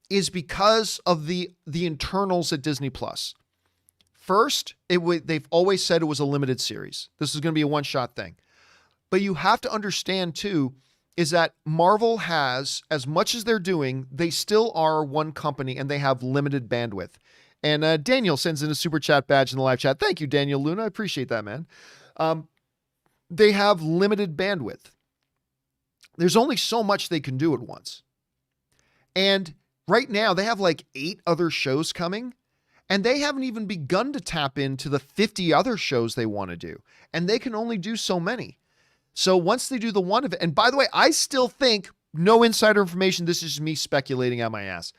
is because of the internals at Disney Plus. First, they've always said it was a limited series. This is going to be a one-shot thing. But you have to understand too, is that Marvel has, as much as they're doing, they still are one company and they have limited bandwidth. And Daniel sends in a super chat badge in the live chat. Thank you, Daniel Luna. I appreciate that, man. They have limited bandwidth. There's only so much they can do at once. And right now they have like 8 other shows coming, and they haven't even begun to tap into the 50 other shows they want to do. And they can only do so many. So once they do the one of it, and by the way, I still think, no insider information, this is me speculating out my ass,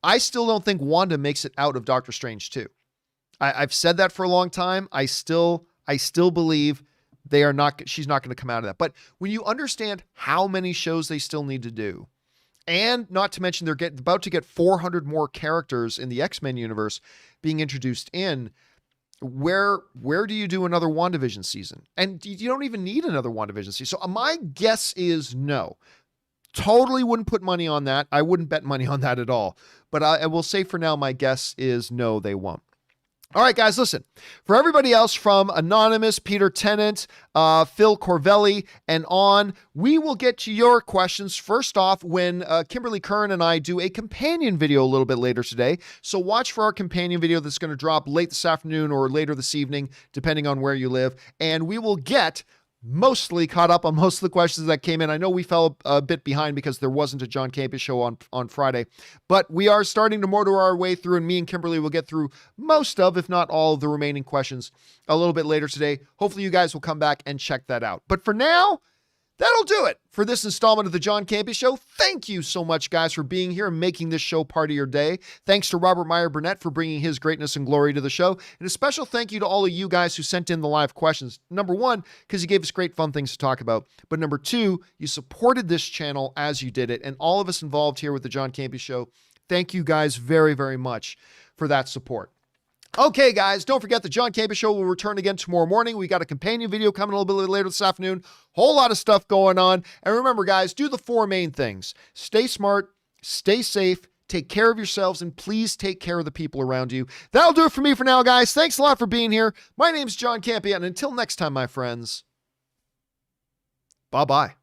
I still don't think Wanda makes it out of Doctor Strange 2. I've said that for a long time. I still believe she's not going to come out of that. But when you understand how many shows they still need to do, and not to mention they're about to get 400 more characters in the X-Men universe being introduced in, where do you do another WandaVision season? And you don't even need another WandaVision season. So my guess is no. Totally wouldn't put money on that. I wouldn't bet money on that at all. But I will say for now, my guess is no, they won't. All right, guys, listen. For everybody else from Anonymous, Peter Tennant, Phil Corvelli, and on, we will get to your questions first off when Kimberly Kern and I do a companion video a little bit later today. So watch for our companion video that's going to drop late this afternoon or later this evening, depending on where you live. And we will get mostly caught up on most of the questions that came in. I know we fell a bit behind because there wasn't a John Campea show on Friday, but we are starting to motor our way through, and me and Kimberly will get through most of, if not all of the remaining questions a little bit later today. Hopefully you guys will come back and check that out. But for now, that'll do it for this installment of the John Campea Show. Thank you so much, guys, for being here and making this show part of your day. Thanks to Robert Meyer Burnett for bringing his greatness and glory to the show. And a special thank you to all of you guys who sent in the live questions. Number one, because you gave us great fun things to talk about. But number two, you supported this channel as you did it. And all of us involved here with the John Campea Show, thank you guys very, very much for that support. Okay, guys, don't forget the John Campea Show will return again tomorrow morning. We got a companion video coming a little bit later this afternoon. Whole lot of stuff going on. And remember, guys, do the 4 main things. Stay smart, stay safe, take care of yourselves, and please take care of the people around you. That'll do it for me for now, guys. Thanks a lot for being here. My name's John Campea, and until next time, my friends, bye-bye.